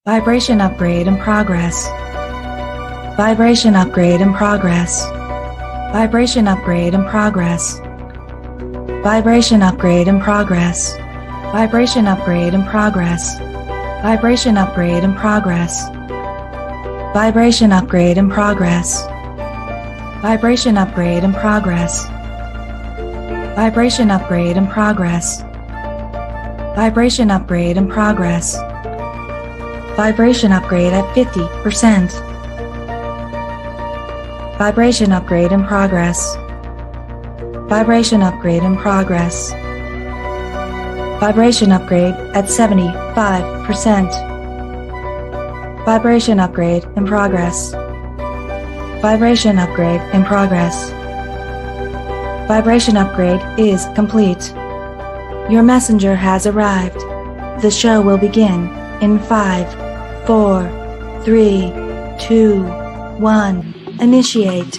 Vibration upgrade in progress. Vibration upgrade in progress. Vibration upgrade in progress. Vibration upgrade in progress. Vibration upgrade in progress. Vibration upgrade in progress. Vibration upgrade in progress. Vibration upgrade in progress. Vibration upgrade in progress. Vibration upgrade in progress. Vibration upgrade at 50%. Vibration upgrade in progress. Vibration upgrade in progress. Vibration upgrade at 75%. Vibration upgrade in progress. Vibration upgrade in progress. Vibration upgrade is complete. Your messenger has arrived. The show will begin in 5, 4, 3, 2, 1. Initiate.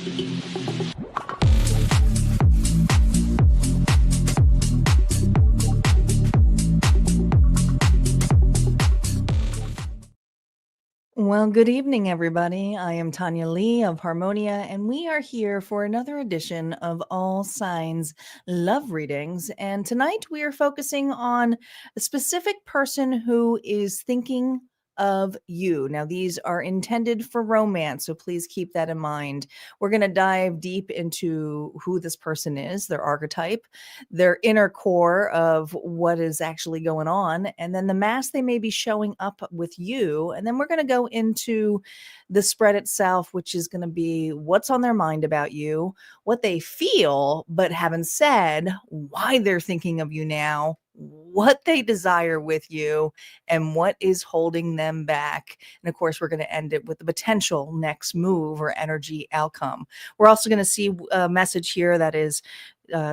Well, good evening, everybody. I am Tanya Lee of Harmonia, and we are here for another edition of All Signs Love Readings. And tonight we are focusing on a specific person who is thinking of you. Now, these are intended for romance, so please keep that in mind. We're going to dive deep into who this person is, their archetype, their inner core of what is actually going on, and then the mask they may be showing up with you. And then we're going to go into the spread itself, which is going to be what's on their mind about you, what they feel but haven't said, why they're thinking of you now, what they desire with you, and what is holding them back. And of course, we're going to end it with the potential next move or energy outcome. We're also going to see a message here that is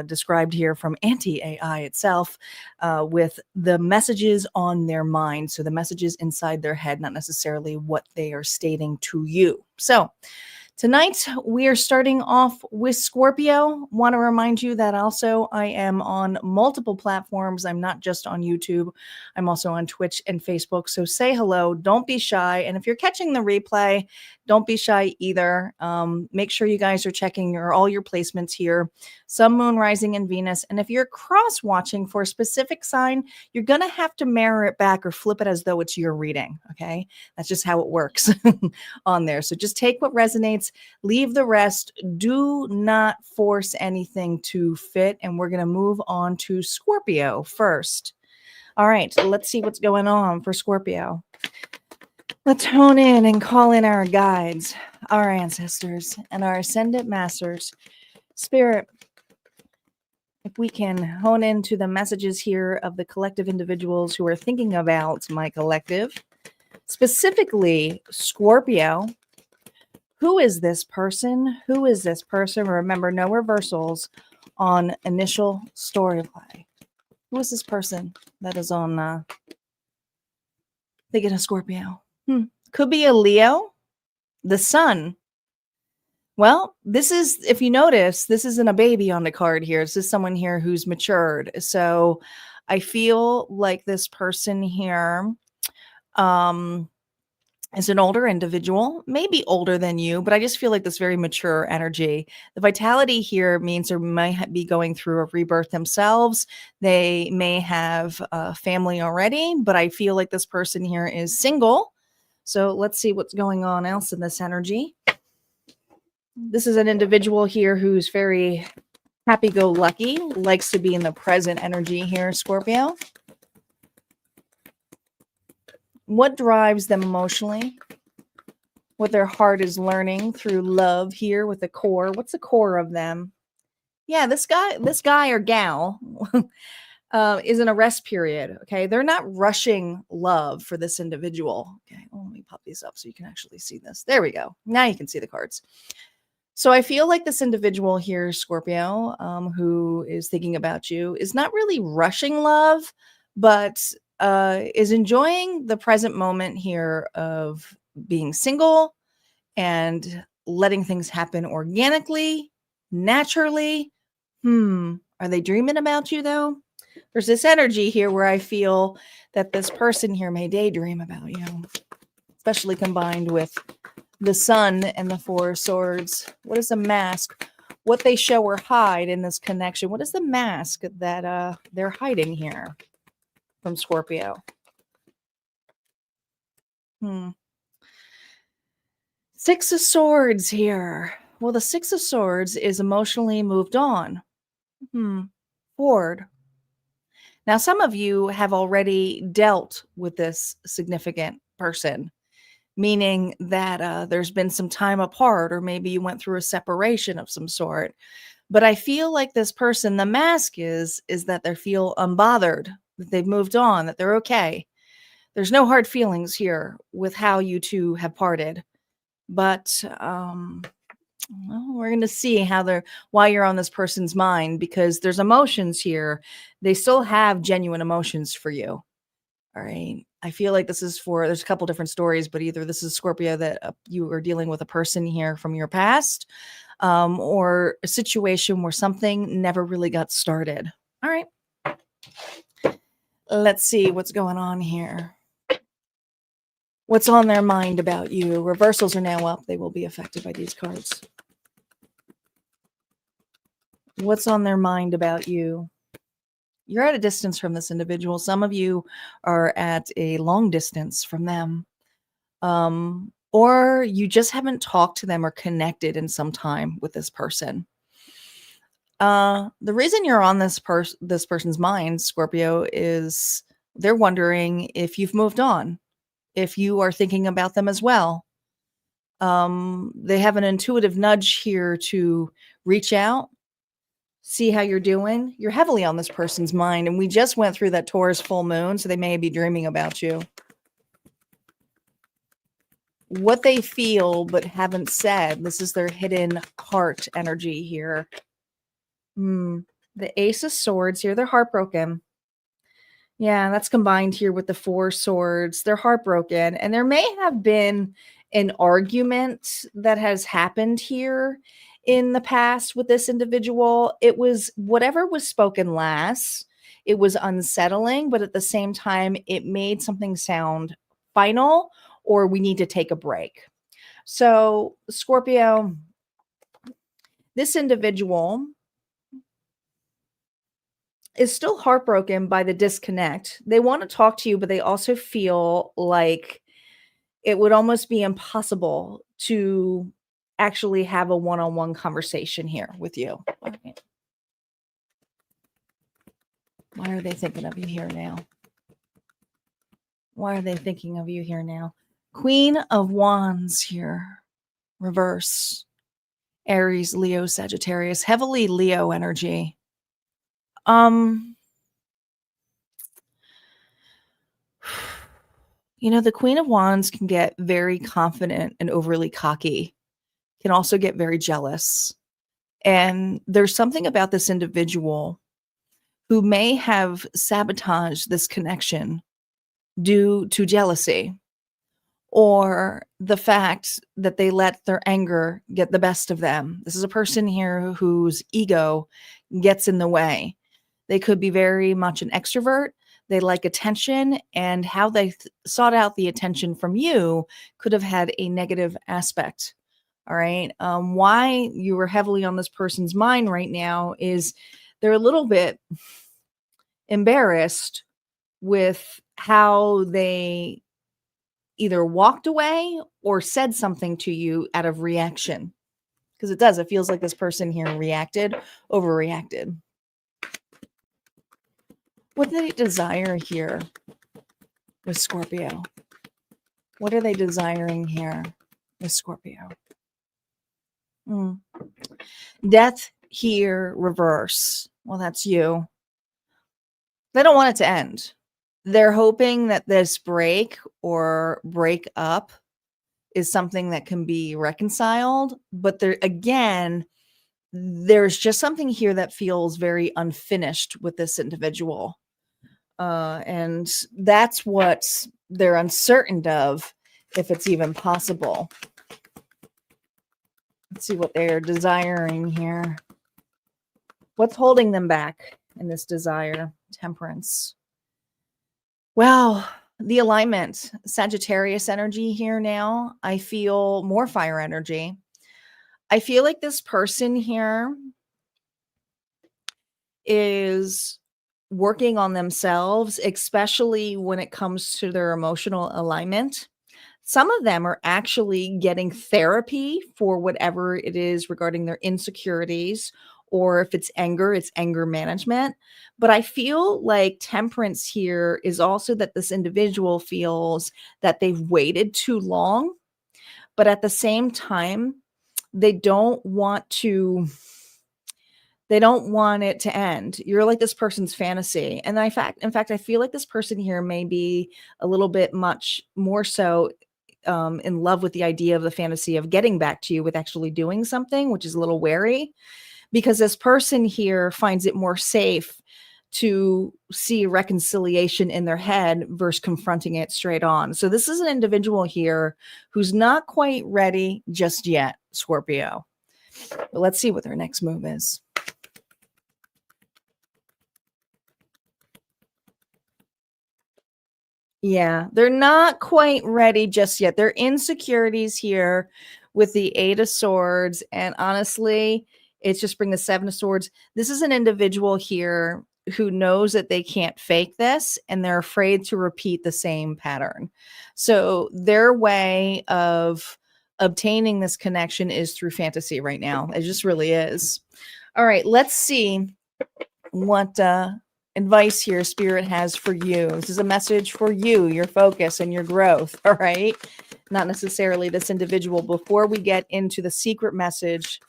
described here from anti-AI itself, with the messages on their mind. So the messages inside their head, not necessarily what they are stating to you. So tonight, we are starting off with Scorpio. Want to remind you that also I am on multiple platforms. I'm not just on YouTube. I'm also on Twitch and Facebook. So say hello. Don't be shy. And if you're catching the replay, don't be shy either. Make sure you guys are checking all your placements here. Sun, Moon, Rising, and Venus. And if you're cross-watching for a specific sign, you're going to have to mirror it back or flip it as though it's your reading. Okay? That's just how it works on there. So just take what resonates. Leave the rest. Do not force anything to fit. And we're going to move on to Scorpio first. All right, so let's see what's going on for Scorpio. Let's hone in and call in our guides, our ancestors, and our ascendant masters. Spirit, if we can hone into the messages here of the collective individuals who are thinking about my collective, specifically Scorpio. Who is this person? Who is this person? Remember, no reversals on initial storyline. Who is this person that is on thinking of Scorpio? Could be a Leo, the sun. Well, this is, if you notice, this isn't a baby on the card here. This is someone here who's matured. So I feel like this person here is an older individual, maybe older than you, but I just feel like this very mature energy. The vitality here means they might be going through a rebirth themselves. They may have a family already, but I feel like this person here is single. So let's see what's going on else in this energy. This is an individual here who's very happy-go-lucky, likes to be in the present energy here, Scorpio. What drives them emotionally? What their heart is learning through love here with the core. What's the core of them? Yeah, this guy or gal is in a rest period. Okay, they're not rushing love for this individual. Okay, let me pop these up so you can actually see this. There we go. Now you can see the cards. So I feel like this individual here, Scorpio, who is thinking about you, is not really rushing love, but is enjoying the present moment here of being single and letting things happen organically, naturally. Are they dreaming about you though? There's this energy here where I feel that this person here may daydream about you. especially combined with the sun and the Four of Swords. What is a mask? What they show or hide in this connection? What is the mask that they're hiding here from Scorpio? Six of Swords here. Well, the Six of Swords is emotionally moved on. Forward. Now, some of you have already dealt with this significant person, meaning that there's been some time apart, or maybe you went through a separation of some sort. But I feel like this person, the mask is that they feel unbothered, that they've moved on, that they're okay. There's no hard feelings here with how you two have parted. But well, we're going to see why you're on this person's mind, because there's emotions here. They still have genuine emotions for you. All right. I feel like there's a couple different stories, but either this is Scorpio that you are dealing with a person here from your past, or a situation where something never really got started. All right. Let's see what's going on here. What's on their mind about you? Reversals are now up. They will be affected by these cards. What's on their mind about you? You're at a distance from this individual. Some of you are at a long distance from them. Or you just haven't talked to them or connected in some time with this person. The reason you're on this person's mind, Scorpio, is they're wondering if you've moved on, if you are thinking about them as well. They have an intuitive nudge here to reach out, see how you're doing. You're heavily on this person's mind, and we just went through that Taurus full moon, so they may be dreaming about you. What they feel but haven't said. This is their hidden heart energy here. The Ace of Swords here. They're heartbroken. Yeah, that's combined here with the Four Swords. They're heartbroken. And there may have been an argument that has happened here in the past with this individual. It was whatever was spoken last. It was unsettling, but at the same time, it made something sound final, or we need to take a break. So, Scorpio, this individual is still heartbroken by the disconnect. They want to talk to you, but they also feel like it would almost be impossible to actually have a one-on-one conversation here with you. Why are they thinking of you here now? Why are they thinking of you here now? Queen of Wands here. Reverse. Aries, Leo, Sagittarius. Heavily Leo energy. The Queen of Wands can get very confident and overly cocky, can also get very jealous. And there's something about this individual who may have sabotaged this connection due to jealousy, or the fact that they let their anger get the best of them. This is a person here whose ego gets in the way. They could be very much an extrovert. They like attention, and how they sought out the attention from you could have had a negative aspect. All right. Why you were heavily on this person's mind right now is they're a little bit embarrassed with how they either walked away or said something to you out of reaction. Because it feels like this person here overreacted. What do they desire here with Scorpio? What are they desiring here with Scorpio? Death here, reverse. Well, that's you. They don't want it to end. They're hoping that this break or break up is something that can be reconciled. But there's just something here that feels very unfinished with this individual. And that's what they're uncertain of, if it's even possible. Let's see what they're desiring here. What's holding them back in this desire? Temperance. Well, The alignment, Sagittarius energy here now. I feel more fire energy. I feel like this person here is working on themselves, especially when it comes to their emotional alignment. Some of them are actually getting therapy for whatever it is regarding their insecurities, or if it's anger management. But I feel like temperance here is also that this individual feels that they've waited too long, but at the same time, they don't want to they don't want it to end. You're like this person's fantasy. And in fact, I feel like this person here may be a little bit much more so in love with the idea of the fantasy of getting back to you with actually doing something, which is a little wary because this person here finds it more safe to see reconciliation in their head versus confronting it straight on. So this is an individual here who's not quite ready just yet, Scorpio. But let's see what their next move is. Yeah, they're not quite ready just yet. Their insecurities here with the Eight of Swords, and honestly, it's just bring the Seven of Swords. This is an individual here who knows that they can't fake this, and they're afraid to repeat the same pattern. So their way of obtaining this connection is through fantasy right now. It just really is. All right, let's see what advice here Spirit has for you. This is a message for you, your focus and your growth. All right, not necessarily this individual. Before we get into the secret message,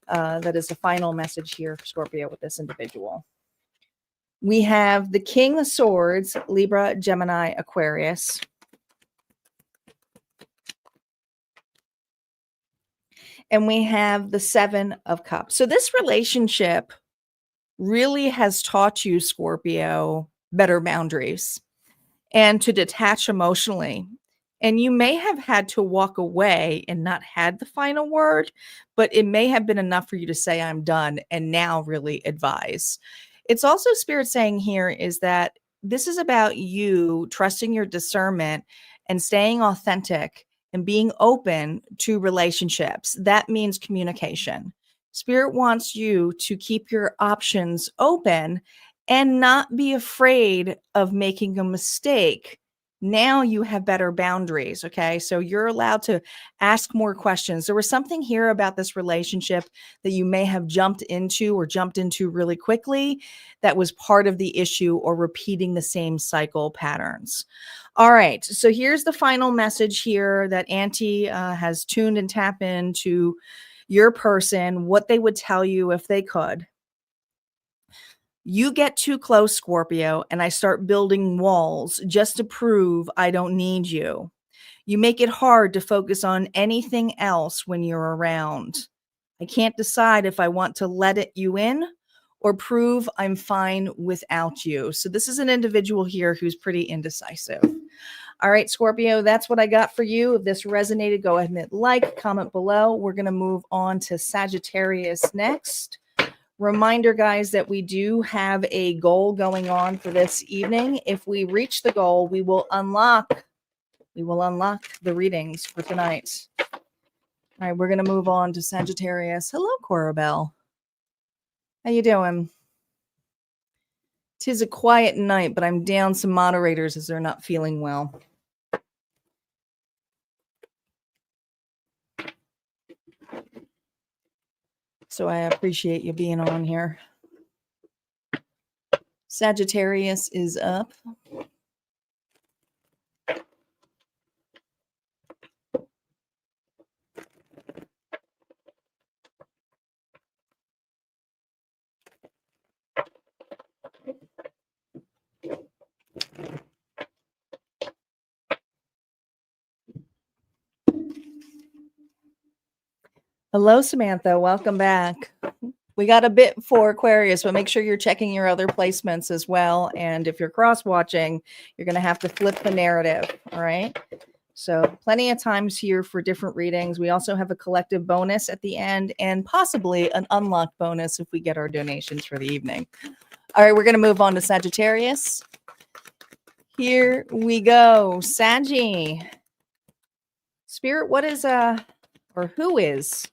that is the final message here for Scorpio with this individual. We have the King of Swords, Libra, Gemini, Aquarius. And we have the Seven of Cups. So this relationship really has taught you, Scorpio, better boundaries and to detach emotionally. And you may have had to walk away and not had the final word, but it may have been enough for you to say, I'm done, and now really advise. It's also Spirit saying here is that this is about you trusting your discernment and staying authentic and being open to relationships. That means communication. Spirit wants you to keep your options open and not be afraid of making a mistake. Now you have better boundaries. Okay. So you're allowed to ask more questions. There was something here about this relationship that you may have jumped into really quickly that was part of the issue, or repeating the same cycle patterns. All right. So here's the final message here that Auntie has tuned and tapped into your person, what they would tell you if they could. You get too close, Scorpio, and I start building walls just to prove I don't need you. You make it hard to focus on anything else when you're around. I can't decide if I want to you in or prove I'm fine without you. So this is an individual here who's pretty indecisive. All right, Scorpio, that's what I got for you. If this resonated, go ahead and hit like, comment below. We're going to move on to Sagittarius next. Reminder, guys, that we do have a goal going on for this evening. If we reach the goal, we will unlock the readings for tonight. All right, we're going to move on to Sagittarius. Hello, Corabelle. How you doing? 'Tis a quiet night, but I'm down some moderators as they're not feeling well. So I appreciate you being on here. Sagittarius is up. Hello, Samantha. Welcome back. We got a bit for Aquarius, but make sure you're checking your other placements as well. And if you're cross-watching, you're going to have to flip the narrative. All right. So plenty of times here for different readings. We also have a collective bonus at the end and possibly an unlocked bonus if we get our donations for the evening. All right. We're going to move on to Sagittarius. Here we go. Saggy. Spirit, what is or who is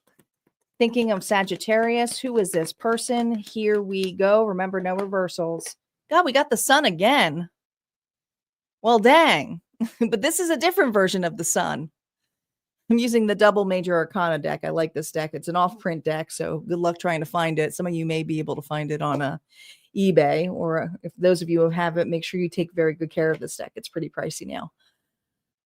thinking of Sagittarius? Who is this person? Here we go. Remember, no reversals. God, we got the sun again. Well, dang. But this is a different version of the sun. I'm using the double major arcana deck. I like this deck. It's an off-print deck, so good luck trying to find it. Some of you may be able to find it on eBay, or if those of you who have it, make sure you take very good care of this deck. It's pretty pricey now.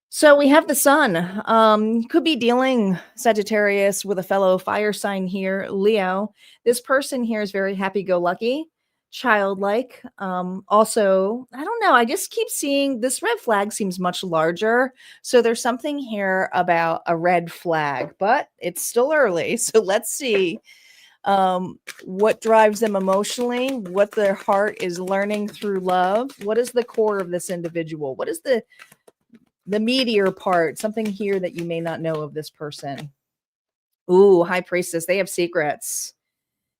So we have the sun. Could be dealing, Sagittarius, with a fellow fire sign here, Leo. This person here is very happy-go-lucky, childlike. Also, I don't know. I just keep seeing this red flag seems much larger. So there's something here about a red flag, but it's still early. So let's see what drives them emotionally, what their heart is learning through love. What is the core of this individual? What is the meteor part, something here that you may not know of this person. Ooh, High Priestess. They have secrets.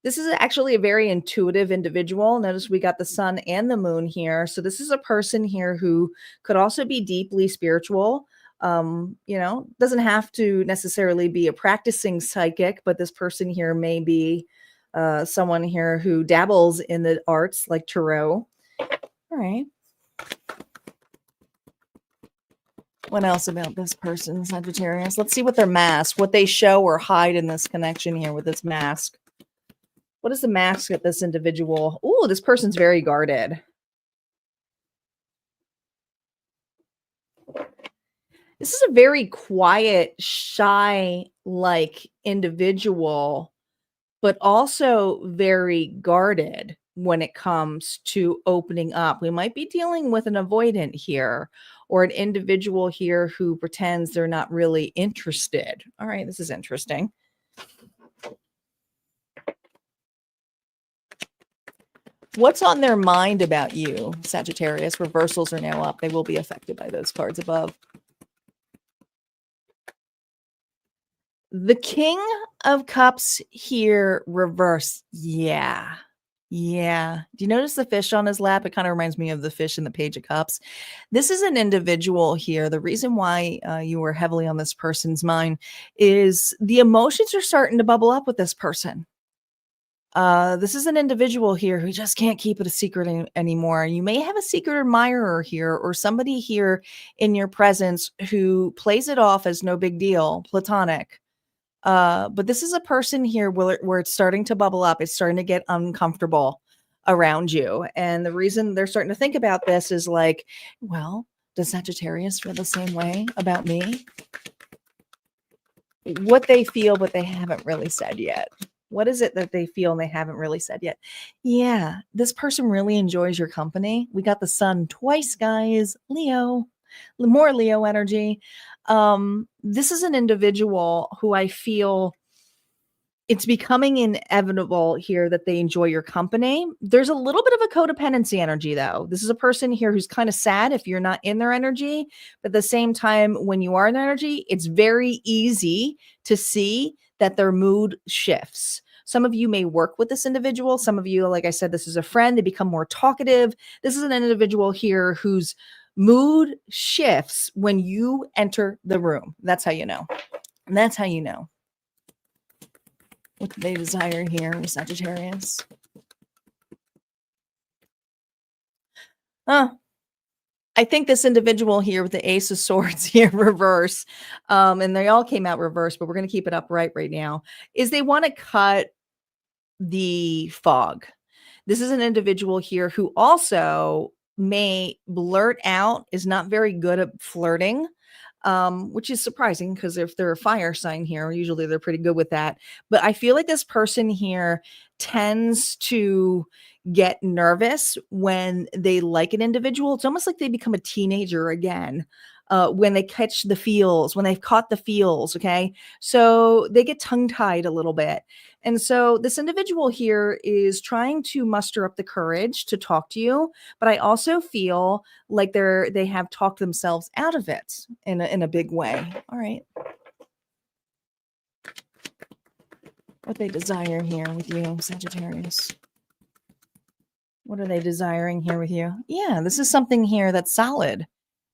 This is actually a very intuitive individual. Notice we got the sun and the moon here. So this is a person here who could also be deeply spiritual. Doesn't have to necessarily be a practicing psychic, but this person here may be someone here who dabbles in the arts like tarot. All right. What else about this person, Sagittarius? Let's see what their mask, what they show or hide in this connection here with this mask. What is the mask of this individual? Ooh, this person's very guarded. This is a very quiet, shy-like individual, but also very guarded when it comes to opening up. We might be dealing with an avoidant here, or an individual here who pretends they're not really interested. All right, this is interesting. What's on their mind about you, Sagittarius? Reversals are now up. They will be affected by those cards above. The King of Cups here reverse. Yeah. Yeah. Do you notice the fish on his lap? It kind of reminds me of the fish in the Page of Cups. This is an individual here. The reason why you were heavily on this person's mind is the emotions are starting to bubble up with this person. This is an individual here who just can't keep it a secret anymore. You may have a secret admirer here or somebody here in your presence who plays it off as no big deal, platonic. But this is a person here where it's starting to bubble up. It's starting to get uncomfortable around you. And the reason they're starting to think about this is like, well, does Sagittarius feel the same way about me? What they feel, but they haven't really said yet. What is it that they feel and they haven't really said yet? Yeah, this person really enjoys your company. We got the sun twice, guys. Leo, more Leo energy. This is an individual who I feel it's becoming inevitable here that they enjoy your company. There's a little bit of a codependency energy, though. This is a person here who's kind of sad if you're not in their energy. But at the same time, when you are in their energy, it's very easy to see that their mood shifts. Some of you may work with this individual. Some of you, like I said, this is a friend. They become more talkative. This is an individual here whose mood shifts when you enter the room. That's how you know. And that's how you know what they desire here with Sagittarius. I think this individual here with the Ace of Swords here reverse, and they all came out reverse, but we're going to keep it upright right now, is they want to cut the fog. This is an individual here who also may blurt out, is not very good at flirting, which is surprising because if they're a fire sign here, usually they're pretty good with that. But I feel like this person here tends to get nervous when they like an individual. It's almost like they become a teenager again. When they catch the feels, when they've caught the feels, okay? So they get tongue-tied a little bit. And so this individual here is trying to muster up the courage to talk to you, but I also feel like they have talked themselves out of it in a big way. All right. What they desire here with you, Sagittarius. What are they desiring here with you? Yeah, this is something here that's solid.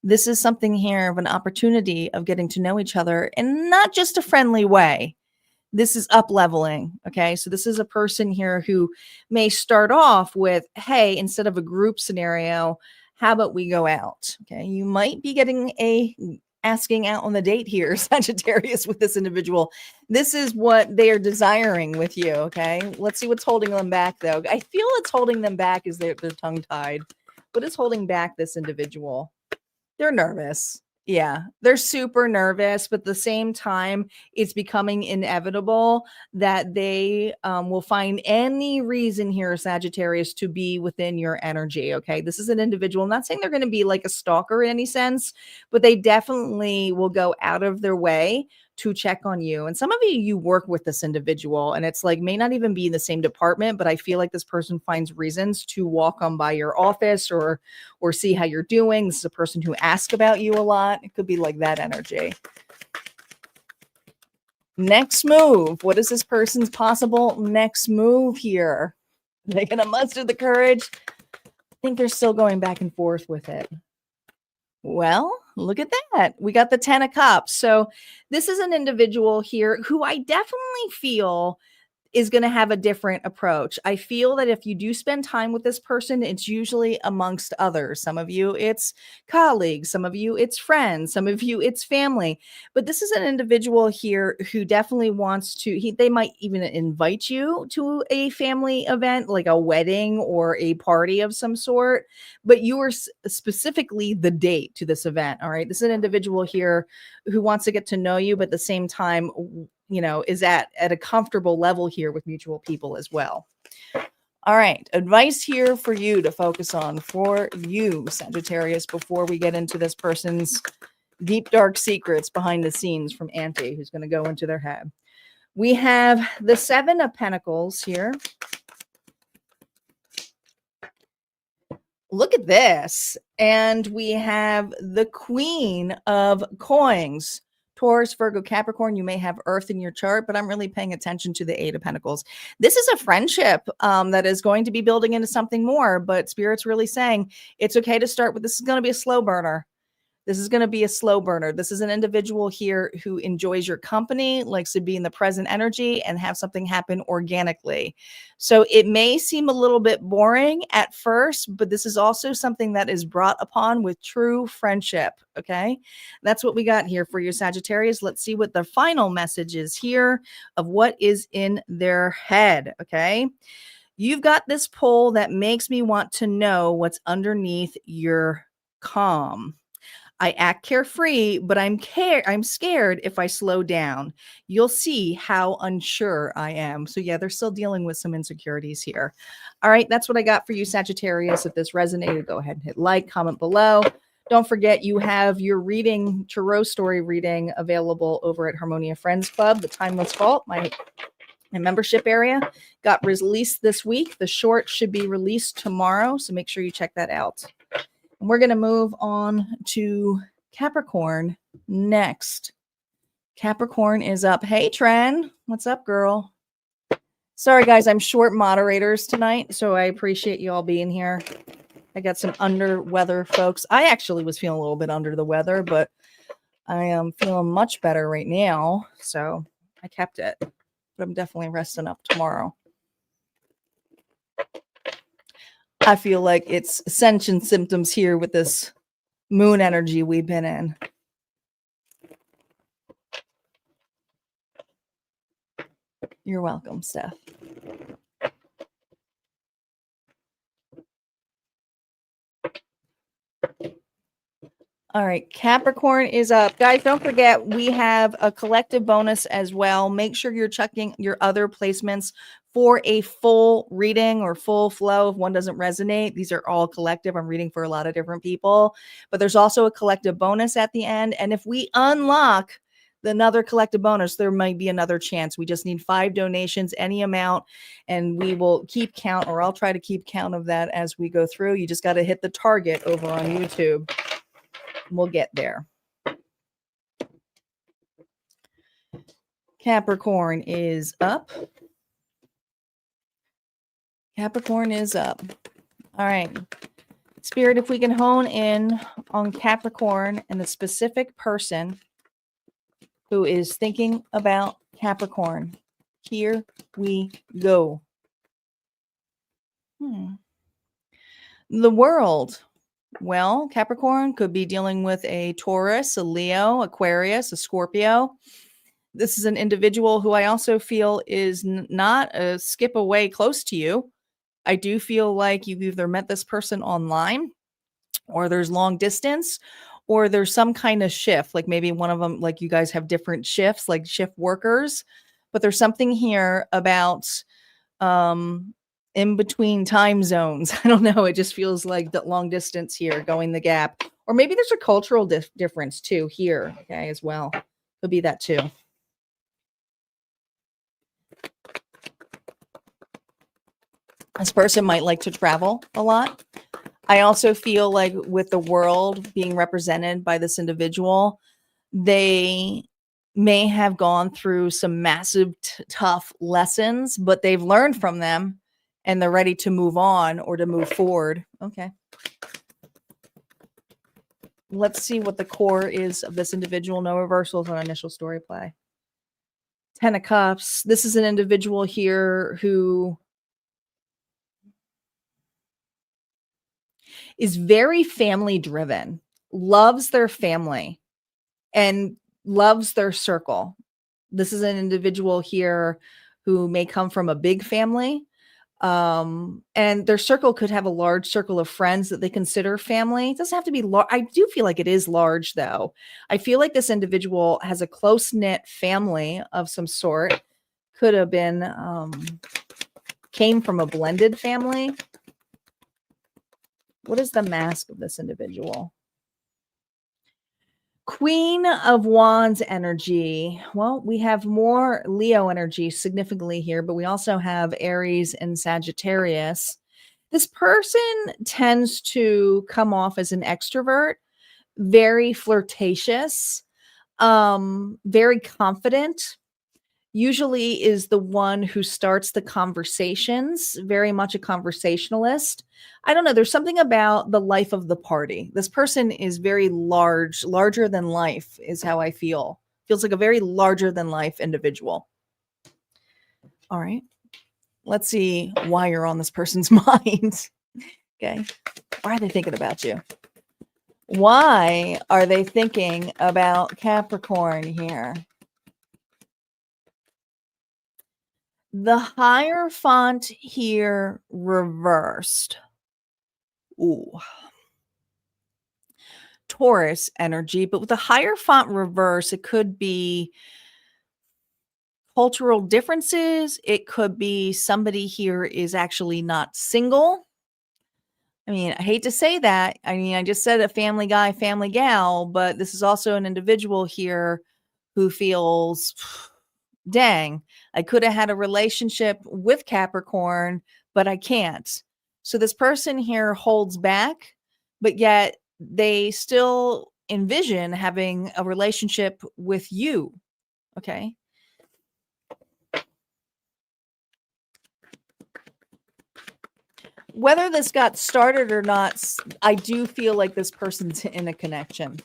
This is something here of an opportunity of getting to know each other in not just a friendly way. This is up leveling. Okay. So this is a person here who may start off with, hey, instead of a group scenario, how about we go out? Okay. You might be getting asking out on the date here, Sagittarius, with this individual. This is what they are desiring with you. Okay. Let's see what's holding them back, though. I feel it's holding them back is they're tongue tied. What is holding back this individual? They're nervous. Yeah, they're super nervous, but at the same time, it's becoming inevitable that they will find any reason here, Sagittarius, to be within your energy. Okay, this is an individual. I'm not saying they're going to be like a stalker in any sense, but they definitely will go out of their way to check on you. And some of you work with this individual, and it's like may not even be in the same department, but I feel like this person finds reasons to walk on by your office or see how you're doing. This is a person who asks about you a lot. It could be like that energy. Next move. What is this person's possible next move here? Are they going to muster the courage? I think they're still going back and forth with it. Well, look at that. We got the 10 of Cups. So this is an individual here who I definitely feel is going to have a different approach. I feel that if you do spend time with this person, it's usually amongst others. Some of you, it's colleagues. Some of you, it's friends. Some of you, it's family. But this is an individual here who definitely wants to, they might even invite you to a family event, like a wedding or a party of some sort, but you are specifically the date to this event. All right. This is an individual here who wants to get to know you, but at the same time, is at a comfortable level here with mutual people as well. All right. Advice here for you to focus on for you, Sagittarius, before we get into this person's deep, dark secrets behind the scenes from Auntie, who's going to go into their head. We have the 7 of Pentacles here. Look at this. And we have the Queen of Coins. Taurus, Virgo, Capricorn, you may have Earth in your chart, but I'm really paying attention to the 8 of Pentacles. This is a friendship that is going to be building into something more, but Spirit's really saying it's okay to start with this is going to be a slow burner. This is going to be a slow burner. This is an individual here who enjoys your company, likes to be in the present energy and have something happen organically. So it may seem a little bit boring at first, but this is also something that is brought upon with true friendship. Okay. That's what we got here for you, Sagittarius. Let's see what the final message is here of what is in their head. Okay. You've got this pull that makes me want to know what's underneath your calm. I act carefree, but I'm scared if I slow down. You'll see how unsure I am. So yeah, they're still dealing with some insecurities here. All right, that's what I got for you, Sagittarius. If this resonated, go ahead and hit like, comment below. Don't forget you have your reading, tarot story reading available over at Harmonia Friends Club. The Timeless Vault, my membership area, got released this week. The short should be released tomorrow, so make sure you check that out. We're going to move on to Capricorn next. Capricorn is up. Hey, Tren. What's up, girl? Sorry, guys. I'm short moderators tonight, so I appreciate you all being here. I got some under weather folks. I actually was feeling a little bit under the weather, but I am feeling much better right now, so I kept it. But I'm definitely resting up tomorrow. I feel like it's ascension symptoms here with this moon energy we've been in. You're welcome, Steph. All right, Capricorn is up. Guys, don't forget, we have a collective bonus as well. Make sure you're checking your other placements for a full reading or full flow if one doesn't resonate. These are all collective. I'm reading for a lot of different people, but there's also a collective bonus at the end. And if we unlock another collective bonus, there might be another chance. We just need 5 donations, any amount, and we will keep count, or I'll try to keep count of that as we go through. You just got to hit the target over on YouTube. We'll get there. Capricorn is up. Capricorn is up. All right. Spirit, if we can hone in on Capricorn and the specific person who is thinking about Capricorn. Here we go. The world. Well, Capricorn could be dealing with a Taurus, a Leo, Aquarius, a Scorpio. This is an individual who I also feel is not a skip away close to you. I do feel like you've either met this person online, or there's long distance, or there's some kind of shift. Like maybe one of them, like you guys have different shifts, like shift workers. But there's something here about um in between time zones. I don't know. It just feels like the long distance here, going the gap. Or maybe there's a cultural difference too here, okay, as well. Could be that too. This person might like to travel a lot. I also feel like with the world being represented by this individual, they may have gone through some massive, tough lessons, but they've learned from them and they're ready to move on or to move forward. Okay. Let's see what the core is of this individual. No reversals on initial story play. 10 of Cups. This is an individual here who is very family driven, loves their family, and loves their circle. This is an individual here who may come from a big family, and their circle could have a large circle of friends that they consider family. It doesn't have to be large. I do feel like it is large, though. I feel like this individual has a close-knit family of some sort. Could have been, came from a blended family. What is the mask of this individual? Queen of Wands energy. Well, we have more Leo energy significantly here, but we also have Aries and Sagittarius. This person tends to come off as an extrovert, very flirtatious, very confident, usually is the one who starts the conversations, very much a conversationalist. I don't know. There's something about the life of the party. This person is very large, larger than life is how I feel. Feels like a very larger than life individual. All right. Let's see why you're on this person's mind. Okay. Why are they thinking about you? Why are they thinking about Capricorn here? The Hierophant here reversed. Ooh. Taurus energy, but with the Hierophant reverse, it could be cultural differences. It could be somebody here is actually not single. I mean, I hate to say that. I mean, I just said a family guy, family gal, but this is also an individual here who feels, dang, I could have had a relationship with Capricorn, but I can't. So this person here holds back, but yet they still envision having a relationship with you. Okay. Whether this got started or not, I do feel like this person's in a connection.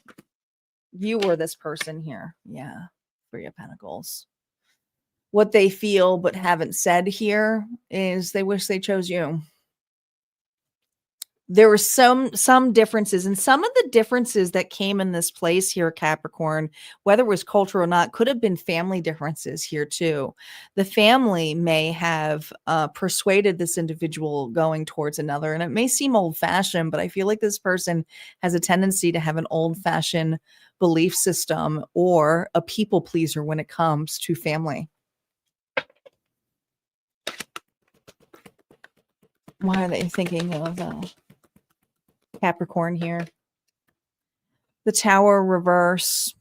You or this person here. Yeah. Three of Pentacles. What they feel but haven't said here is they wish they chose you. There were some differences, and some of the differences that came in this place here, Capricorn, whether it was cultural or not, could have been family differences here too. The family may have persuaded this individual going towards another, and it may seem old-fashioned, but I feel like this person has a tendency to have an old-fashioned belief system or a people pleaser when it comes to family. Why are they thinking of Capricorn here? The Tower reverse.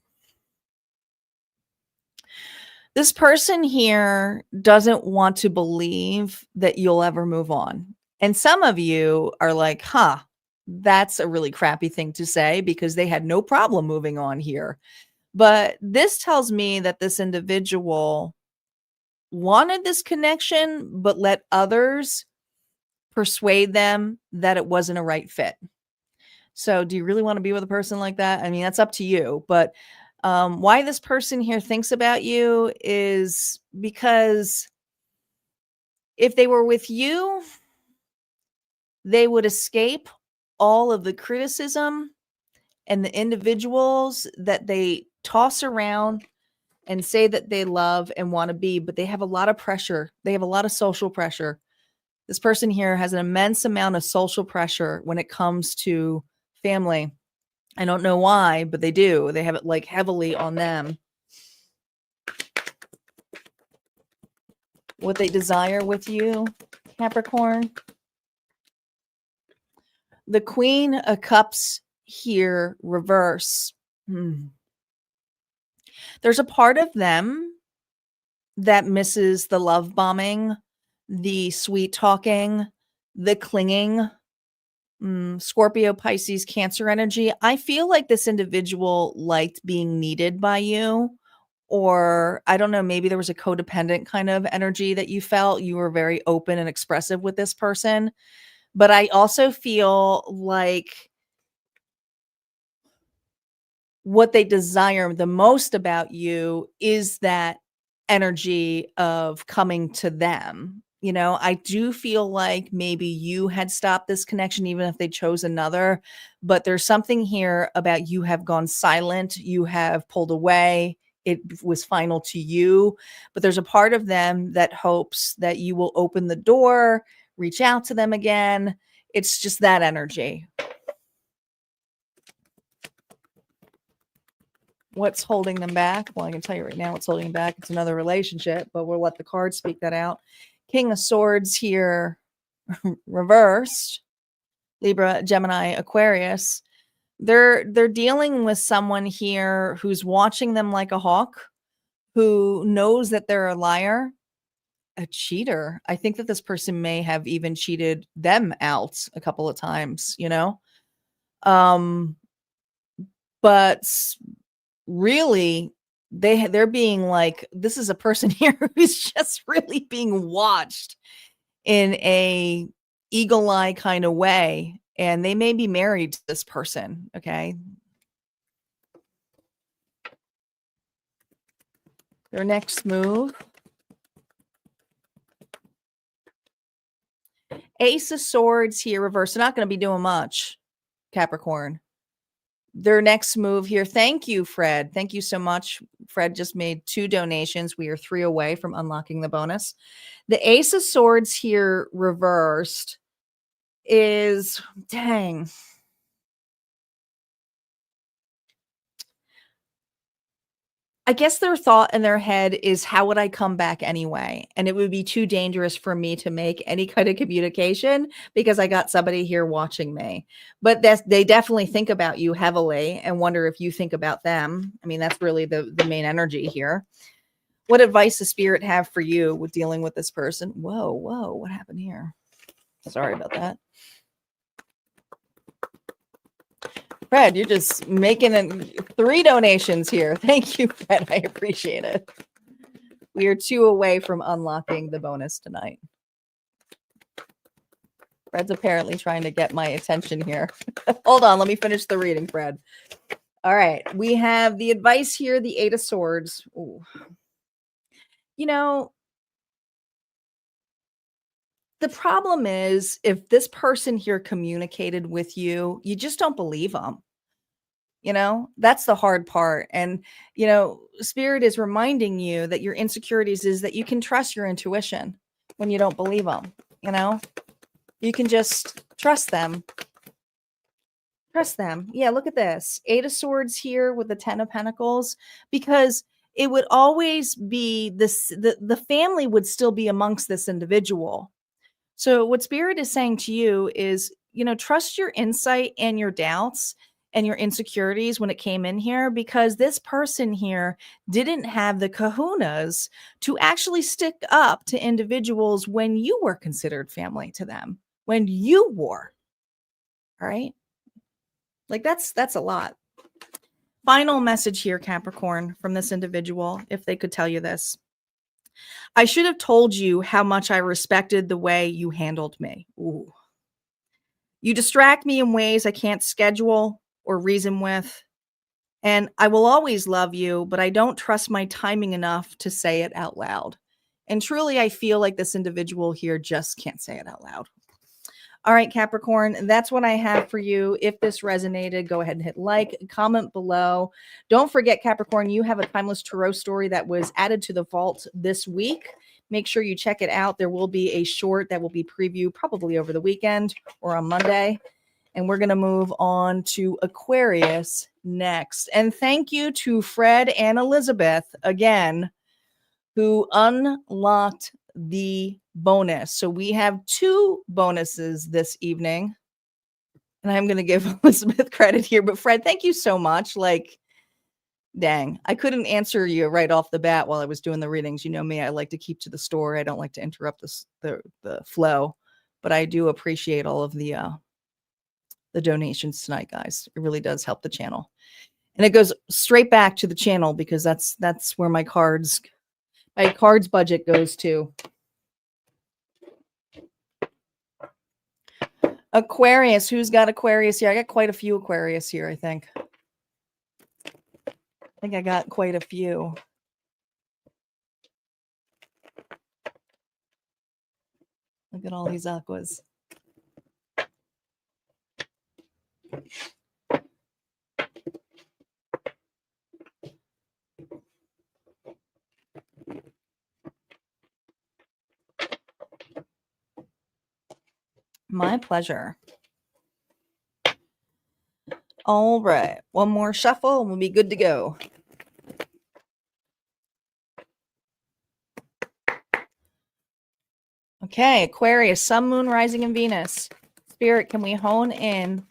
This person here doesn't want to believe that you'll ever move on. And some of you are like, huh, that's a really crappy thing to say because they had no problem moving on here. But this tells me that this individual wanted this connection, but let others persuade them that it wasn't a right fit. So do you really want to be with a person like that? I mean, that's up to you. But why this person here thinks about you is because if they were with you, they would escape all of the criticism and the individuals that they toss around and say that they love and want to be, but they have a lot of pressure. They have a lot of social pressure. This person here has an immense amount of social pressure when it comes to family. I don't know why, but they do. They have it like heavily on them. What they desire with you, Capricorn. The Queen of Cups here, reverse. There's a part of them that misses the love bombing, the sweet talking, the clinging. Scorpio, Pisces, Cancer energy. I feel like this individual liked being needed by you, or I don't know, maybe there was a codependent kind of energy that you felt. You were very open and expressive with this person. But I also feel like what they desire the most about you is that energy of coming to them. You know, I do feel like maybe you had stopped this connection, even if they chose another. But there's something here about you have gone silent, you have pulled away. It was final to you. But there's a part of them that hopes that you will open the door, reach out to them again. It's just that energy. What's holding them back? Well, I can tell you right now what's holding them back. It's another relationship, but we'll let the cards speak that out. King of Swords here, reversed. Libra, Gemini, Aquarius. They're dealing with someone here who's watching them like a hawk, who knows that they're a liar, a cheater. I think that this person may have even cheated them out a couple of times, you know? But really they're being like, this is a person here who's just really being watched in a eagle eye kind of way, and they may be married to this person. Okay, their next move, Ace of Swords here, reverse. They're not going to be doing much, Capricorn. Their next move here. Thank you, Fred. Thank you so much. Fred just made 2 donations. We are 3 away from unlocking the bonus. The Ace of Swords here reversed is, dang. I guess their thought in their head is, how would I come back anyway? And it would be too dangerous for me to make any kind of communication because I got somebody here watching me. But they definitely think about you heavily and wonder if you think about them. I mean, that's really the main energy here. What advice does Spirit have for you with dealing with this person? Whoa, what happened here? Sorry about that. Fred, you're just making 3 donations here. Thank you, Fred. I appreciate it. We are 2 away from unlocking the bonus tonight. Fred's apparently trying to get my attention here. Hold on, let me finish the reading, Fred. All right, we have the advice here, the 8 of Swords. Ooh. You know, the problem is, if this person here communicated with you, you just don't believe them. You know, that's the hard part. And, you know, Spirit is reminding you that your insecurities is that you can trust your intuition when you don't believe them. You know, you can just trust them. Trust them. Yeah, look at this. 8 of Swords here with the 10 of Pentacles, because it would always be this, the family would still be amongst this individual. So what Spirit is saying to you is, you know, trust your insight and your doubts and your insecurities when it came in here, because this person here didn't have the kahunas to actually stick up to individuals when you were considered family to them, when you were. All right. Like that's a lot. Final message here, Capricorn, from this individual, if they could tell you this. I should have told you how much I respected the way you handled me. Ooh. You distract me in ways I can't schedule or reason with. And I will always love you, but I don't trust my timing enough to say it out loud. And truly, I feel like this individual here just can't say it out loud. All right, Capricorn, that's what I have for you. If this resonated, go ahead and hit like, comment below. Don't forget, Capricorn, you have a Timeless Tarot story that was added to the vault this week. Make sure you check it out. There will be a short that will be previewed probably over the weekend or on Monday. And we're going to move on to Aquarius next. And thank you to Fred and Elizabeth again, who unlocked the bonus. So we have 2 bonuses this evening. And I'm going to give Elizabeth credit here. But Fred, thank you so much. Like, dang, I couldn't answer you right off the bat while I was doing the readings. You know me, I like to keep to the story. I don't like to interrupt the flow. But I do appreciate all of the donations tonight, guys. It really does help the channel. And it goes straight back to the channel because that's where my cards budget goes to. Aquarius, who's got Aquarius here? I got quite a few Aquarius here, I think. I got quite a few. Look at all these aquas. My pleasure. All right. One more shuffle and we'll be good to go. Okay, Aquarius, Sun, Moon, Rising, and Venus. Spirit, can we hone in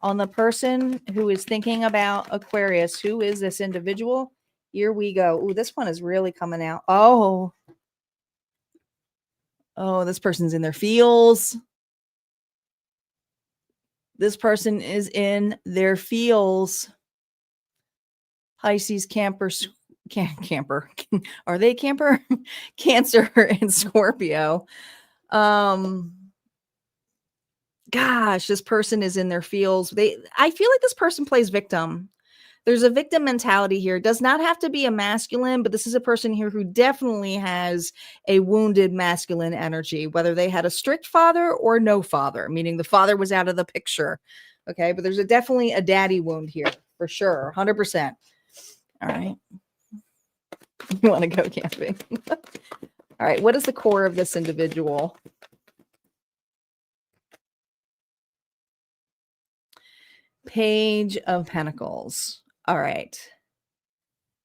on the person who is thinking about Aquarius? Who is this individual? Here we go. Ooh, this one is really coming out. Oh, this person's in their feels. This person is in their feels. Pisces, camper. Are they camper? Cancer and Scorpio. Gosh, this person is in their feels. I feel like this person plays victim. There's a victim mentality here. It does not have to be a masculine, but this is a person here who definitely has a wounded masculine energy, whether they had a strict father or no father, meaning the father was out of the picture. Okay, but there's definitely a daddy wound here for sure, 100%. All right. You want to go camping. All right, what is the core of this individual? Page of Pentacles. All right.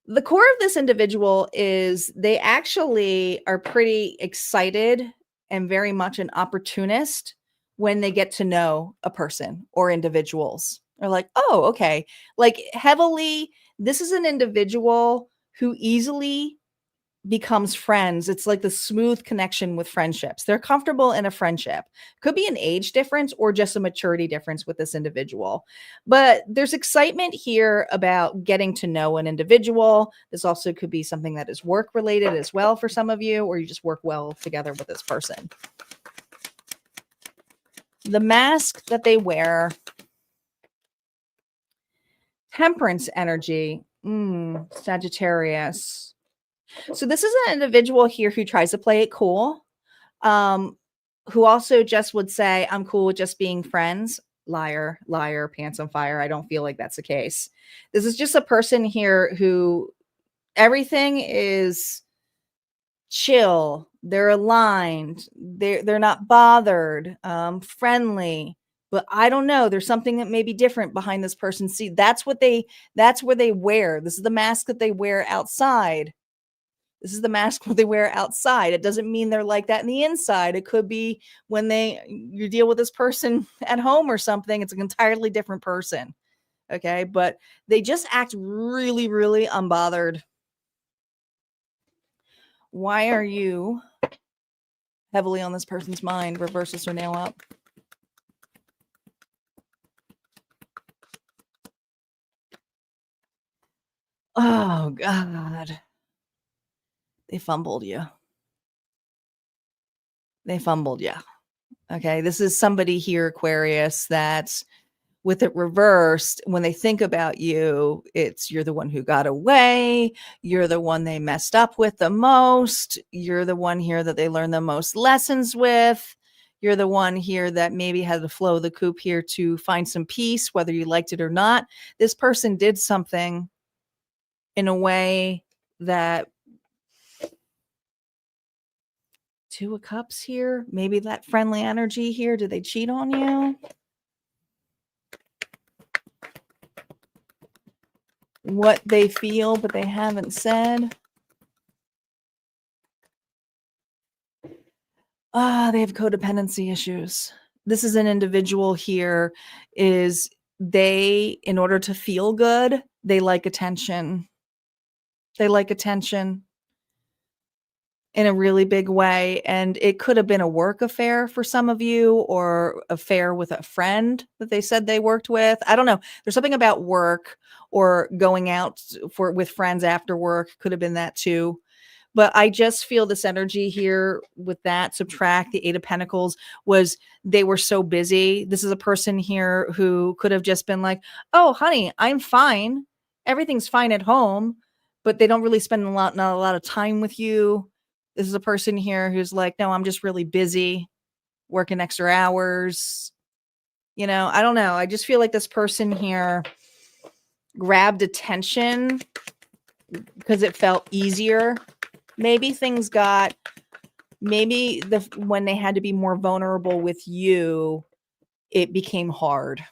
The core of this individual is they actually are pretty excited and very much an opportunist when they get to know a person or individuals. They're like, oh, okay. Like heavily, this is an individual who easily becomes friends. It's like the smooth connection with friendships. They're comfortable in a friendship. Could be an age difference or just a maturity difference with this individual. But there's excitement here about getting to know an individual. This also could be something that is work related as well for some of you, or you just work well together with this person. The mask that they wear, Temperance energy, Sagittarius. So this is an individual here who tries to play it cool, who also just would say, I'm cool with just being friends. Liar, liar, pants on fire. I don't feel like that's the case. This is just a person here who everything is chill. They're aligned. They're not bothered, friendly. But I don't know. There's something that may be different behind this person. See, that's where they wear. This is the mask that they wear outside. This is the mask what they wear outside. It doesn't mean they're like that in the inside. It could be when you deal with this person at home or something. It's an entirely different person. Okay. But they just act really, really unbothered. Why are you heavily on this person's mind? Reverse this or nail up. Oh, God. They fumbled you. They fumbled you. Okay. This is somebody here, Aquarius, that's with it reversed. When they think about you, it's you're the one who got away. You're the one they messed up with the most. You're the one here that they learned the most lessons with. You're the one here that maybe had to flow the coop here to find some peace, whether you liked it or not. This person did something in a way that Two of Cups here, maybe that friendly energy here. Did they cheat on you? What they feel, but they haven't said. They have codependency issues. This is an individual here is they, in order to feel good, they like attention. They like attention in a really big way. And it could have been a work affair for some of you or affair with a friend that they said they worked with. I don't know. There's something about work or going out with friends after work. Could have been that too. But I just feel this energy here with that. Subtract the Eight of Pentacles was they were so busy. This is a person here who could have just been like, oh, honey, I'm fine. Everything's fine at home. But they don't really spend not a lot of time with you. This is a person here who's like, no, I'm just really busy working extra hours. I don't know. I just feel like this person here grabbed attention because it felt easier. Maybe things got, when they had to be more vulnerable with you, it became hard.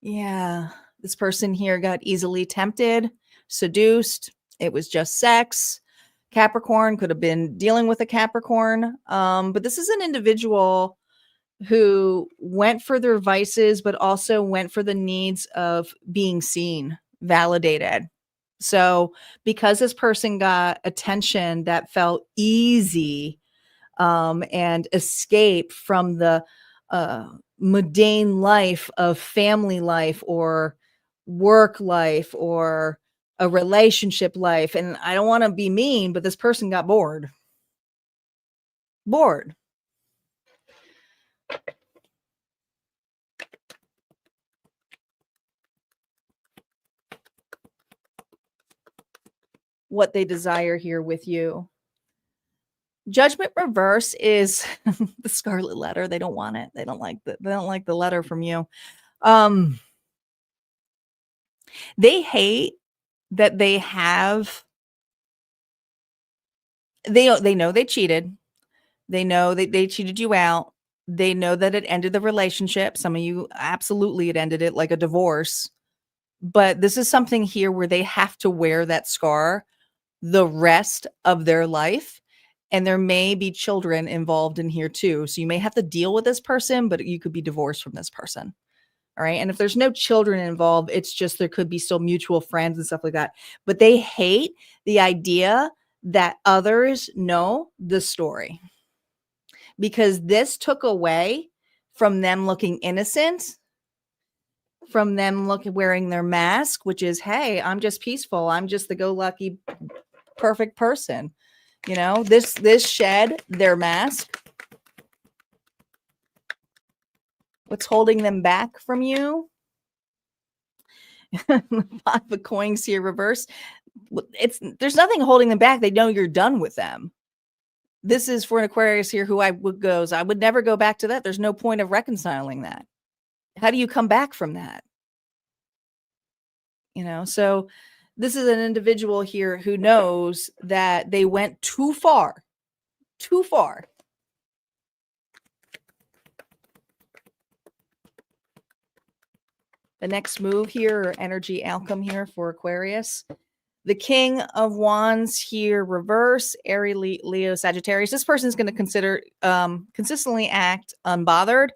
Yeah, this person here got easily tempted, seduced. It was just sex. Capricorn could have been dealing with a Capricorn. But this is an individual who went for their vices, but also went for the needs of being seen, validated. So because this person got attention that felt easy, and escape from the mundane life of family life or work life or a relationship life. And I don't want to be mean, but this person got bored. What they desire here with you. Judgment reverse is the scarlet letter. They don't want it. They don't like the letter from you. They hate that they have, they know they cheated. They know that they cheated you out. They know that it ended the relationship. Some of you, absolutely, it ended it like a divorce. But this is something here where they have to wear that scar the rest of their life. And there may be children involved in here too. So you may have to deal with this person, but you could be divorced from this person. All right. And if there's no children involved, it's just there could be still mutual friends and stuff like that. But they hate the idea that others know the story, because this took away from them looking innocent, from them wearing their mask, which is, hey, I'm just peaceful. I'm just the go-lucky, perfect person. This shed their mask. What's holding them back from you? Five of Coins here reverse. There's nothing holding them back. They know you're done with them. This is for an Aquarius here who I would never go back to that. There's no point of reconciling that. How do you come back from that? So this is an individual here who knows that they went too far. The next move here, or energy outcome here for Aquarius. The King of Wands here, reverse, Aries, Leo, Sagittarius. This person is going to consistently act unbothered.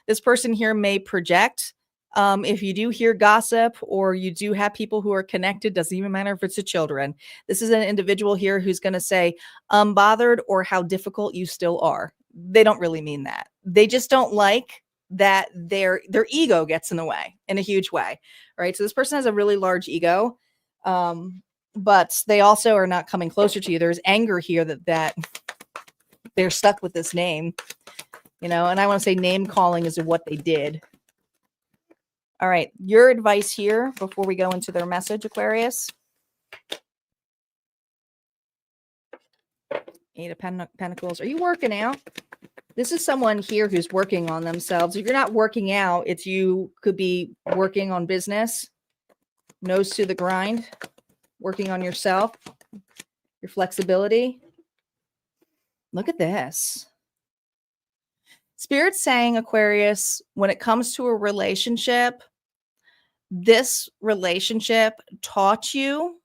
This person here may project. If you do hear gossip or you do have people who are connected, doesn't even matter if it's the children. This is an individual here who's going to say unbothered or how difficult you still are. They don't really mean that. They just don't like that their ego gets in the way in a huge way. Right. So this person has a really large ego. But they also are not coming closer to you. There's anger here that they're stuck with this name, and I want to say name calling is what they did. All right, your advice here before we go into their message, Aquarius. Eight of Pentacles. Are you working out? This is someone here who's working on themselves. If you're not working out, it's you could be working on business, nose to the grind, working on yourself, your flexibility. Look at this. Spirit's saying, Aquarius, when it comes to a relationship, this relationship taught you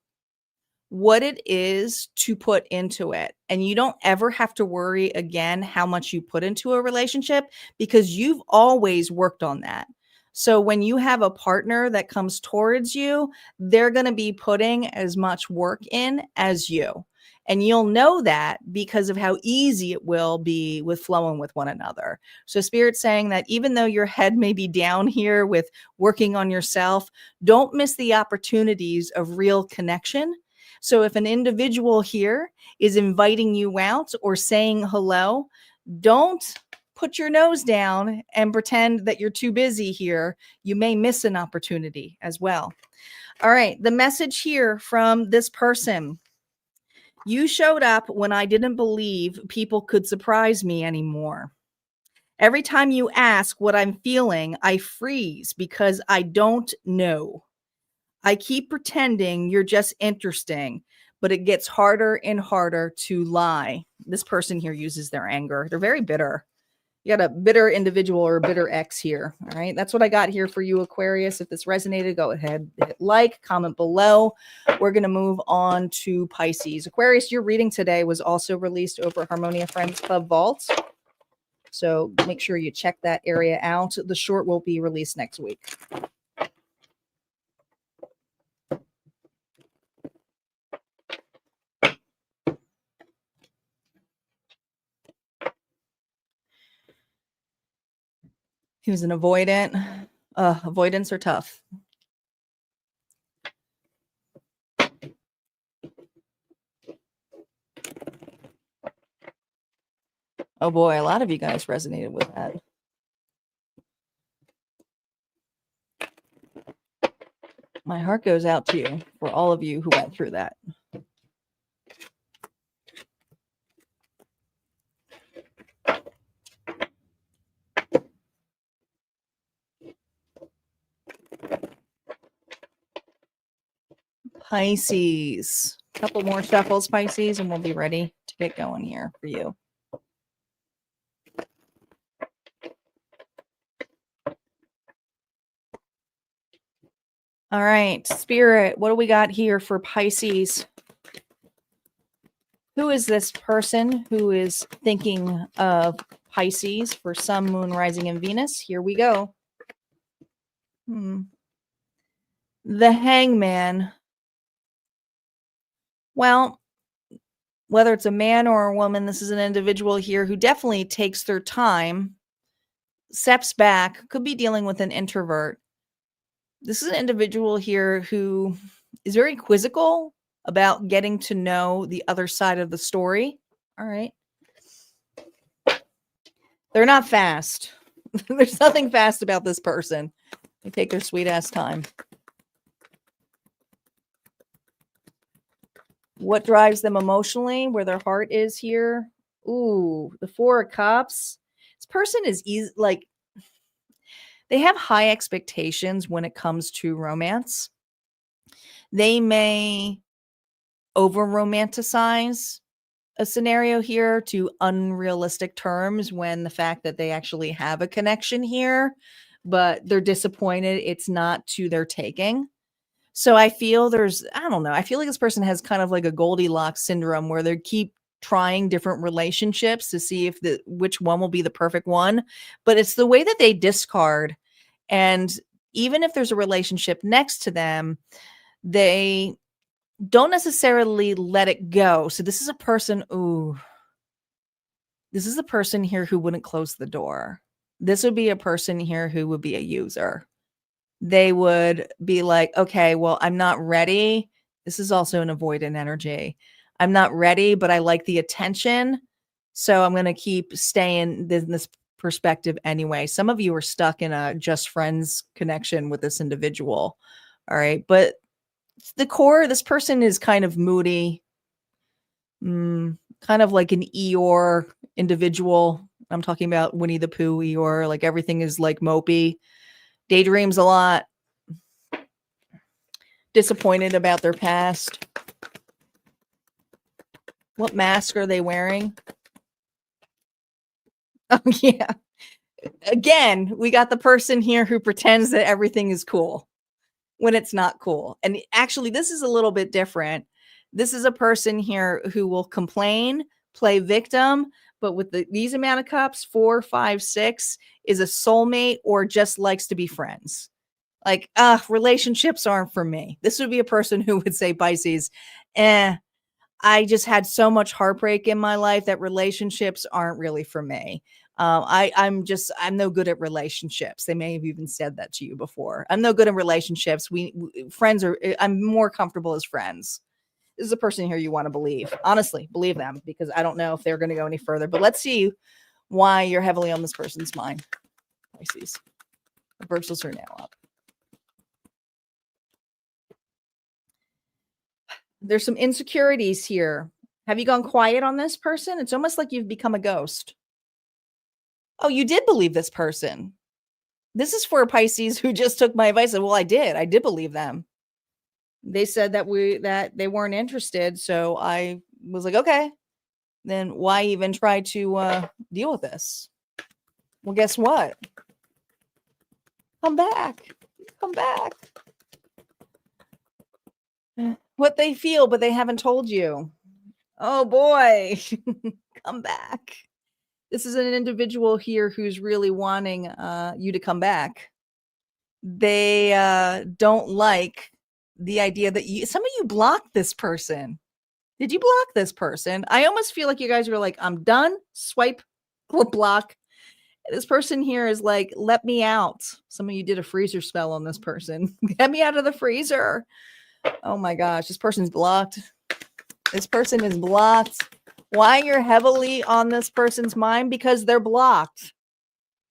what it is to put into it. And you don't ever have to worry again how much you put into a relationship because you've always worked on that. So when you have a partner that comes towards you, they're going to be putting as much work in as you. And you'll know that because of how easy it will be with flowing with one another. So Spirit's saying that even though your head may be down here with working on yourself, don't miss the opportunities of real connection. So if an individual here is inviting you out or saying hello, don't put your nose down and pretend that you're too busy here. You may miss an opportunity as well. All right, the message here from this person. You showed up when I didn't believe people could surprise me anymore. Every time you ask what I'm feeling, I freeze because I don't know. I keep pretending you're just interesting, but it gets harder and harder to lie. This person here uses their anger. They're very bitter. You got a bitter individual or a bitter ex here. All right. That's what I got here for you, Aquarius. If this resonated, go ahead, hit like, comment below. We're going to move on to Pisces. Aquarius, your reading today was also released over Harmonia Friends Club Vault. So make sure you check that area out. The short will be released next week. He was an avoidant. Avoidants are tough. Oh boy, a lot of you guys resonated with that. My heart goes out to you for all of you who went through that. Pisces. A couple more shuffles, Pisces, and we'll be ready to get going here for you. All right, Spirit, what do we got here for Pisces? Who is this person who is thinking of Pisces for Sun, Moon, Rising, and Venus? Here we go. The Hangman. Well, whether it's a man or a woman, this is an individual here who definitely takes their time, steps back, could be dealing with an introvert. This is an individual here who is very quizzical about getting to know the other side of the story. All right. They're not fast. There's nothing fast about this person. They take their sweet ass time. What drives them emotionally, where their heart is here? Ooh, the Four of Cups. This person is easy, like, they have high expectations when it comes to romance. They may over-romanticize a scenario here to unrealistic terms when the fact that they actually have a connection here, but they're disappointed it's not to their taking. So I feel I don't know, I feel like this person has kind of like a Goldilocks syndrome where they keep trying different relationships to see if which one will be the perfect one, but it's the way that they discard. And even if there's a relationship next to them, they don't necessarily let it go. So this is a person, this is a person here who wouldn't close the door. This would be a person here who would be a user. They would be like, okay, well, I'm not ready. This is also an avoidant energy. I'm not ready, but I like the attention. So I'm going to keep staying in this perspective anyway. Some of you are stuck in a just friends connection with this individual. All right. But the core, this person is kind of moody, kind of like an Eeyore individual. I'm talking about Winnie the Pooh Eeyore. Like everything is like mopey, daydreams a lot, disappointed about their past. What mask are they wearing? Oh, yeah. Again, we got the person here who pretends that everything is cool when it's not cool. And actually, this is a little bit different. This is a person here who will complain, play victim, but with these amount of cups, 4, 5, 6, is a soulmate or just likes to be friends. Like, relationships aren't for me. This would be a person who would say, Pisces, I just had so much heartbreak in my life that relationships aren't really for me. I'm no good at relationships. They may have even said that to you before. I'm no good in relationships. Friends I'm more comfortable as friends. This is a person here you want to believe. Honestly, believe them, because I don't know if they're going to go any further. But let's see why you're heavily on this person's mind, Pisces. Reversals are now up. There's some insecurities here. Have you gone quiet on this person? It's almost like you've become a ghost. Oh, you did believe this person. This is for Pisces who just took my advice. Well, I did believe them. They said that they weren't interested. So I was like, okay, then why even try to deal with this? Well, guess what? Come back. What they feel, but they haven't told you. Oh boy, come back. This is an individual here who's really wanting you to come back. They don't like the idea that some of you blocked this person. Did you block this person? I almost feel like you guys were like, I'm done. Swipe, block. This person here is like, let me out. Some of you did a freezer spell on this person. Get me out of the freezer. Oh my gosh, this person's blocked. This person is blocked. Why you're heavily on this person's mind? Because they're blocked.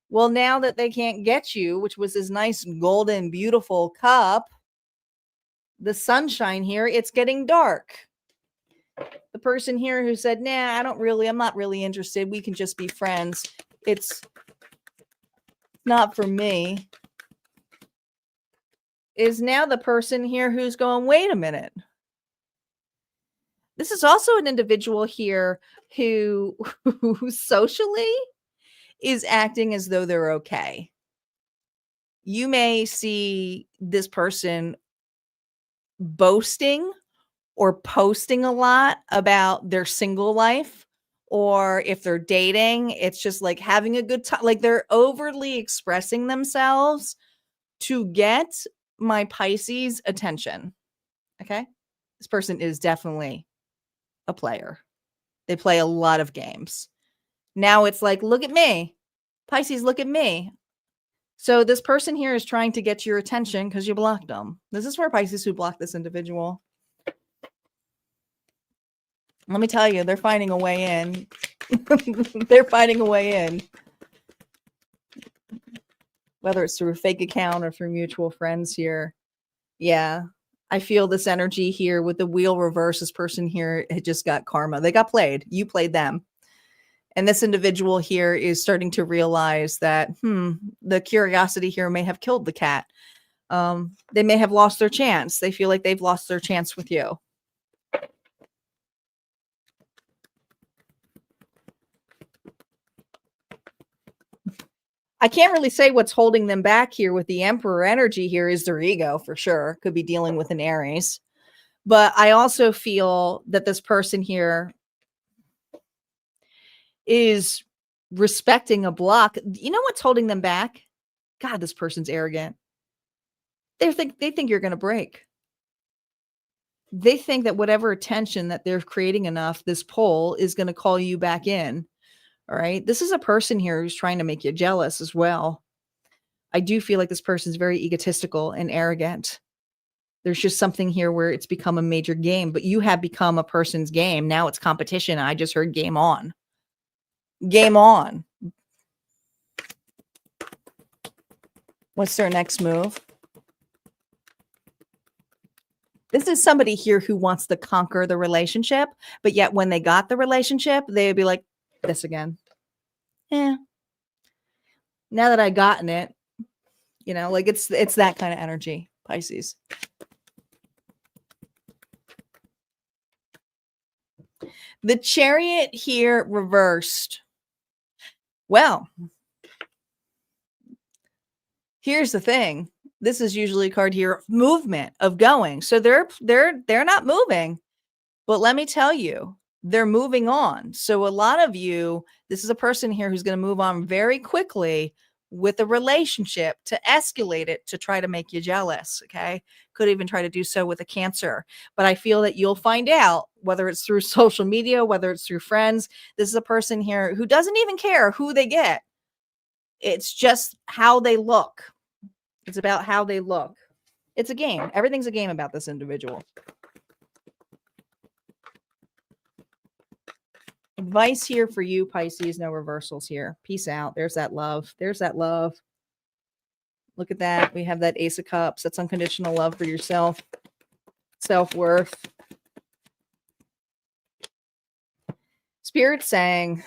Well, now that they can't get you, which was this nice golden, beautiful cup, the sunshine here, it's getting dark. The person here who said, nah, I'm not really interested. We can just be friends. It's not for me. Is now the person here who's going, wait a minute. This is also an individual here who socially is acting as though they're okay. You may see this person boasting or posting a lot about their single life, or if they're dating, it's just like having a good time. Like they're overly expressing themselves to get my Pisces attention. Okay. This person is definitely a player. They play a lot of games. Now it's like, look at me. Pisces, look at me. So this person here is trying to get your attention because you blocked them. This is for Pisces who blocked this individual. Let me tell you, they're finding a way in. They're finding a way in. Whether it's through a fake account or through mutual friends here. Yeah. I feel this energy here with the wheel reverse. This person here had just got karma. They got played. You played them. And this individual here is starting to realize that, the curiosity here may have killed the cat. They may have lost their chance. They feel like they've lost their chance with you. I can't really say what's holding them back here with the Emperor energy here is their ego for sure. Could be dealing with an Aries. But I also feel that this person here is respecting a block. You know what's holding them back? God, this person's arrogant. They think you're going to break. They think that whatever attention that they're creating enough, this pole is going to call you back in. All right. This is a person here who's trying to make you jealous as well. I do feel like this person is very egotistical and arrogant. There's just something here where it's become a major game, but you have become a person's game. Now it's competition. I just heard game on. Game on. What's their next move? This is somebody here who wants to conquer the relationship, but yet when they got the relationship, they would be like, this again. Yeah. Now that I gotten it, you know, like it's that kind of energy, Pisces. The Chariot here reversed. Well, here's the thing. This is usually a card here of movement, of going. So they're not moving, but let me tell you, they're moving on. So a lot of you, this is a person here who's going to move on very quickly with a relationship to escalate it to try to make you jealous. Okay. Could even try to do so with a Cancer, but I feel that you'll find out whether it's through social media, whether it's through friends. This is a person here who doesn't even care who they get. It's just how they look. It's about how they look. It's a game. Everything's a game about this individual. Advice here for you, Pisces. No reversals here. Peace out. There's that love. There's that love. Look at that. We have that Ace of Cups. That's unconditional love for yourself. Self-worth. Spirit saying,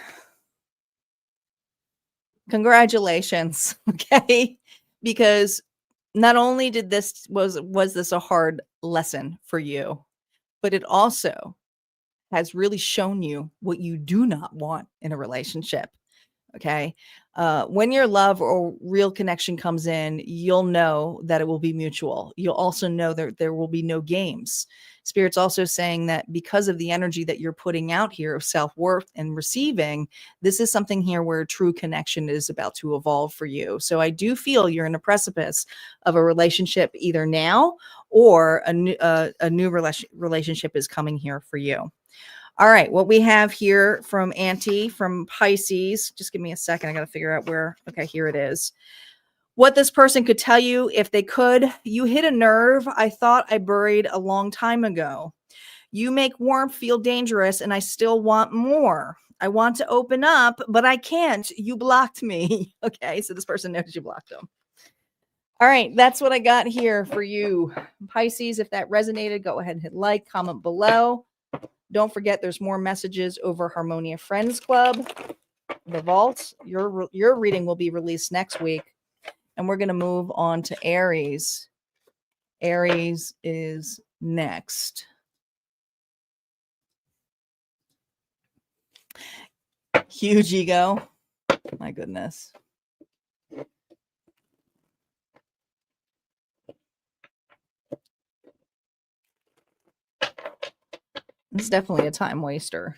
congratulations. Okay. Because not only did was this a hard lesson for you, but it also has really shown you what you do not want in a relationship. Okay. When your love or real connection comes in, you'll know that it will be mutual. You'll also know that there will be no games. Spirit's also saying that because of the energy that you're putting out here of self-worth and receiving, this is something here where true connection is about to evolve for you. So I do feel you're in a precipice of a relationship either now or a new relationship is coming here for you. All right, what we have here from Auntie from Pisces. Just give me a second. I got to figure out where. Okay, here it is. What this person could tell you if they could. You hit a nerve I thought I buried a long time ago. You make warmth feel dangerous and I still want more. I want to open up, but I can't. You blocked me. Okay, so this person knows you blocked them. All right, that's what I got here for you, Pisces. If that resonated, go ahead and hit like, comment below. Don't forget, there's more messages over Harmonia Friends Club, the Vault. Your reading will be released next week. And we're going to move on to Aries. Aries is next. Huge ego. My goodness. It's definitely a time waster.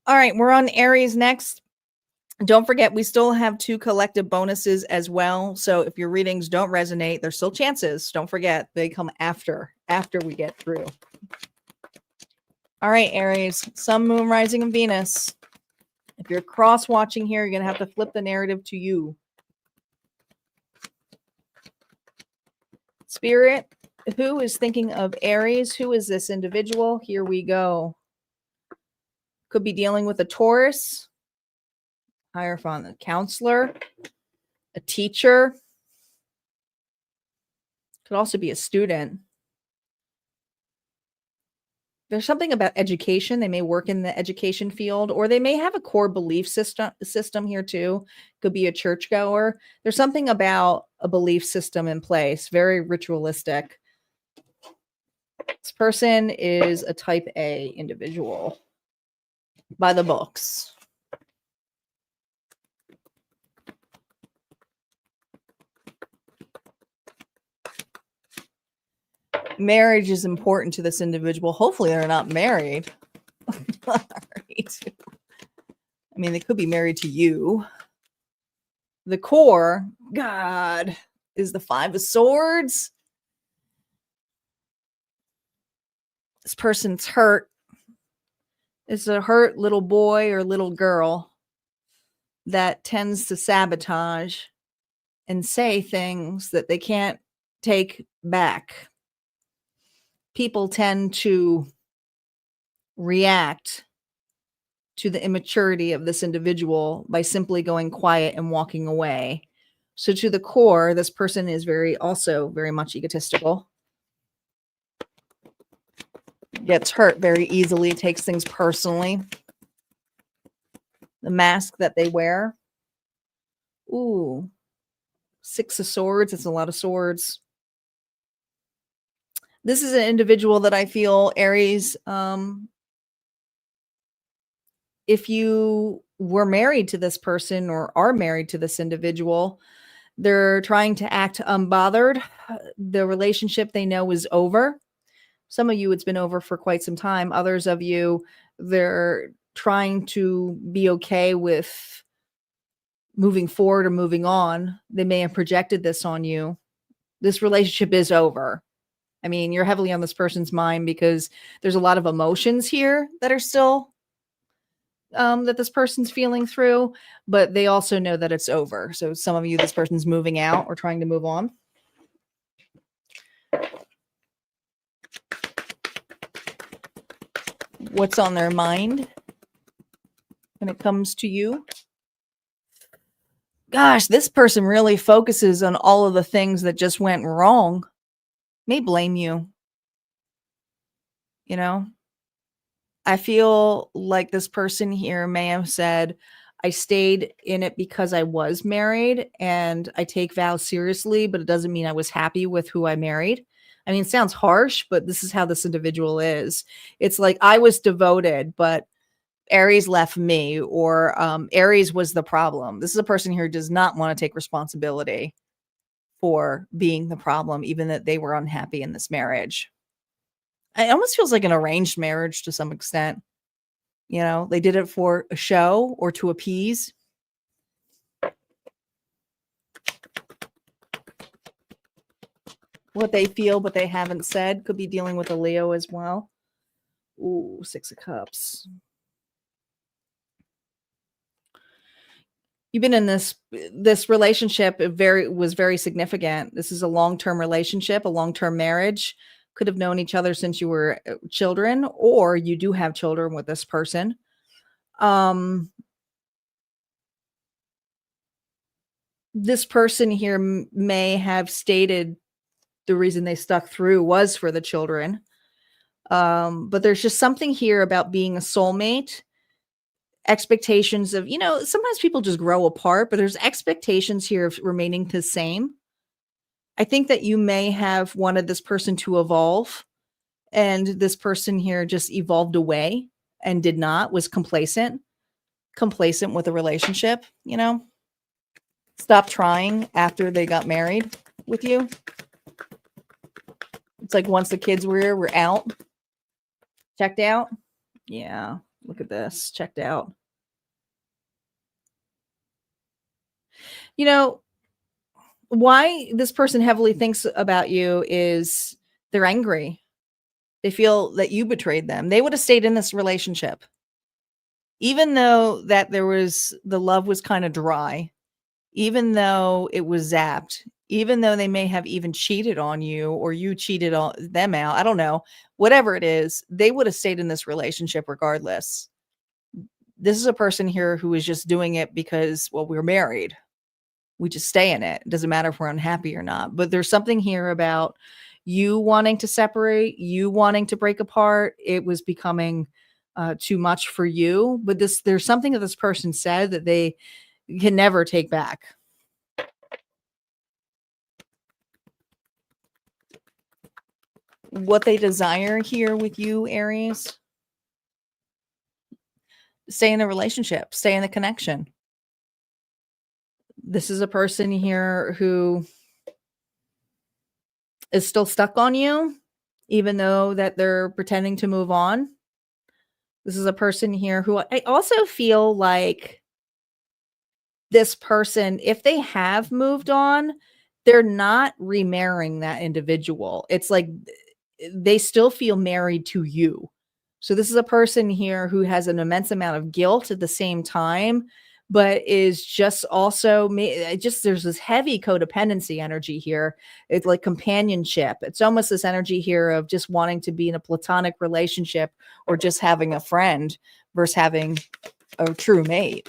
All right, we're on Aries next. Don't forget, we still have 2 collective bonuses as well. So if your readings don't resonate, there's still chances. Don't forget, they come after we get through. All right, Aries, Sun, Moon, Rising, and Venus. If you're cross-watching here, you're going to have to flip the narrative to you. Spirit, who is thinking of Aries? Who is this individual? Here we go. Could be dealing with a Taurus, Hierophant, a counselor, a teacher. Could also be a student. There's something about education. They may work in the education field, or they may have a core belief system here too. Could be a churchgoer. There's something about a belief system in place, very ritualistic. This person is a type A individual by the books. Marriage is important to this individual. Hopefully they're not married. All right. I mean, they could be married to you. the core, God, is the Five of Swords. This person's hurt. It's a hurt little boy or little girl that tends to sabotage and say things that they can't take back. People tend to react to the immaturity of this individual by simply going quiet and walking away. So to the core, this person is also very much egotistical. Gets hurt very easily, takes things personally. The mask that they wear. Ooh. Six of Swords. It's a lot of swords. This is an individual that I feel, Aries, if you were married to this person or are married to this individual, they're trying to act unbothered. The relationship they know is over. Some of you, it's been over for quite some time. Others of you, they're trying to be okay with moving forward or moving on. They may have projected this on you. This relationship is over. I mean, you're heavily on this person's mind because there's a lot of emotions here that are still that this person's feeling through, but they also know that it's over. So some of you, this person's moving out or trying to move on. What's on their mind when it comes to you? Gosh, this person really focuses on all of the things that just went wrong. May blame you. You know, I feel like this person here may have said, I stayed in it because I was married and I take vows seriously, but it doesn't mean I was happy with who I married. I mean, it sounds harsh, but this is how this individual is. It's like I was devoted, but Aries left me, or Aries was the problem. This is a person here who does not want to take responsibility for being the problem, even that they were unhappy in this marriage. It almost feels like an arranged marriage to some extent. You know, they did it for a show or to appease. What they feel, but they haven't said. Could be dealing with a Leo as well. Ooh, Six of Cups. You've been in this relationship was very significant. This is a long-term relationship, a long-term marriage. Could have known each other since you were children, or you do have children with this person. This person here may have stated the reason they stuck through was for the children. But there's just something here about being a soulmate. Expectations of, sometimes people just grow apart, but there's expectations here of remaining the same. I think that you may have wanted this person to evolve, and this person here just evolved away and did not, was complacent with a relationship, stopped trying after they got married with you. It's like once the kids were here, we're out. Checked out. Yeah. Look at this. Checked out. Why this person heavily thinks about you is they're angry. They feel that you betrayed them. They would have stayed in this relationship. Even though that the love was kind of dry, even though it was zapped, even though they may have even cheated on you or you cheated on them out, I don't know, whatever it is, they would have stayed in this relationship regardless. This is a person here who is just doing it because, well, we're married. We just stay in it. It doesn't matter if we're unhappy or not. But there's something here about you wanting to separate, you wanting to break apart. It was becoming too much for you. But there's something that this person said that they can never take back. What they desire here with you, Aries, stay in the relationship, stay in the connection. This is a person here who is still stuck on you, even though that they're pretending to move on. This is a person here who I also feel like this person, if they have moved on, they're not remarrying that individual. It's like they still feel married to you. So this is a person here who has an immense amount of guilt at the same time, but is just also just there's this heavy codependency energy here. It's like companionship. It's almost this energy here of just wanting to be in a platonic relationship or just having a friend versus having a true mate.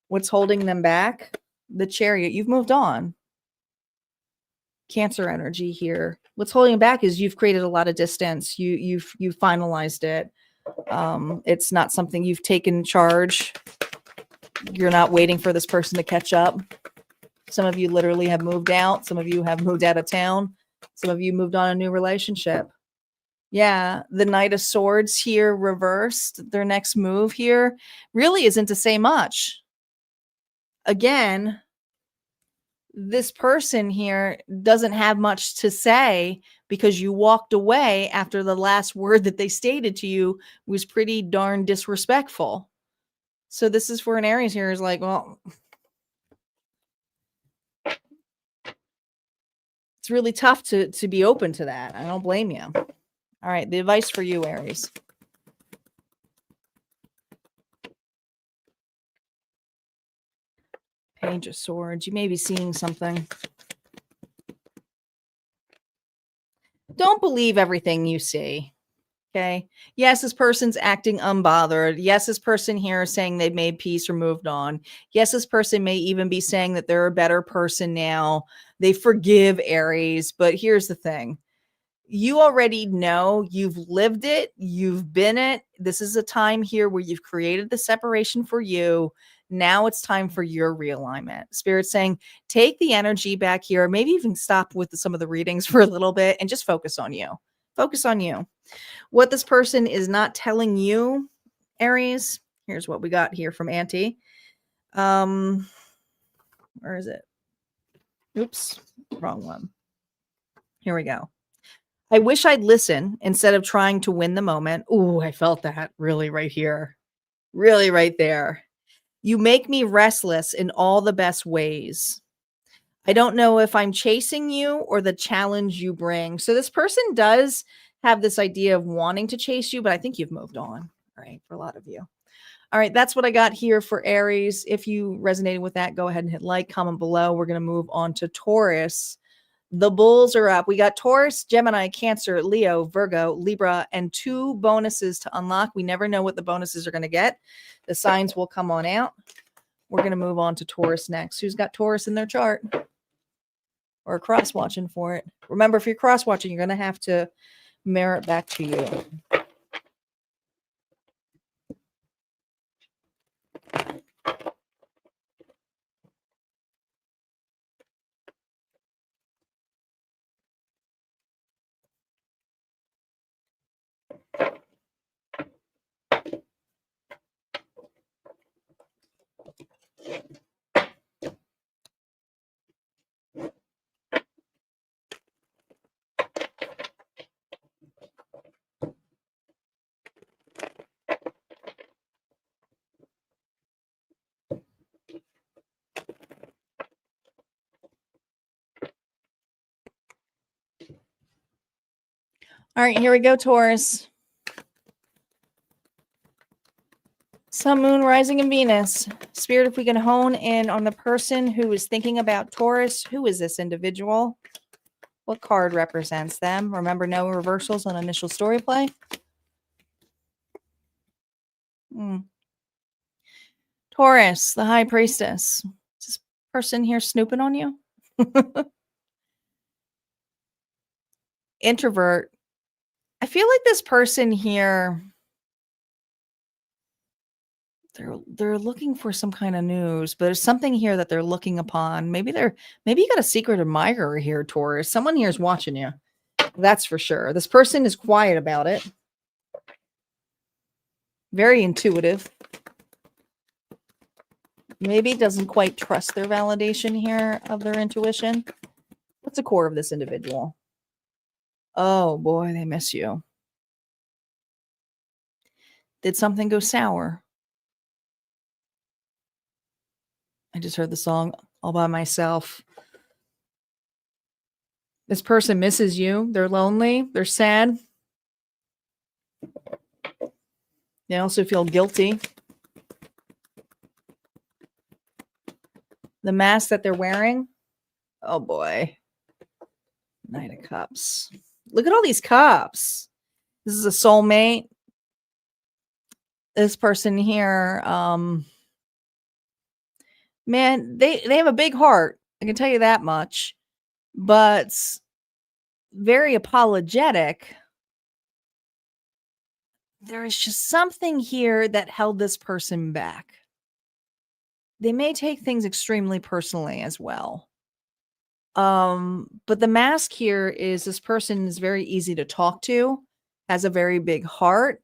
What's holding them back? The Chariot. You've moved on. Cancer energy here. What's holding you back is you've created a lot of distance. You've finalized it. It's not something you've taken charge. You're not waiting for this person to catch up. Some of you literally have moved out. Some of you have moved out of town. Some of you moved on a new relationship. Yeah, the Knight of Swords here reversed. Their next move here really isn't to say much. Again, this person here doesn't have much to say because you walked away after the last word that they stated to you was pretty darn disrespectful. So this is for an Aries here is like, well, it's really tough to be open to that. I don't blame you. All right, the advice for you, Aries. Page of Swords. You may be seeing something. Don't believe everything you see. Okay. Yes, this person's acting unbothered. Yes, this person here is saying they've made peace or moved on. Yes, this person may even be saying that they're a better person now. They forgive Aries. But here's the thing. You already know, you've lived it. You've been it. This is a time here where you've created the separation for you. Now it's time for your realignment. Spirit's saying, take the energy back here. Maybe even stop with some of the readings for a little bit and just focus on you. Focus on you. What this person is not telling you, Aries, here's what we got here from Auntie. Where is it? Oops, wrong one. Here we go. I wish I'd listen instead of trying to win the moment. Ooh, I felt that really right here. Really right there. You make me restless in all the best ways. I don't know if I'm chasing you or the challenge you bring. So this person does have this idea of wanting to chase you, but I think you've moved on, right? For a lot of you. All right, that's what I got here for Aries. If you resonated with that, go ahead and hit like, comment below. We're going to move on to Taurus. The bulls are up. We got Taurus, Gemini, Cancer, Leo, Virgo, Libra, and 2 bonuses to unlock. We never know what the bonuses are going to get. The signs will come on out. We're going to move on to Taurus next. Who's got Taurus in their chart? Or cross watching for it. Remember, if you're cross watching, you're going to have to mirror it back to you. All right, here we go, Taurus. Sun, Moon, Rising, and Venus. Spirit, if we can hone in on the person who is thinking about Taurus, who is this individual? What card represents them? Remember, no reversals on initial story play. Taurus, the High Priestess. Is this person here snooping on you? Introvert. I feel like this person here, they're looking for some kind of news, but there's something here that they're looking upon. Maybe you got a secret admirer here, Taurus. Someone here is watching you. That's for sure. This person is quiet about it. Very intuitive. Maybe doesn't quite trust their validation here of their intuition. What's the core of this individual? Oh boy, they miss you. Did something go sour? I just heard the song all by myself. This person misses you. They're lonely. They're sad. They also feel guilty. The mask that they're wearing. Oh boy. Knight of Cups. Look at all these cups. This is a soulmate. This person here, man, they have a big heart. I can tell you that much. But very apologetic. There is just something here that held this person back. They may take things extremely personally as well. But the mask here is this person is very easy to talk to, has a very big heart,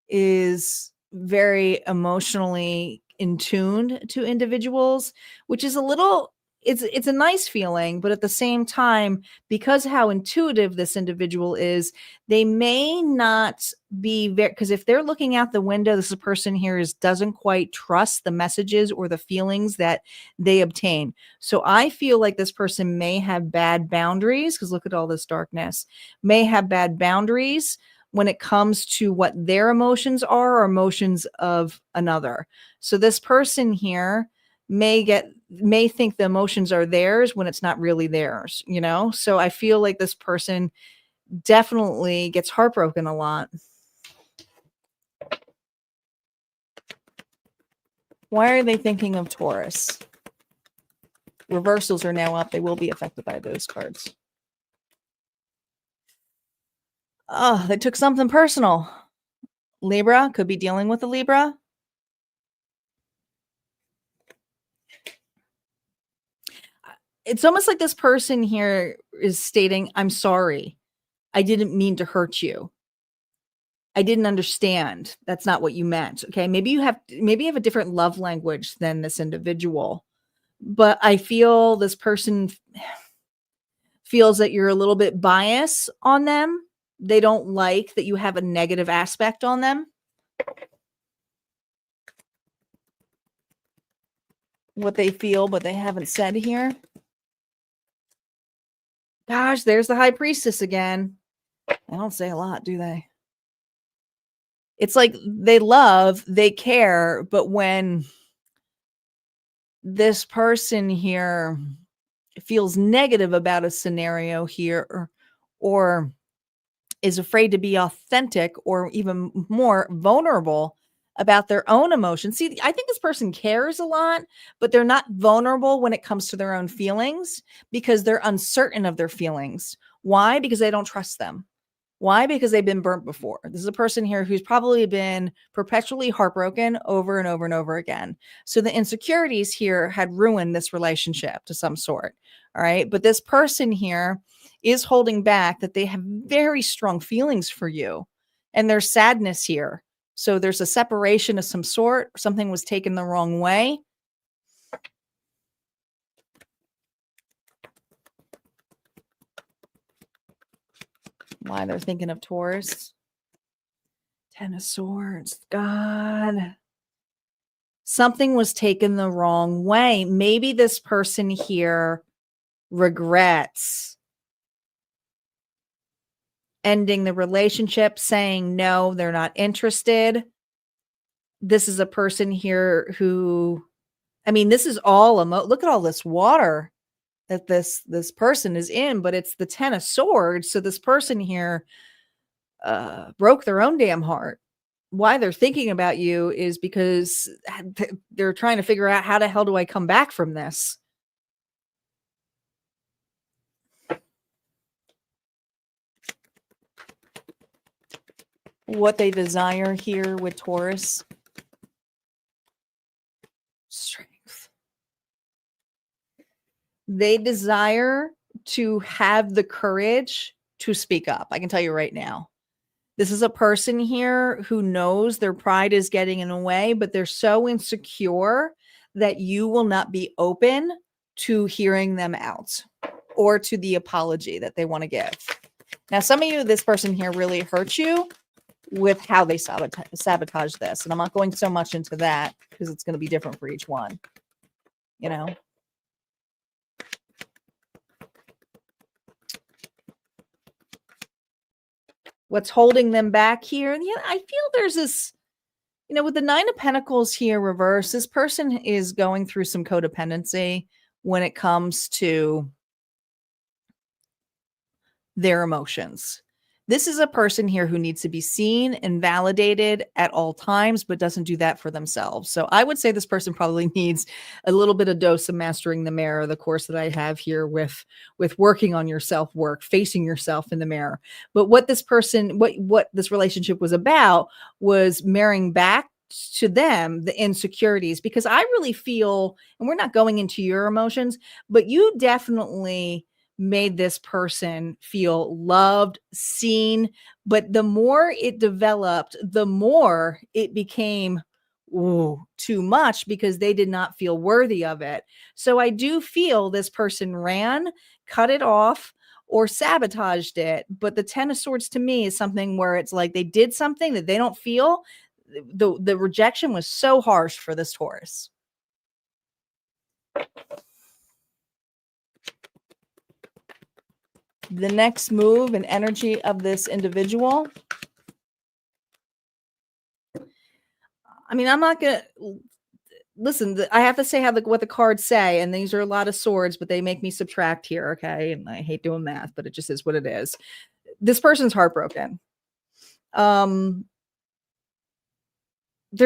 is very emotionally in tuned to individuals, which is a little, it's a nice feeling, but at the same time, because how intuitive this individual is, they may not be very, because if they're looking out the window, this person here doesn't quite trust the messages or the feelings that they obtain. So I feel like this person may have bad boundaries, because look at all this darkness, may have bad boundaries when it comes to what their emotions are or emotions of another. So this person here may think the emotions are theirs when it's not really theirs, you know? So I feel like this person definitely gets heartbroken a lot. Why are they thinking of Taurus? Reversals are now up. They will be affected by those cards. Oh, they took something personal. Libra, could be dealing with a Libra. It's almost like this person here is stating, I'm sorry. I didn't mean to hurt you. I didn't understand. That's not what you meant. Okay. Maybe you have a different love language than this individual, but I feel this person feels that you're a little bit biased on them. They don't like that you have a negative aspect on them. What they feel, but they haven't said here. Gosh, there's the High Priestess again. They don't say a lot, do they? It's like they love, they care, but when this person here feels negative about a scenario here or is afraid to be authentic or even more vulnerable about their own emotions. See, I think this person cares a lot, but they're not vulnerable when it comes to their own feelings because they're uncertain of their feelings. Why? Because they don't trust them. Why? Because they've been burnt before. This is a person here who's probably been perpetually heartbroken over and over and over again. So the insecurities here had ruined this relationship to some sort. All right. But this person here is holding back that they have very strong feelings for you. And there's sadness here. So there's a separation of some sort. Something was taken the wrong way. Why they're thinking of Taurus. 10 of Swords. God. Something was taken the wrong way. Maybe this person here regrets ending the relationship, saying no, they're not interested. This is a person here who, I mean, this is all look at all this water that this person is in, but it's the 10 of Swords. So this person here broke their own damn heart. Why they're thinking about you is because they're trying to figure out how the hell do I come back from this? What they desire here with Taurus. Strength. They desire to have the courage to speak up. I can tell you right now. This is a person here who knows their pride is getting in the way, but they're so insecure that you will not be open to hearing them out or to the apology that they want to give. Now, some of you, this person here really hurt you with how they sabotage this. And I'm not going so much into that because it's going to be different for each one. you know. What's holding them back here? Yeah, I feel there's this, with the Nine of Pentacles here reversed, this person is going through some codependency when it comes to their emotions. This is a person here who needs to be seen and validated at all times, but doesn't do that for themselves. So I would say this person probably needs a little bit of dose of mastering the mirror, the course that I have here with working on your self-work, facing yourself in the mirror. But what this person, what this relationship was about was marrying back to them the insecurities, because I really feel, and we're not going into your emotions, but you definitely made this person feel loved, seen. But the more it developed, the more it became too much, because they did not feel worthy of it. So I do feel this person ran, cut it off, or sabotaged it. But the Ten of Swords to me is something where it's like they did something that they don't feel. The rejection was so harsh for this Taurus. The next move and energy of this individual. I mean, I'm not going to listen. I have to say what the cards say, and these are a lot of swords, but they make me subtract here. Okay. And I hate doing math, but it just is what it is. This person's heartbroken. They're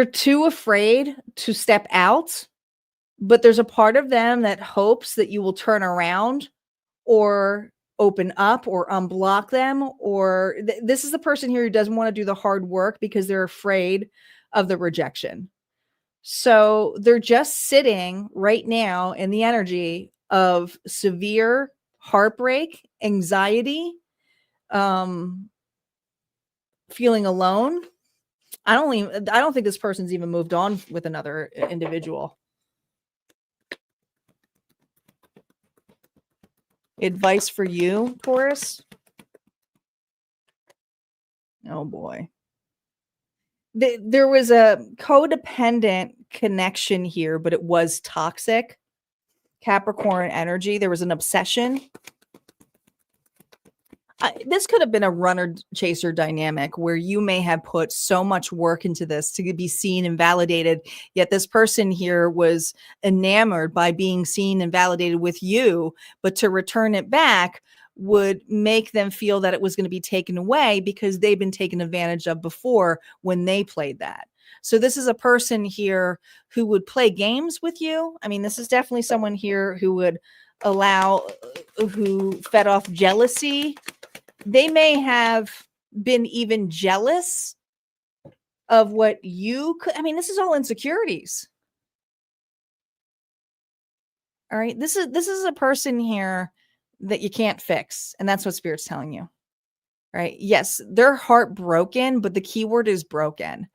too afraid to step out, but there's a part of them that hopes that you will turn around or open up or unblock them, or this is the person here who doesn't want to do the hard work because they're afraid of the rejection. So they're just sitting right now in the energy of severe heartbreak, anxiety, feeling alone. I don't think this person's even moved on with another individual. Advice for you, Taurus? Oh boy. There was a codependent connection here, but it was toxic. Capricorn energy. There was an obsession. This could have been a runner chaser dynamic where you may have put so much work into this to be seen and validated, yet this person here was enamored by being seen and validated with you, but to return it back would make them feel that it was going to be taken away because they've been taken advantage of before when they played that. So this is a person here who would play games with you. I mean, this is definitely someone here who would who fed off jealousy. They may have been even jealous of what you could. I mean, this is all insecurities. All right. This is a person here that you can't fix. And that's what Spirit's telling you. Right. Yes, they're heartbroken, but the key word is broken.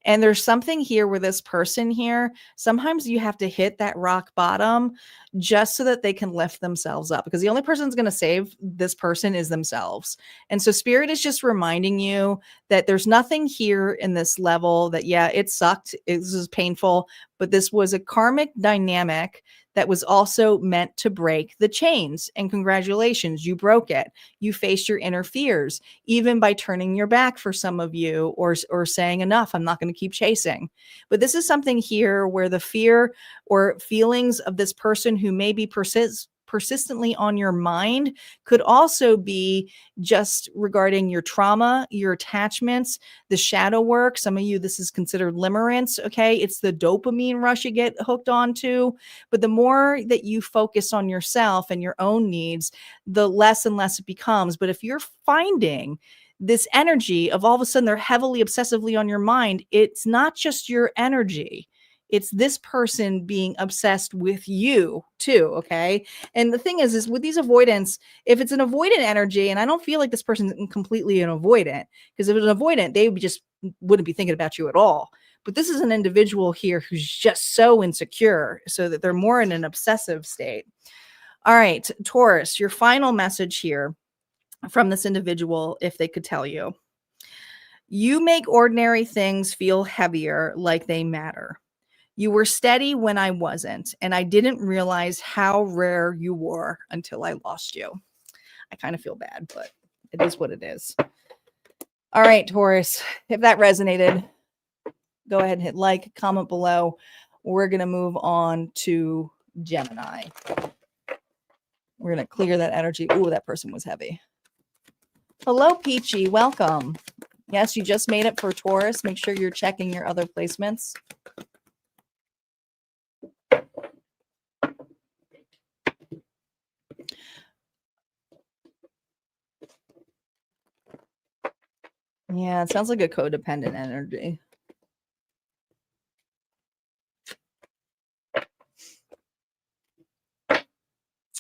And there's something here where this person here, sometimes you have to hit that rock bottom just so that they can lift themselves up, because the only person that's going to save this person is themselves. And so Spirit is just reminding you that there's nothing here in this level that, yeah, it sucked. This is painful, but this was a karmic dynamic that was also meant to break the chains. And congratulations, you broke it. You faced your inner fears, even by turning your back for some of you, or saying enough, I'm not going to keep chasing. But this is something here where the fear or feelings of this person who may be persistently on your mind could also be just regarding your trauma, your attachments, the shadow work. Some of you, this is considered limerence. Okay. It's the dopamine rush you get hooked onto. But the more that you focus on yourself and your own needs, the less and less it becomes. But if you're finding this energy of all of a sudden they're heavily obsessively on your mind, it's not just your energy. It's this person being obsessed with you too. Okay. And the thing is with these avoidance, if it's an avoidant energy, and I don't feel like this person is completely an avoidant, because if it was an avoidant, they just wouldn't be thinking about you at all. But this is an individual here who's just so insecure, so that they're more in an obsessive state. All right, Taurus, your final message here from this individual, if they could tell you. You make ordinary things feel heavier, like they matter. You were steady when I wasn't, and I didn't realize how rare you were until I lost you. I kind of feel bad, but it is what it is. All right, Taurus, if that resonated, go ahead and hit like, comment below. We're going to move on to Gemini. We're going to clear that energy. Ooh, that person was heavy. Hello, Peachy. Welcome. Yes, you just made it for Taurus. Make sure you're checking your other placements. Yeah, it sounds like a codependent energy.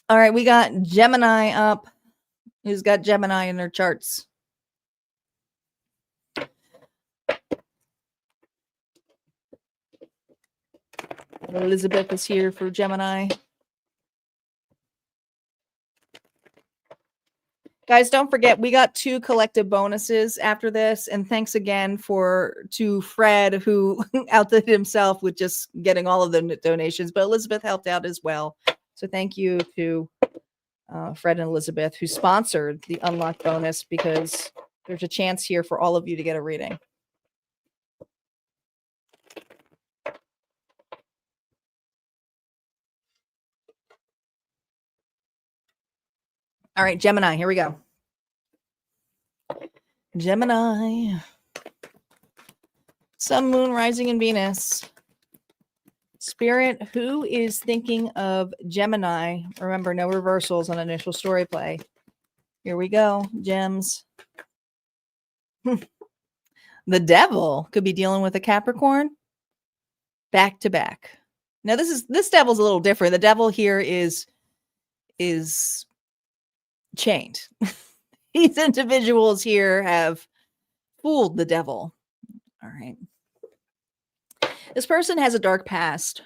All right, we got Gemini up. Who's got Gemini in their charts? Elizabeth is here for Gemini. Guys, don't forget, we got 2 collective bonuses after this. And thanks again to Fred, who outdid himself with just getting all of the donations. But Elizabeth helped out as well. So thank you to Fred and Elizabeth, who sponsored the Unlock bonus, because there's a chance here for all of you to get a reading. All right, Gemini, here we go. Gemini. Sun, Moon, Rising, and Venus. Spirit, who is thinking of Gemini? Remember, no reversals on initial story play. Here we go, gems. The devil could be dealing with a Capricorn back to back. Now, this devil's a little different. The devil here is chained. These individuals here have fooled the devil. All right. This person has a dark past,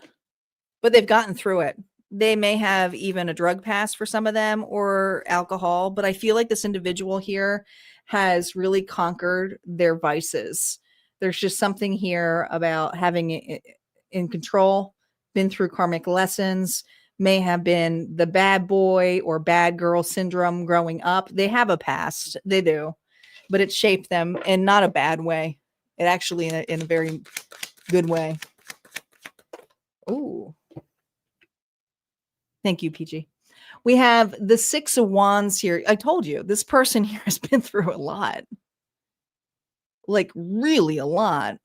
but they've gotten through it. They may have even a drug past for some of them, or alcohol, but I feel like this individual here has really conquered their vices. There's just something here about having it in control, been through karmic lessons, may have been the bad boy or bad girl syndrome growing up. They have a past. They do, but it shaped them in not a bad way. It actually in a very good way. Ooh. Thank you, PG. We have the 6 of Wands here. I told you, this person here has been through a lot. Like, really a lot.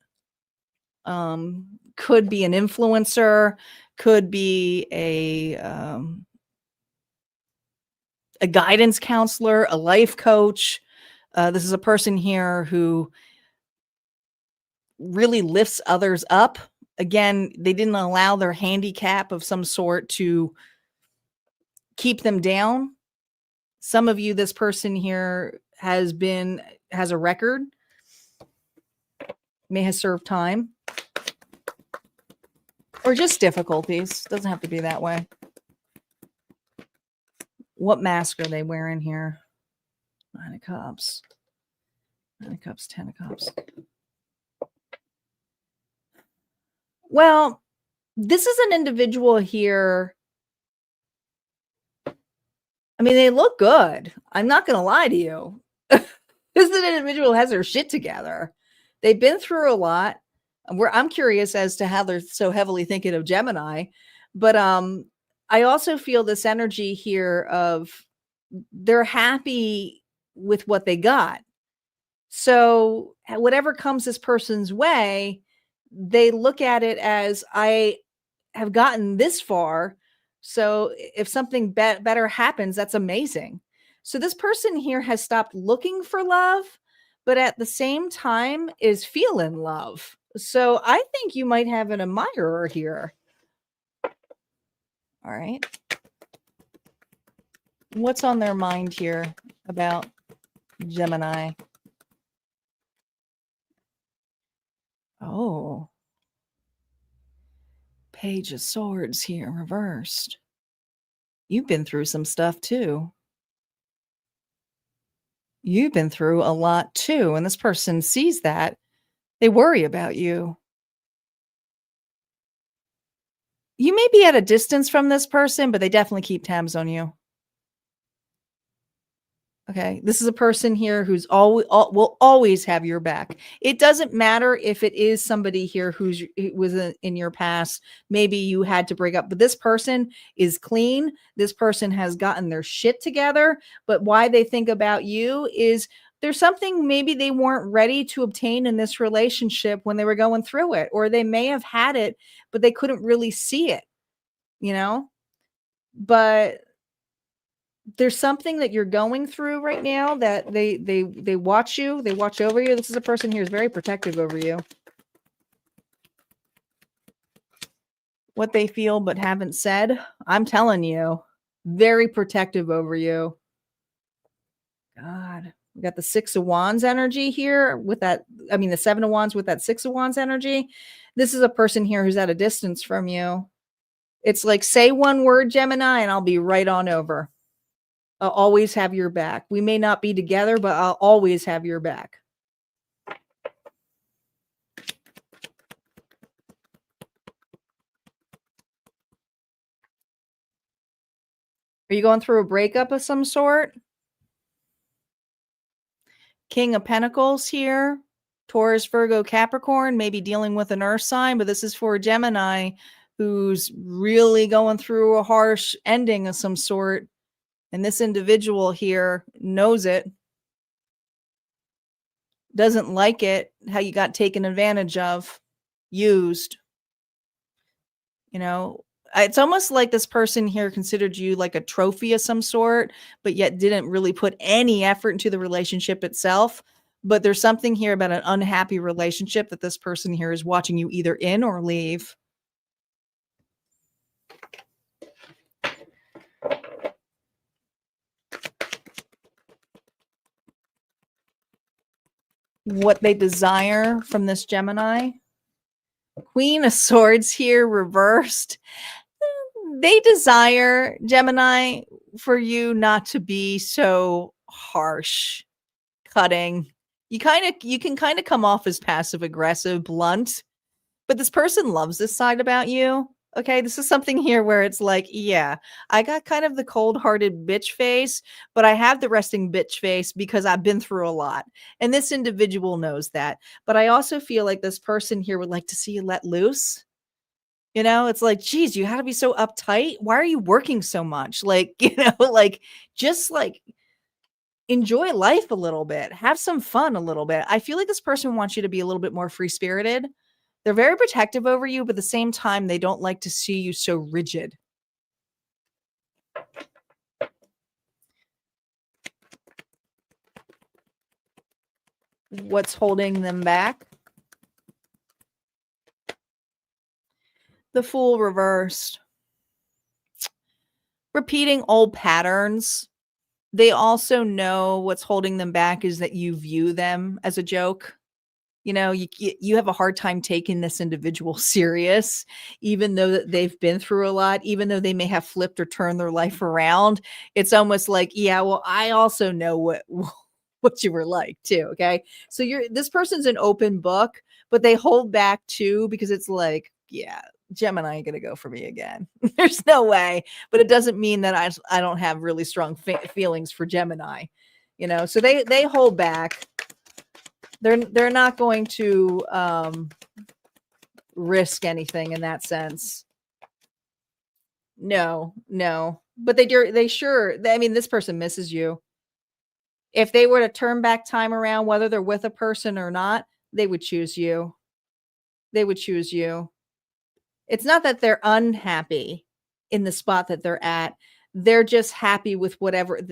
Could be an influencer, could be a guidance counselor, a life coach. This is a person here who really lifts others up. Again, they didn't allow their handicap of some sort to keep them down. Some of you, this person here has a record, may have served time, or just difficulties. Doesn't have to be that way. What mask are they wearing here? 9 of Cups. 9 of Cups, 10 of Cups. Well, this is an individual here. I mean, they look good. I'm not going to lie to you. This is an individual who has their shit together. They've been through a lot. I'm curious as to how they're so heavily thinking of Gemini. But I also feel this energy here of they're happy with what they got. So whatever comes this person's way, they look at it as, I have gotten this far. So if something better happens, that's amazing. So this person here has stopped looking for love, but at the same time is feeling love. So I think you might have an admirer here. All right. What's on their mind here about Gemini? Oh. Page of Swords here reversed. You've been through some stuff too. You've been through a lot too. And this person sees that. They worry about you. You may be at a distance from this person, but they definitely keep tabs on you. Okay, this is a person here who's always will always have your back. It doesn't matter if it is somebody here who was in your past. Maybe you had to break up, but this person is clean. This person has gotten their shit together. But why they think about you is there's something maybe they weren't ready to obtain in this relationship when they were going through it, or they may have had it, but they couldn't really see it, you know? But there's something that you're going through right now that they watch you, they watch over you. This is a person here who's very protective over you. What they feel but haven't said, I'm telling you, very protective over you. God, we got the 6 of Wands energy here with that. I mean, the 7 of Wands with that 6 of Wands energy. This is a person here who's at a distance from you. It's like, say one word, Gemini, and I'll be right on over. I'll always have your back. We may not be together, but I'll always have your back. Are you going through a breakup of some sort? King of Pentacles here. Taurus, Virgo, Capricorn, maybe dealing with an earth sign, but this is for Gemini who's really going through a harsh ending of some sort. And this individual here knows it, doesn't like it, how you got taken advantage of, used. You know, it's almost like this person here considered you like a trophy of some sort, but yet didn't really put any effort into the relationship itself. But there's something here about an unhappy relationship that this person here is watching you either in or leave. What they desire from this Gemini. Queen of Swords here reversed. They desire, Gemini, for you not to be so harsh, cutting. You can kind of come off as passive aggressive, blunt, but this person loves this side about you. Okay, this is something here where it's like, yeah, I got kind of the cold-hearted bitch face, but I have the resting bitch face because I've been through a lot. And this individual knows that. But I also feel like this person here would like to see you let loose. You know, it's like, geez, you had to be so uptight. Why are you working so much? Like, like just like enjoy life a little bit, have some fun a little bit. I feel like this person wants you to be a little bit more free spirited. They're very protective over you, but at the same time, they don't like to see you so rigid. What's holding them back? The Fool reversed. Repeating old patterns. They also know what's holding them back is that you view them as a joke. You know, you have a hard time taking this individual serious, even though that they've been through a lot, even though they may have flipped or turned their life around. It's almost like, yeah, well, I also know what you were like too. Okay. So this person's an open book, but they hold back too, because it's like, yeah, Gemini ain't gonna go for me again. There's no way. But it doesn't mean that I don't have really strong feelings for Gemini, you know. So they hold back. They're not going to risk anything in that sense. No. But I mean, this person misses you. If they were to turn back time around, whether they're with a person or not, they would choose you. They would choose you. It's not that they're unhappy in the spot that they're at. They're just happy with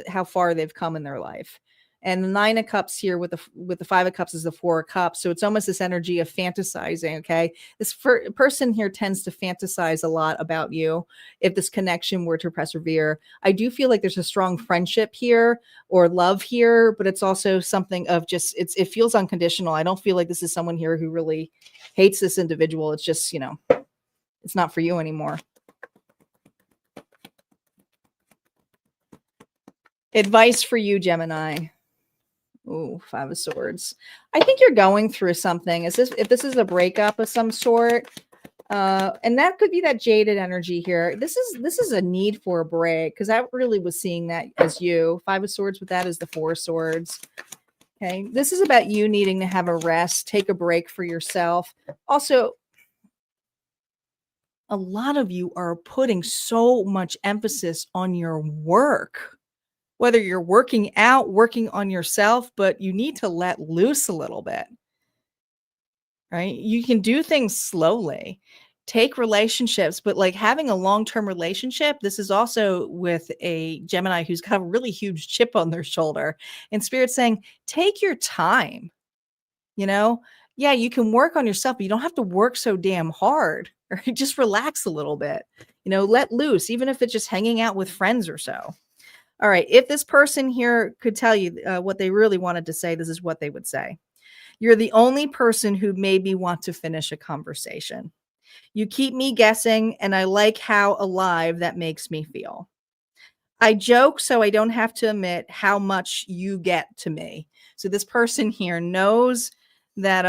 how far they've come in their life. And the 9 of Cups here with the 5 of Cups is the 4 of Cups. So it's almost this energy of fantasizing, okay? This person here tends to fantasize a lot about you if this connection were to persevere. I do feel like there's a strong friendship here or love here, but it's also something of just, it feels unconditional. I don't feel like this is someone here who really hates this individual. It's just, it's not for you anymore. Advice for you, Gemini. Ooh, 5 of Swords. I think you're going through something. If this is a breakup of some sort, And that could be that jaded energy here. This is a need for a break, because I really was seeing that as you. Five of Swords with that is the Four of Swords. Okay, this is about you needing to have a rest, take a break for yourself. Also, a lot of you are putting so much emphasis on your work, whether you're working out, working on yourself, but you need to let loose a little bit, right? You can do things slowly, take relationships, but like having a long-term relationship, this is also with a Gemini who's got a really huge chip on their shoulder, and Spirit saying, take your time. You know, yeah, you can work on yourself, but you don't have to work so damn hard, or just relax a little bit, let loose, even if it's just hanging out with friends or so. All right. If this person here could tell you what they really wanted to say, this is what they would say. You're the only person who made me want to finish a conversation. You keep me guessing, and I like how alive that makes me feel. I joke so I don't have to admit how much you get to me. So this person here knows that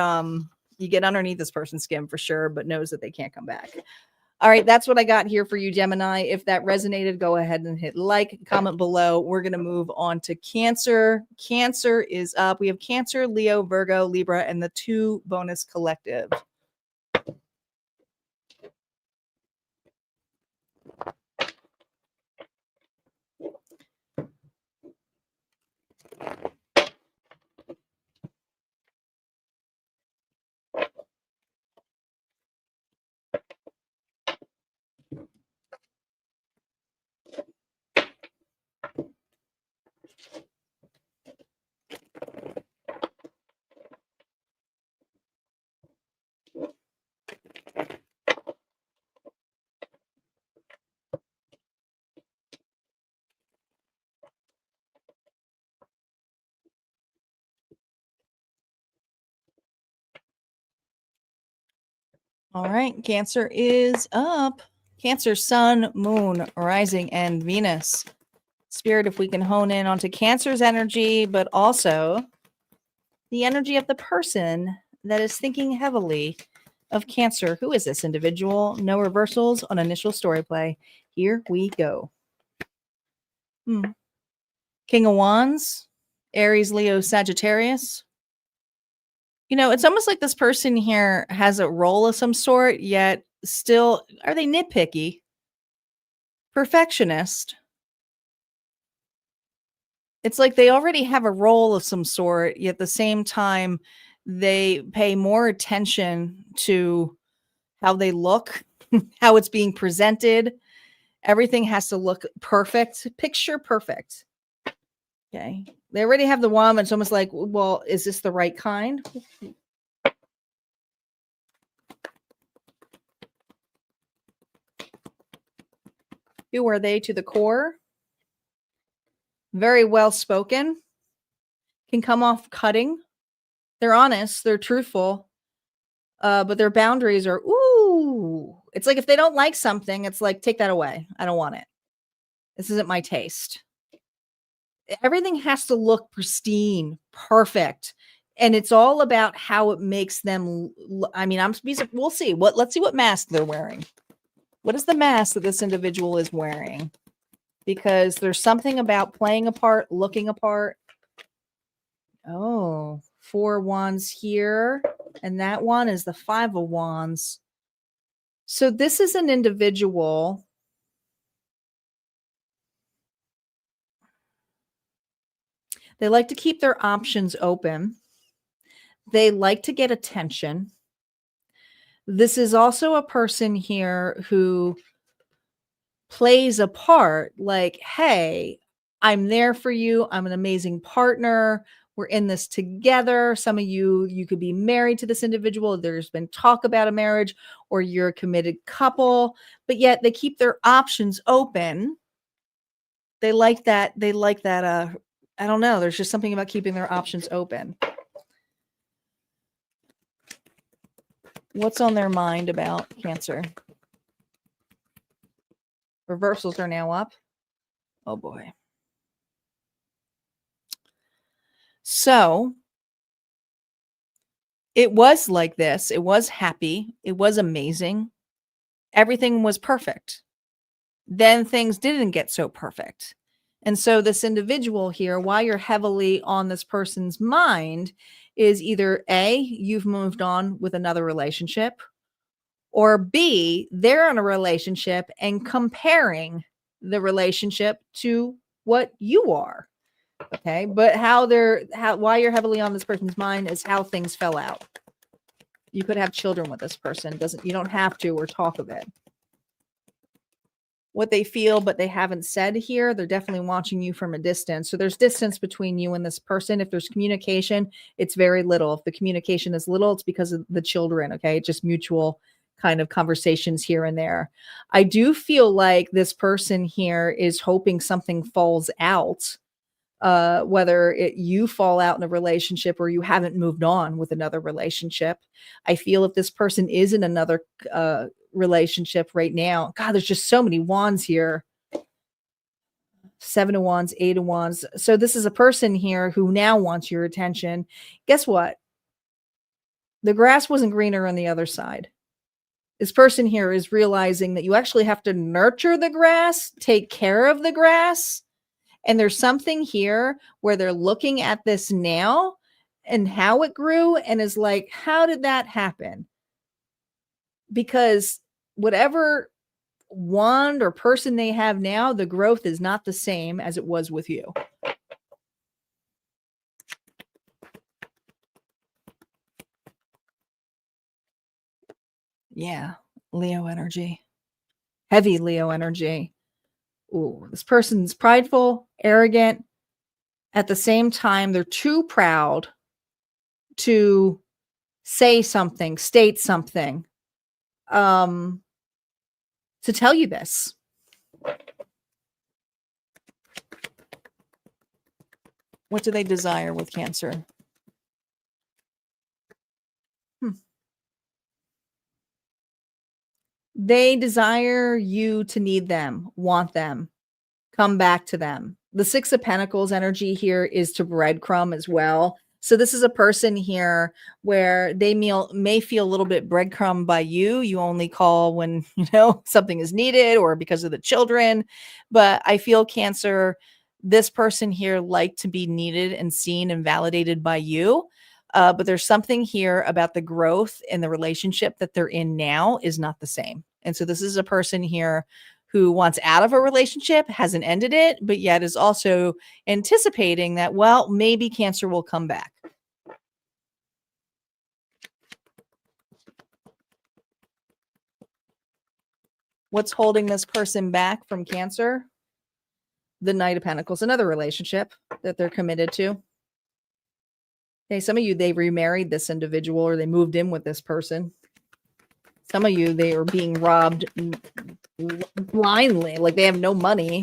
you get underneath this person's skin for sure, but knows that they can't come back. All right, that's what I got here for you, Gemini. If that resonated, go ahead and hit like, comment below. We're going to move on to Cancer. Cancer is up. We have Cancer, Leo, Virgo, Libra, and the 2 bonus collective. All right, Cancer is up. Cancer, Sun, Moon, Rising, and Venus. Spirit, if we can hone in onto Cancer's energy, but also the energy of the person that is thinking heavily of Cancer. Who is this individual? No reversals on initial story play. Here we go. King of Wands, Aries, Leo, Sagittarius. It's almost like this person here has a role of some sort, yet still, are they nitpicky? Perfectionist? It's like they already have a role of some sort, yet at the same time, they pay more attention to how they look, how it's being presented. Everything has to look perfect, picture perfect. Okay. They already have the wand. It's almost like, well, is this the right kind? Who are they to the core? Very well spoken. Can come off cutting. They're honest. They're truthful. But their boundaries are, ooh. It's like if they don't like something, it's like, take that away. I don't want it. This isn't my taste. Everything has to look pristine, perfect. And it's all about how it makes them. I mean, we'll see. Let's see what mask they're wearing. What is the mask that this individual is wearing? Because there's something about playing a part, looking a part. Oh, 4 wands here. And that one is the 5 of wands. So this is an individual. They like to keep their options open. They like to get attention. This is also a person here who plays a part like, hey, I'm there for you. I'm an amazing partner. We're in this together. Some of you could be married to this individual. There's been talk about a marriage, or you're a committed couple, but yet they keep their options open. They like that. I don't know. There's just something about keeping their options open. What's on their mind about Cancer? Reversals are now up. Oh boy. So it was like this. It was happy. It was amazing. everything was perfect. Then things didn't get so perfect. And so this individual here, while you're heavily on this person's mind, is either A, you've moved on with another relationship, or B, they're in a relationship and comparing the relationship to what you are. Okay. But why you're heavily on this person's mind is how things fell out. You could have children with this person. You don't have to, or talk of it. What they feel, but they haven't said here, they're definitely watching you from a distance. So there's distance between you and this person. If there's communication, it's very little. If the communication is little, it's because of the children. Okay. Just mutual kind of conversations here and there. I do feel like this person here is hoping something falls out, whether you fall out in a relationship or you haven't moved on with another relationship. I feel if this person is in another relationship right now, God, there's just so many wands here. 7 of Wands, 8 of Wands. So this is a person here who now wants your attention. Guess what? The grass wasn't greener on the other side. This person here is realizing that you actually have to nurture the grass, take care of the grass. And there's something here where they're looking at this now and how it grew and is like, how did that happen? Because whatever wand or person they have now, the growth is not the same as it was with you. Yeah, Leo energy. Heavy Leo energy. Ooh, this person's prideful, arrogant. At the same time, they're too proud to say something, state something, to tell you this. What do they desire with Cancer? They desire you to need them, want them, come back to them. The 6 of Pentacles energy here is to breadcrumb as well. So this is a person here where they may feel a little bit breadcrumb by you. You only call when, something is needed or because of the children. But I feel Cancer, this person here like to be needed and seen and validated by you. But there's something here about the growth in the relationship that they're in now is not the same. And so this is a person here who wants out of a relationship, hasn't ended it, but yet is also anticipating that, well, maybe Cancer will come back. What's holding this person back from Cancer? The Knight of Pentacles, another relationship that they're committed to. Okay, some of you, they remarried this individual or they moved in with this person. Some of you, they are being robbed blindly, like they have no money.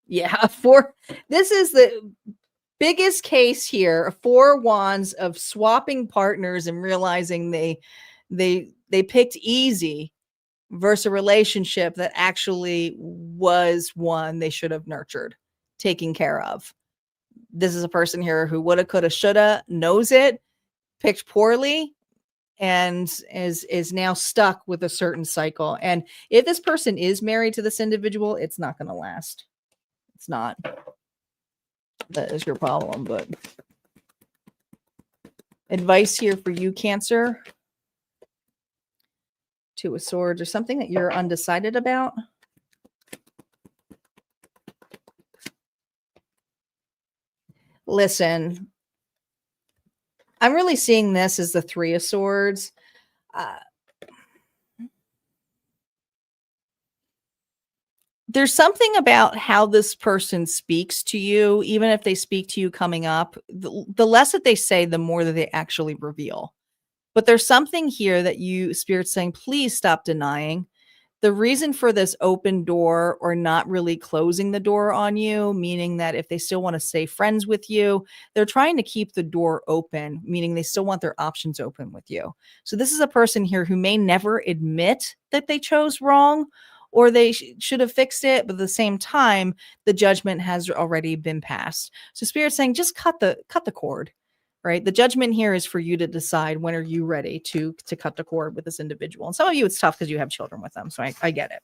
Yeah, this is the biggest case here. 4 wands of swapping partners and realizing they picked easy versus a relationship that actually was one they should have nurtured, taken care of. This is a person here who woulda, coulda, shoulda, knows it, picked poorly, and is now stuck with a certain cycle. And if this person is married to this individual, it's not going to last. It's not. That is your problem. But advice here for you, Cancer. 2 of Swords, or something that you're undecided about. Listen, I'm really seeing this as the 3 of Swords. There's something about how this person speaks to you, even if they speak to you coming up, the less that they say, the more that they actually reveal. But there's something here that Spirit's saying, please stop denying. The reason for this open door or not really closing the door on you, meaning that if they still want to stay friends with you, they're trying to keep the door open, meaning they still want their options open with you. So this is a person here who may never admit that they chose wrong or they should have fixed it, but at the same time, the judgment has already been passed. So Spirit's saying, just cut the cord. right? The judgment here is for you to decide when are you ready to cut the cord with this individual. And some of you, it's tough because you have children with them. So I get it.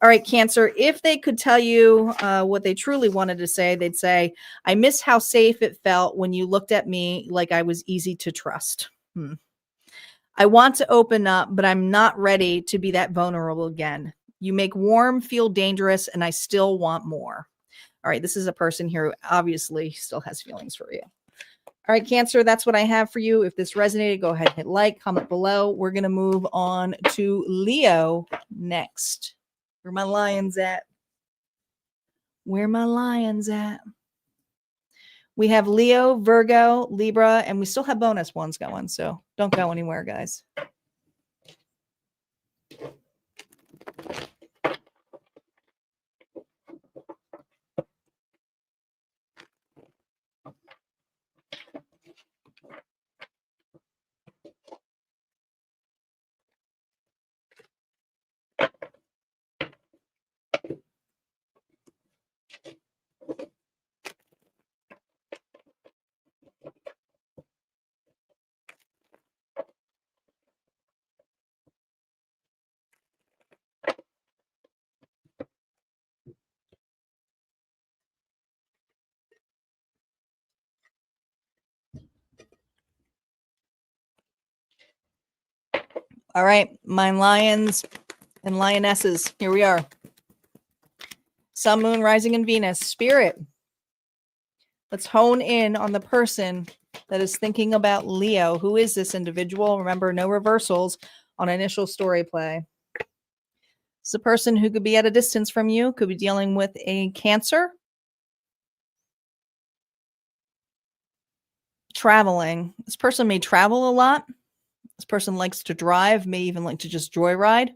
All right, Cancer, if they could tell you what they truly wanted to say, they'd say, I miss how safe it felt when you looked at me like I was easy to trust. I want to open up, but I'm not ready to be that vulnerable again. You make warm feel dangerous, and I still want more. All right, this is a person here who obviously still has feelings for you. All right, Cancer, that's what I have for you. If this resonated, go ahead and hit like, comment below. We're going to move on to Leo next. Where my lions at? Where my lions at? We have Leo, Virgo, Libra, and we still have bonus ones going. So don't go anywhere, guys. All right, my lions and lionesses, here we are. Sun, moon, rising, and Venus. Spirit, let's hone in on the person that is thinking about Leo. Who is this individual? Remember, no reversals on initial story play. It's a person who could be at a distance from you, could be dealing with a Cancer. Traveling. This person may travel a lot. This person likes to drive, may even like to just joyride.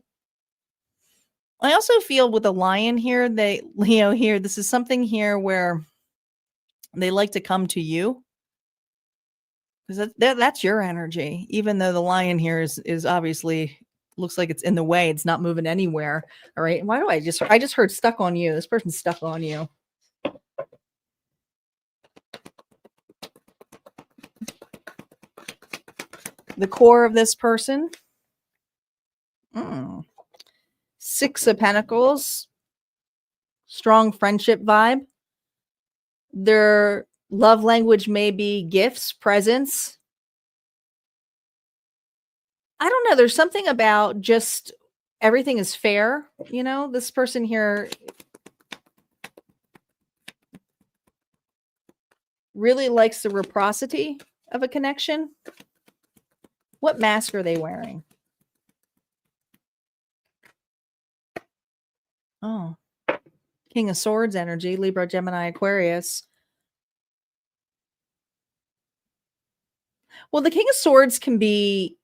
I also feel with a lion here, Leo here, this is something here where they like to come to you. Because that's your energy. Even though the lion here is obviously looks like it's in the way, it's not moving anywhere. All right. Why do I just heard stuck on you? This person's stuck on you. The core of this person. Six of Pentacles. Strong friendship vibe. Their love language may be gifts, presents. I don't know. There's something about just everything is fair. You know, this person here really likes the reciprocity of a connection. What mask are they wearing? Oh, King of Swords energy, Libra, Gemini, Aquarius. Well, the King of Swords can be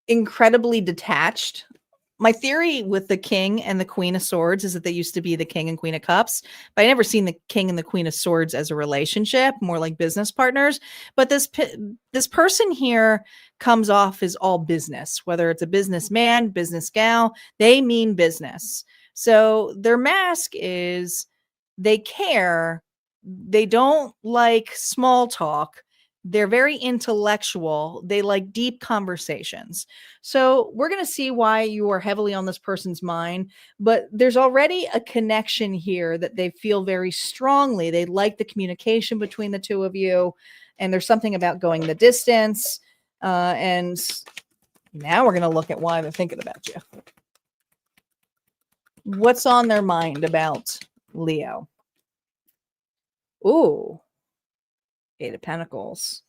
incredibly detached. My theory with the King and the Queen of Swords is that they used to be the King and Queen of Cups, but I never seen the King and the Queen of Swords as a relationship, more like business partners. But this person here comes off as all business, whether it's a businessman, business gal, they mean business. So their mask is they care, they don't like small talk. They're very intellectual. They like deep conversations. So we're going to see why you are heavily on this person's mind, but there's already a connection here that they feel very strongly. They like the communication between the two of you, and there's something about going the distance. And now we're going to look at why they're thinking about you. What's on their mind about Leo? Ooh. Eight of Pentacles.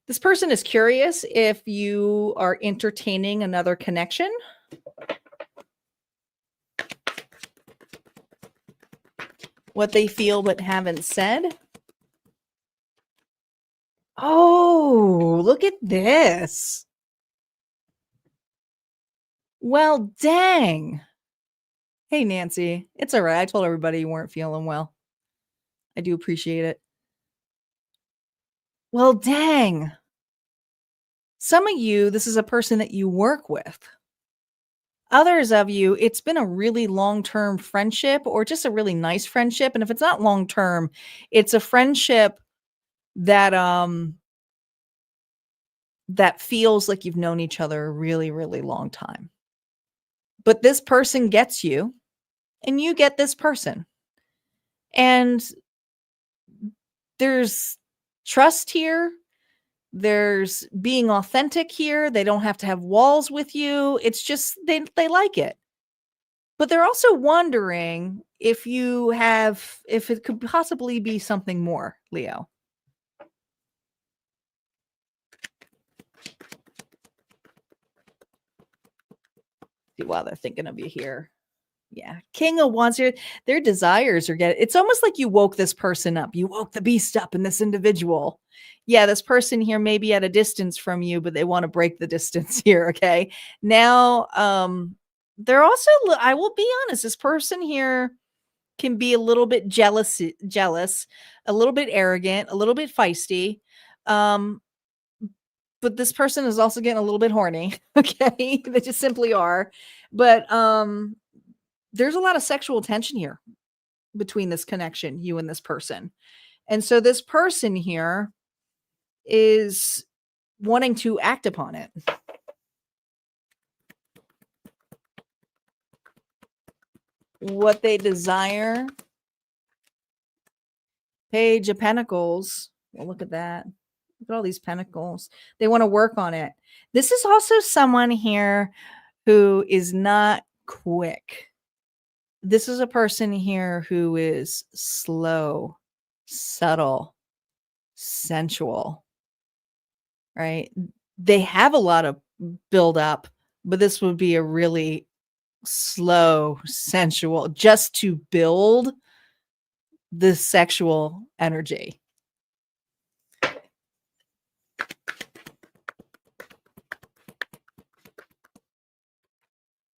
This person is curious if you are entertaining another connection. What they feel but haven't said. Oh, look at this. Well, dang. Hey, Nancy. It's all right. I told everybody you weren't feeling well. I do appreciate it. Well, dang. Some of you, this is a person that you work with. Others of you, it's been a really long-term friendship or just a really nice friendship. And if it's not long-term, it's a friendship that feels like you've known each other a really, really long time. But this person gets you and you get this person. And there's trust here. There's being authentic here. They don't have to have walls with you. It's just they like it. But they're also wondering if it could possibly be something more, Leo. While they're thinking of you here. Yeah. King of Wands here. Their desires are it's almost like you woke this person up. You woke the beast up in this individual. Yeah, this person here may be at a distance from you, but they want to break the distance here. Okay. Now, they're also, I will be honest, this person here can be a little bit jealous, a little bit arrogant, a little bit feisty. But this person is also getting a little bit horny. Okay. They just simply are. But there's a lot of sexual tension here between this connection, you and this person. And so this person here is wanting to act upon it. What they desire. Page of Pentacles. Well, look at that. Look at all these pentacles. They want to work on it. This is also someone here who is not quick. This is a person here who is slow, subtle, sensual, right? They have a lot of build up, but this would be a really slow, sensual, just to build the sexual energy.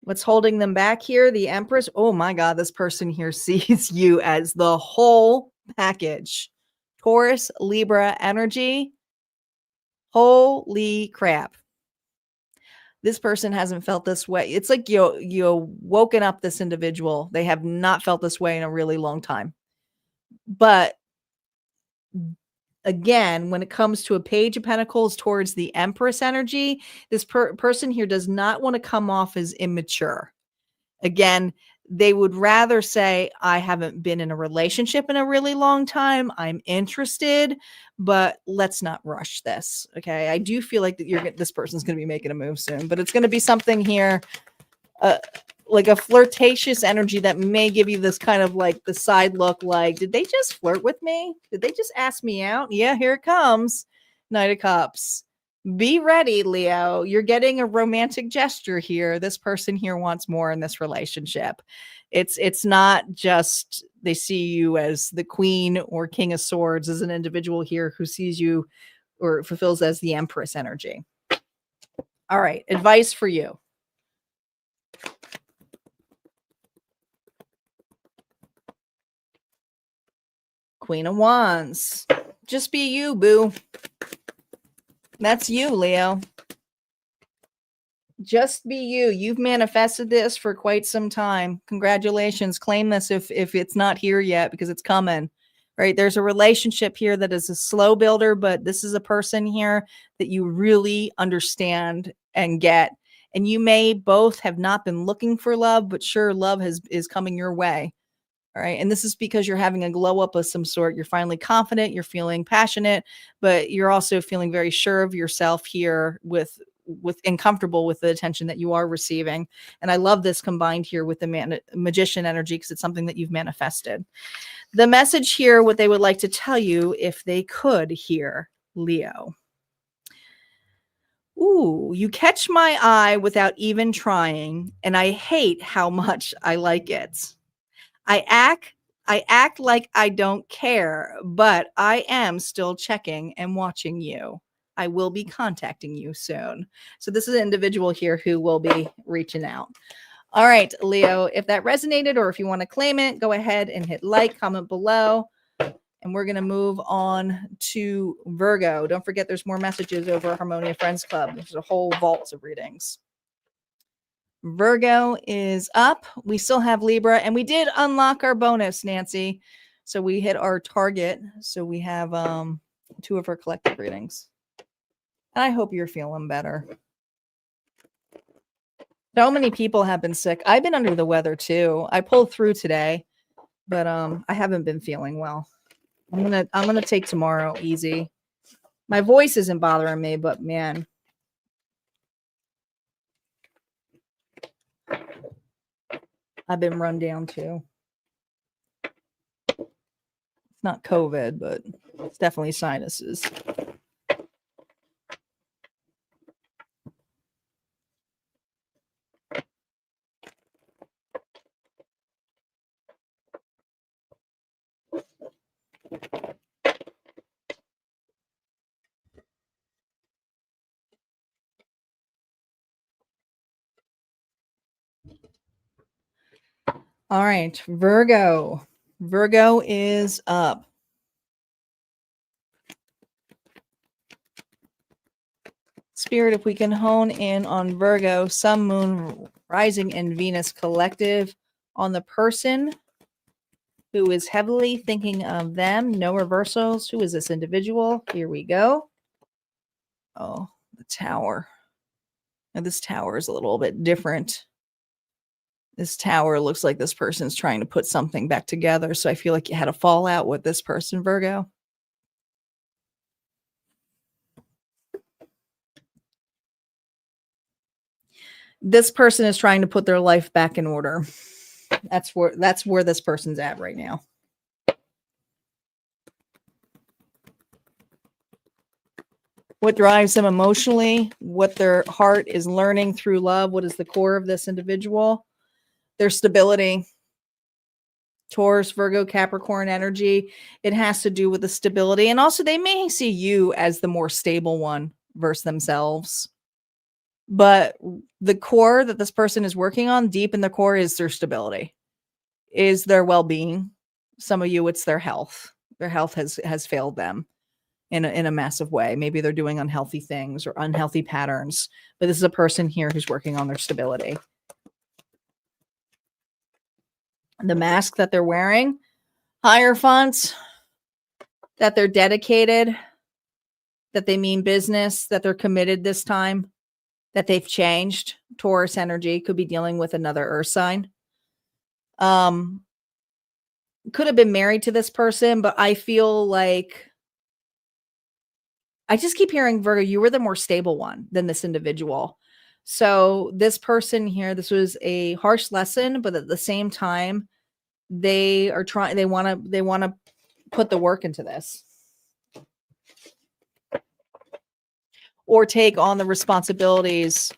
What's holding them back here? The Empress. Oh my God, this person here sees you as the whole package. Taurus, Libra energy. Holy crap. This person hasn't felt this way. It's like you woken up this individual. They have not felt this way in a really long time. But again, when it comes to a Page of Pentacles towards the Empress energy, this person here does not want to come off as immature. Again, they would rather say, I haven't been in a relationship in a really long time. I'm interested, but let's not rush this. Okay. I do feel like that this person's going to be making a move soon, but it's going to be something here, like a flirtatious energy that may give you this kind of like the side look, like, did they just flirt with me? Did they just ask me out? Yeah, here it comes. Knight of Cups. Be ready, Leo. You're getting a romantic gesture here. This person here wants more in this relationship. It's not just they see you as the Queen or King of Swords, as an individual here who sees you or fulfills as the Empress energy. All right, advice for you. Queen of Wands. Just be you, boo. That's you, Leo. Just be you. You've manifested this for quite some time. Congratulations. Claim this if it's not here yet, because it's coming. Right? There's a relationship here that is a slow builder, but this is a person here that you really understand and get. And you may both have not been looking for love, but sure, love is coming your way. All right. And this is because you're having a glow up of some sort. You're finally confident, you're feeling passionate, but you're also feeling very sure of yourself here and comfortable with the attention that you are receiving. And I love this combined here with the magician energy, because it's something that you've manifested. The message here, what they would like to tell you if they could hear, Leo. Ooh, you catch my eye without even trying, and I hate how much I like it. I act like I don't care, but I am still checking and watching you. I will be contacting you soon. So this is an individual here who will be reaching out. All right, Leo, if that resonated or if you want to claim it, go ahead and hit like, comment below. And we're going to move on to Virgo. Don't forget there's more messages over Harmonia Friends Club. There's a whole vault of readings. Virgo is up. We still have Libra, and we did unlock our bonus, Nancy. So we hit our target. So we have Two of her collective readings. And I hope you're feeling better. So many people have been sick. I've been under the weather too. I pulled through today, but I haven't been feeling well. I'm gonna take tomorrow easy. My voice isn't bothering me, but man, I've been run down too. It's not COVID, but it's definitely sinuses. All right, Virgo. Virgo is up. Spirit, if we can hone in on Virgo, Sun, Moon, Rising, and Venus collective on the person who is heavily thinking of them. No reversals. Who is this individual? Here we go. Oh, the Tower. Now, this Tower is a little bit different. This Tower looks like this person's trying to put something back together. So I feel like you had a fallout with this person, Virgo. This person is trying to put their life back in order. That's where this person's at right now. What drives them emotionally, what their heart is learning through love, what is the core of this individual, their stability. Taurus, Virgo, Capricorn energy. It has to do with the stability. And also they may see you as the more stable one versus themselves. But the core that this person is working on deep in the core is their stability, is their well-being. Some of you, it's their health. Their health has failed them in a massive way. Maybe they're doing unhealthy things or unhealthy patterns. But this is a person here who's working on their stability. The mask that they're wearing, Hierophant, that they're dedicated, that they mean business, that they're committed this time, that they've changed. Taurus energy could be dealing with another earth sign. Could have been married to this person, but I feel like I just keep hearing, Virgo, you were the more stable one than this individual. So this person here, this was a harsh lesson, but at the same time, they are trying, they want to put the work into this. Or take on the responsibilities.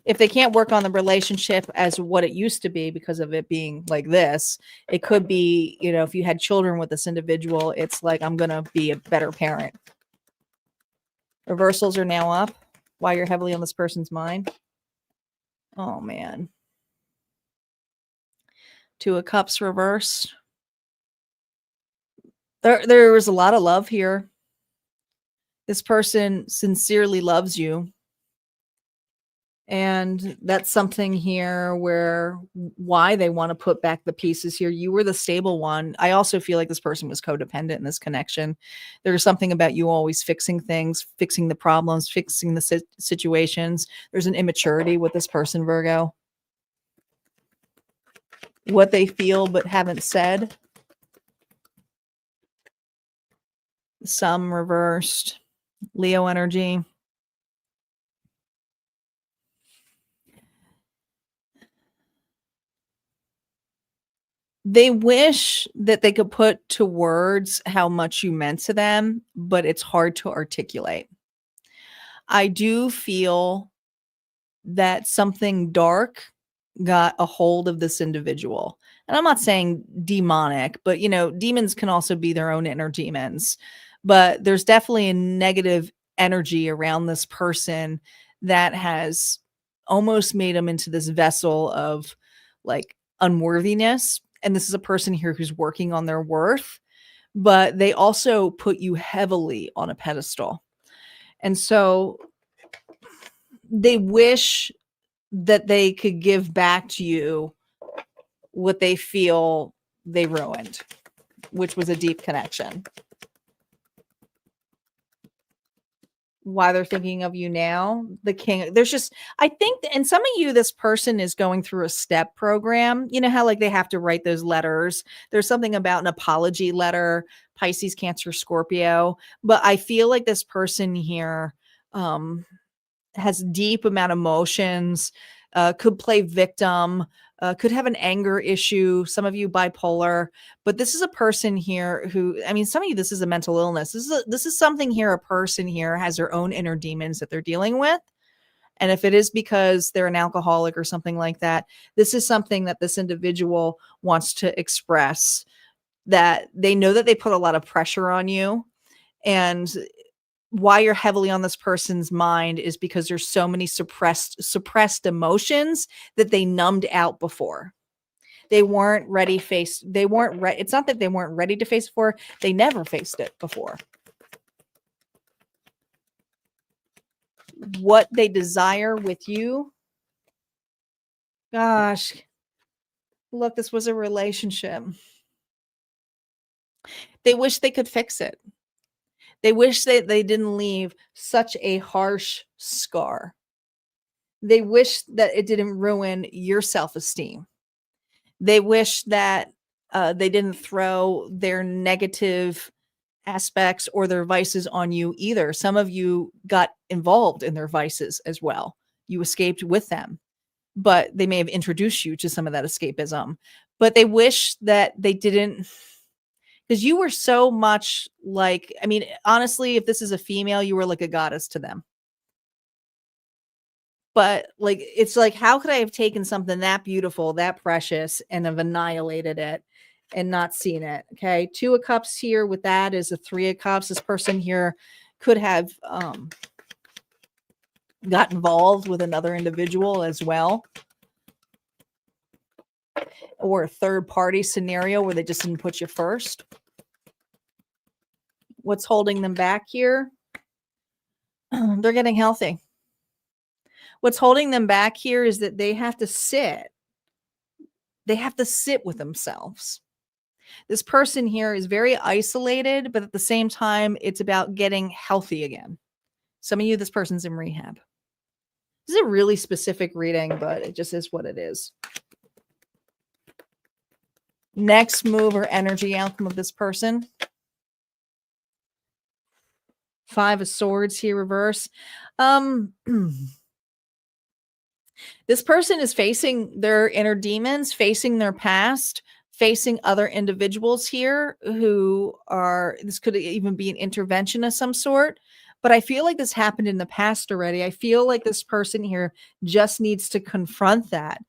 If they can't work on the relationship as what it used to be because of it being like this, it could be, if you had children with this individual, it's like, I'm going to be a better parent. Reversals are now up. Why you're heavily on this person's mind. Oh, man. Two of Cups reversed. There was a lot of love here. This person sincerely loves you. And that's something here where why they want to put back the pieces here. You were the stable one. I also feel like this person was codependent in this connection. There's something about you always fixing things, fixing the problems, fixing the situations. There's an immaturity with this person, Virgo. What they feel but haven't said. Some reversed. Leo energy. They wish that they could put to words how much you meant to them, but it's hard to articulate. I do feel that something dark got a hold of this individual. And I'm not saying demonic, but demons can also be their own inner demons. But there's definitely a negative energy around this person that has almost made them into this vessel of like unworthiness. And this is a person here who's working on their worth, but they also put you heavily on a pedestal. And so they wish that they could give back to you what they feel they ruined, which was a deep connection. why they're thinking of you now. The king, there's just, I think, and some of you, this person is going through a step program. You know how like they have to write those letters. There's something about an apology letter, Pisces, Cancer, Scorpio. But I feel like this person here has deep amount of emotions, could play victim, could have an anger issue. Some of you bipolar, but this is a person here who, I mean, some of you, this is a mental illness. This is something here. A person here has their own inner demons that they're dealing with. And if it is because they're an alcoholic or something like that, this is something that this individual wants to express, that they know that they put a lot of pressure on you. And why you're heavily on this person's mind is because there's so many suppressed emotions that they numbed out before. They weren't ready they weren't ready. It's not that they weren't ready to face it before. They never faced it before. What they desire with you. Gosh, look, this was a relationship. They wish they could fix it. They wish that they didn't leave such a harsh scar. They wish that it didn't ruin your self-esteem. They wish that they didn't throw their negative aspects or their vices on you either. Some of you got involved in their vices as well. You escaped with them, but they may have introduced you to some of that escapism. But they wish that they didn't, because you were so much like, I mean, honestly, if this is a female, you were like a goddess to them. But like, it's like, how could I have taken something that beautiful, that precious, and have annihilated it and not seen it? Okay. 2 of Cups here with that is a 3 of Cups. This person here could have got involved with another individual as well. Or a third party scenario where they just didn't put you first. What's holding them back here? They're getting healthy. What's holding them back here is that they have to sit. They have to sit with themselves. This person here is very isolated, but at the same time, it's about getting healthy again. Some of you, this person's in rehab. This is a really specific reading, but it just is what it is. Next move or energy outcome of this person. 5 of Swords here, reverse. This person is facing their inner demons, facing their past, facing other individuals here who are, this could even be an intervention of some sort. But I feel like this happened in the past already. I feel like this person here just needs to confront that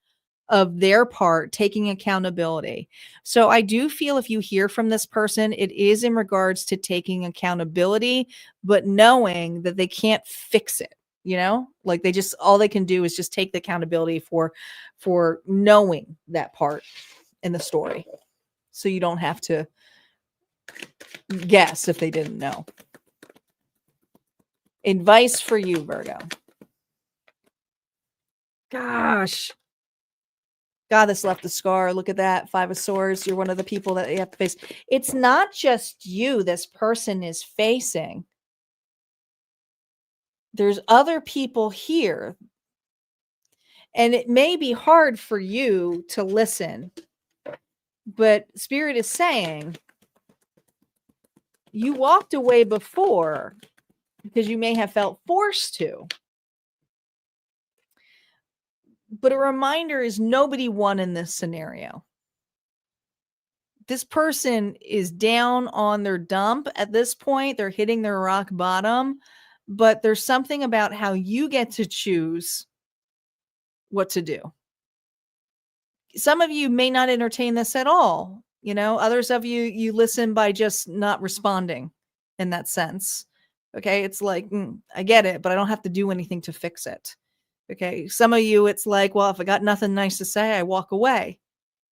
of their part, taking accountability. So I do feel if you hear from this person, it is in regards to taking accountability, but knowing that they can't fix it. You know, like they just, all they can do is just take the accountability for knowing that part in the story. So you don't have to guess if they didn't know. Advice for you, Virgo. Gosh. God, this left a scar. Look at that. 5 of Swords. You're one of the people that you have to face. It's not just you this person is facing. There's other people here. And it may be hard for you to listen. But Spirit is saying, you walked away before because you may have felt forced to. But a reminder is nobody won in this scenario. This person is down on their dump at this point. They're hitting their rock bottom. But there's something about how you get to choose what to do. Some of you may not entertain this at all. You know, others of you, you listen by just not responding in that sense. Okay. It's like, I get it, but I don't have to do anything to fix it. Okay. Some of you, it's like, well, if I got nothing nice to say, I walk away.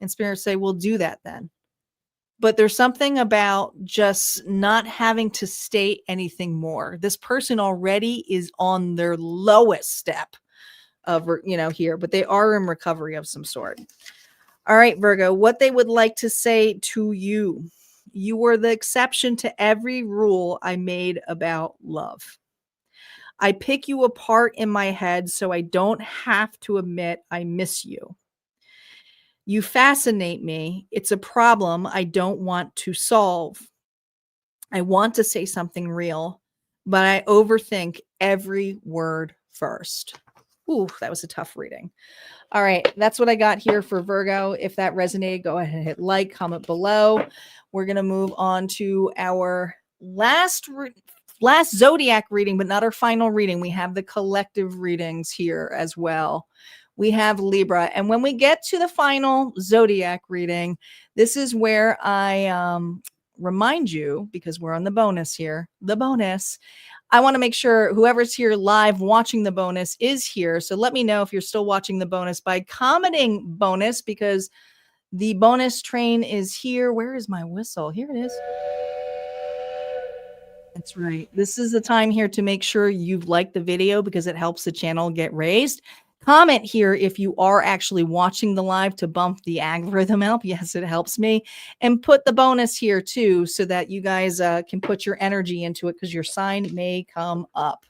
And spirits say, we'll do that then. But there's something about just not having to state anything more. This person already is on their lowest step of, you know, here, but they are in recovery of some sort. All right, Virgo, what they would like to say to you. You were the exception to every rule I made about love. I pick you apart in my head so I don't have to admit I miss you. You fascinate me. It's a problem I don't want to solve. I want to say something real, but I overthink every word first. Ooh, that was a tough reading. All right, that's what I got here for Virgo. If that resonated, go ahead and hit like, comment below. We're going to move on to our last zodiac reading, but not our final reading. We have the collective readings here as well. We have Libra. And when we get to the final zodiac reading, this is where I remind you, because we're on the bonus here, the bonus. I want to make sure whoever's here live watching the bonus is here. So let me know if you're still watching the bonus by commenting bonus, because the bonus train is here. Where is my whistle? Here it is. That's right. This is the time here to make sure you've liked the video, because it helps the channel get raised. Comment here if you are actually watching the live to bump the algorithm up. Yes, it helps me. And put the bonus here too, so that you guys can put your energy into it, because your sign may come up.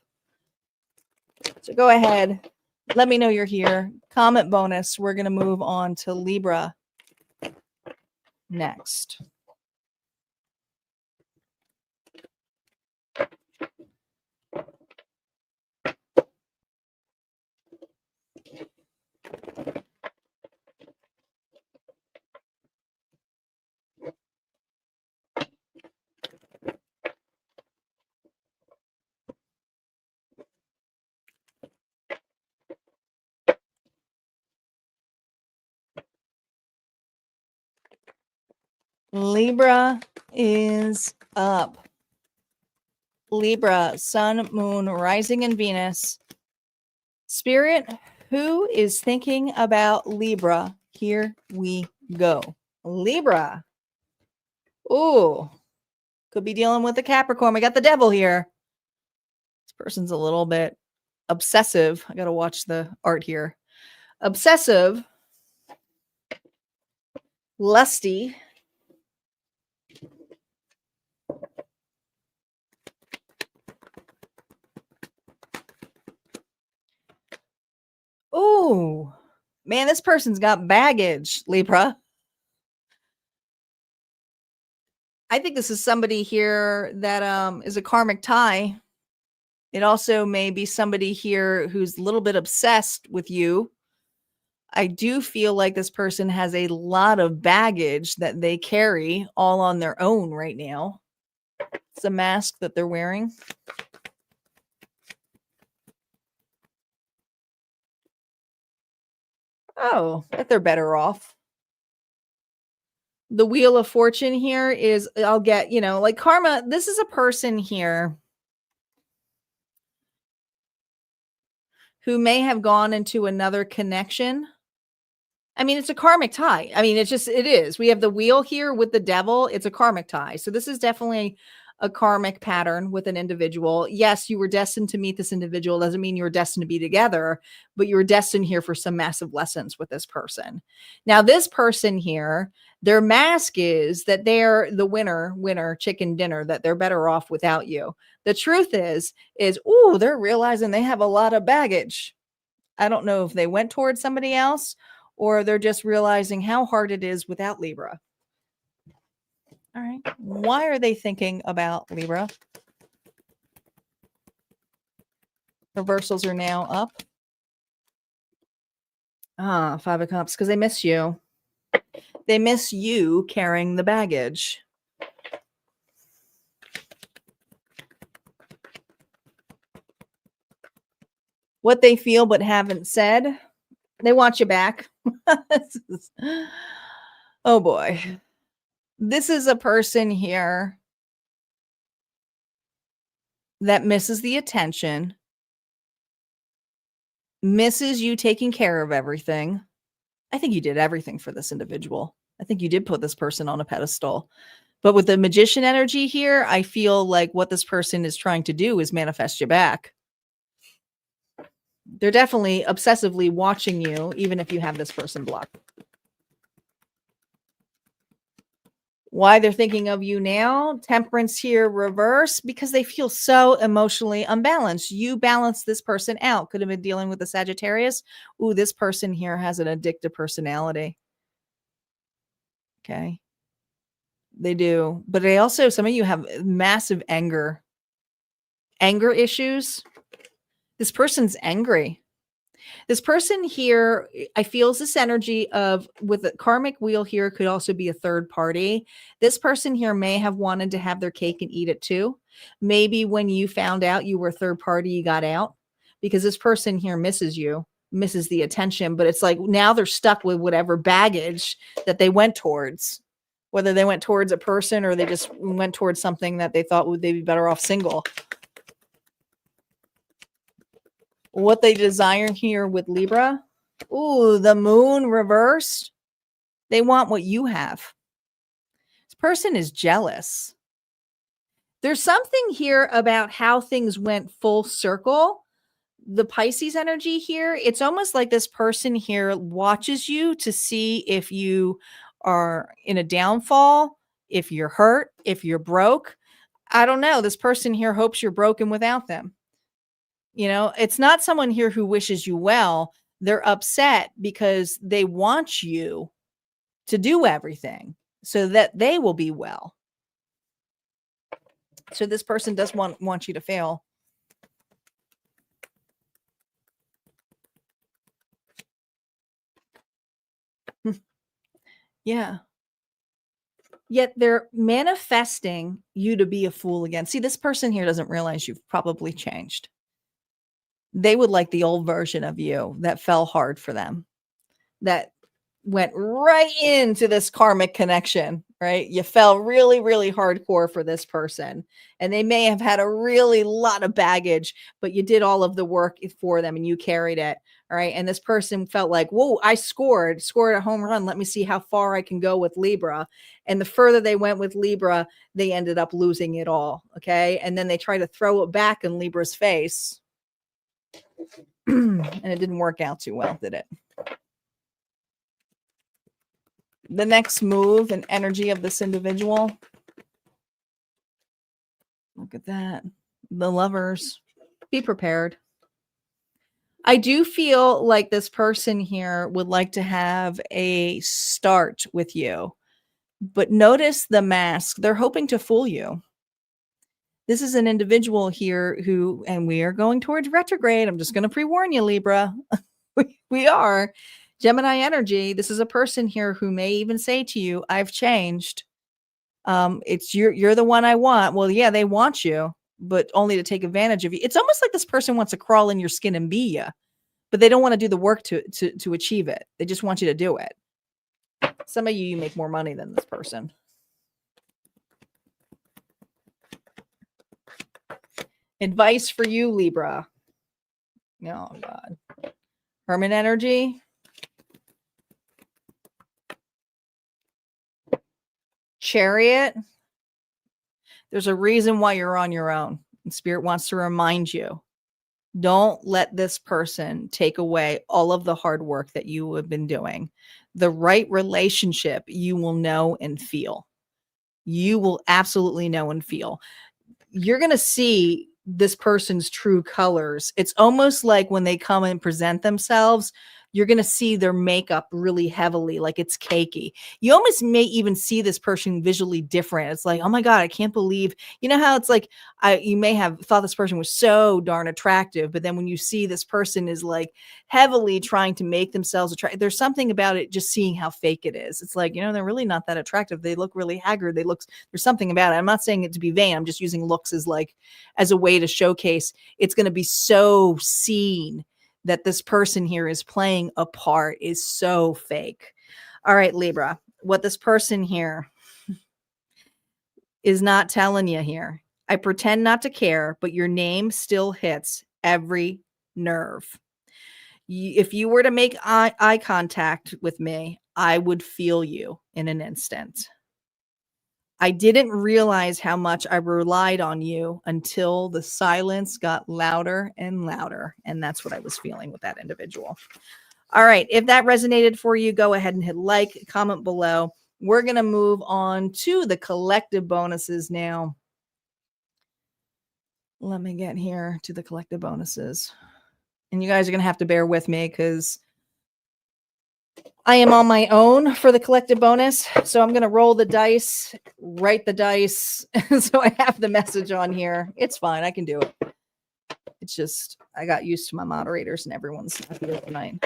So go ahead. Let me know you're here. Comment bonus. We're going to move on to Libra next. Libra is up. Libra, Sun, Moon, Rising, and Venus. Spirit, who is thinking about Libra? Here we go. Libra. Ooh, could be dealing with a Capricorn. We got the devil here. This person's a little bit obsessive. I got to watch the art here. Obsessive, lusty, ooh, man, this person's got baggage, Libra. I think this is somebody here that is a karmic tie. It also may be somebody here who's a little bit obsessed with you. I do feel like this person has a lot of baggage that they carry all on their own right now. It's a mask that they're wearing. Oh, that they're better off. The Wheel of Fortune here is, I'll get, like karma. This is a person here who may have gone into another connection. I mean, it's a karmic tie. I mean, it is. We have the wheel here with the devil. It's a karmic tie. So this is definitely a karmic pattern with an individual. Yes, you were destined to meet this individual. Doesn't mean you were destined to be together, but you were destined here for some massive lessons with this person. Now, this person here, their mask is that they're the winner chicken dinner, that they're better off without you. The truth is, ooh, they're realizing they have a lot of baggage. I don't know if they went towards somebody else, or they're just realizing how hard it is without Libra. All right. Why are they thinking about Libra? Reversals are now up. Five of Cups, because they miss you. They miss you carrying the baggage. What they feel but haven't said. They want you back. Oh boy. This is a person here that misses the attention, misses you taking care of everything. I think you did everything for this individual. I think you did put this person on a pedestal. But with the Magician energy here, I feel like what this person is trying to do is manifest you back. They're definitely obsessively watching you, even if you have this person blocked. Why they're thinking of you now, Temperance here reverse, because they feel so emotionally unbalanced. You balance this person out. Could have been dealing with a Sagittarius. Ooh, this person here has an addictive personality. Okay. They do. But they also, some of you have massive anger issues. This person's angry. This person here, I feels this energy of, with the karmic wheel here, could also be a third party. This person here may have wanted to have their cake and eat it too. Maybe when you found out you were a third party, you got out, because this person here misses you, misses the attention. But it's like now they're stuck with whatever baggage that they went towards, whether they went towards a person or they just went towards something that they thought would they be better off single. What they desire here with Libra. Ooh, the moon reversed. They want what you have. This person is jealous. There's something here about how things went full circle. The Pisces energy here, it's almost like this person here watches you to see if you are in a downfall, if you're hurt, if you're broke. I don't know. This person here hopes you're broken without them. You know, it's not someone here who wishes you well. They're upset because they want you to do everything so that they will be well. So this person does want you to fail. Yeah. Yet they're manifesting you to be a fool again. See, this person here doesn't realize you've probably changed. They would like the old version of you that fell hard for them, that went right into this karmic connection, right? You fell really, really hardcore for this person. And they may have had a really lot of baggage, but you did all of the work for them and you carried it. All right. And this person felt like, whoa, I scored a home run. Let me see how far I can go with Libra. And the further they went with Libra, they ended up losing it all. Okay. And then they try to throw it back in Libra's face. And it didn't work out too well, did it? The next move and energy of this individual. Look at that. The Lovers. Be prepared. I do feel like this person here would like to have a start with you, but notice the mask. They're hoping to fool you. This is an individual here who, and we are going towards retrograde. I'm just going to pre-warn you, Libra. we are. Gemini energy. This is a person here who may even say to you, I've changed. It's you're the one I want. Well, yeah, they want you, but only to take advantage of you. It's almost like this person wants to crawl in your skin and be you, but they don't want to do the work to achieve it. They just want you to do it. Some of you make more money than this person. Advice for you, Libra. Oh, God. Hermit energy. Chariot. There's a reason why you're on your own. And Spirit wants to remind you. Don't let this person take away all of the hard work that you have been doing. The right relationship, you will know and feel. You will absolutely know and feel. You're going to see this person's true colors. It's almost like when they come and present themselves, you're going to see their makeup really heavily, like it's cakey. You almost may even see this person visually different. It's like, oh my God, I can't believe, you know how it's like, you may have thought this person was so darn attractive, but then when you see this person is like heavily trying to make themselves attractive, there's something about it, just seeing how fake it is. It's like, they're really not that attractive. They look really haggard. There's something about it. I'm not saying it to be vain. I'm just using looks as a way to showcase. It's going to be so seen that this person here is playing a part is so fake. All right, Libra, what this person here is not telling you here. I pretend not to care, but your name still hits every nerve. If you were to make eye contact with me, I would feel you in an instant. I didn't realize how much I relied on you until the silence got louder and louder. And that's what I was feeling with that individual. All right. If that resonated for you, go ahead and hit like, comment below. we're going to move on to the collective bonuses now. Let me get here to the collective bonuses. And you guys are going to have to bear with me because I am on my own for the collective bonus. So I'm going to roll the dice, write the dice. So I have the message on here. It's fine. I can do it. It's just, I got used to my moderators and everyone's not here tonight.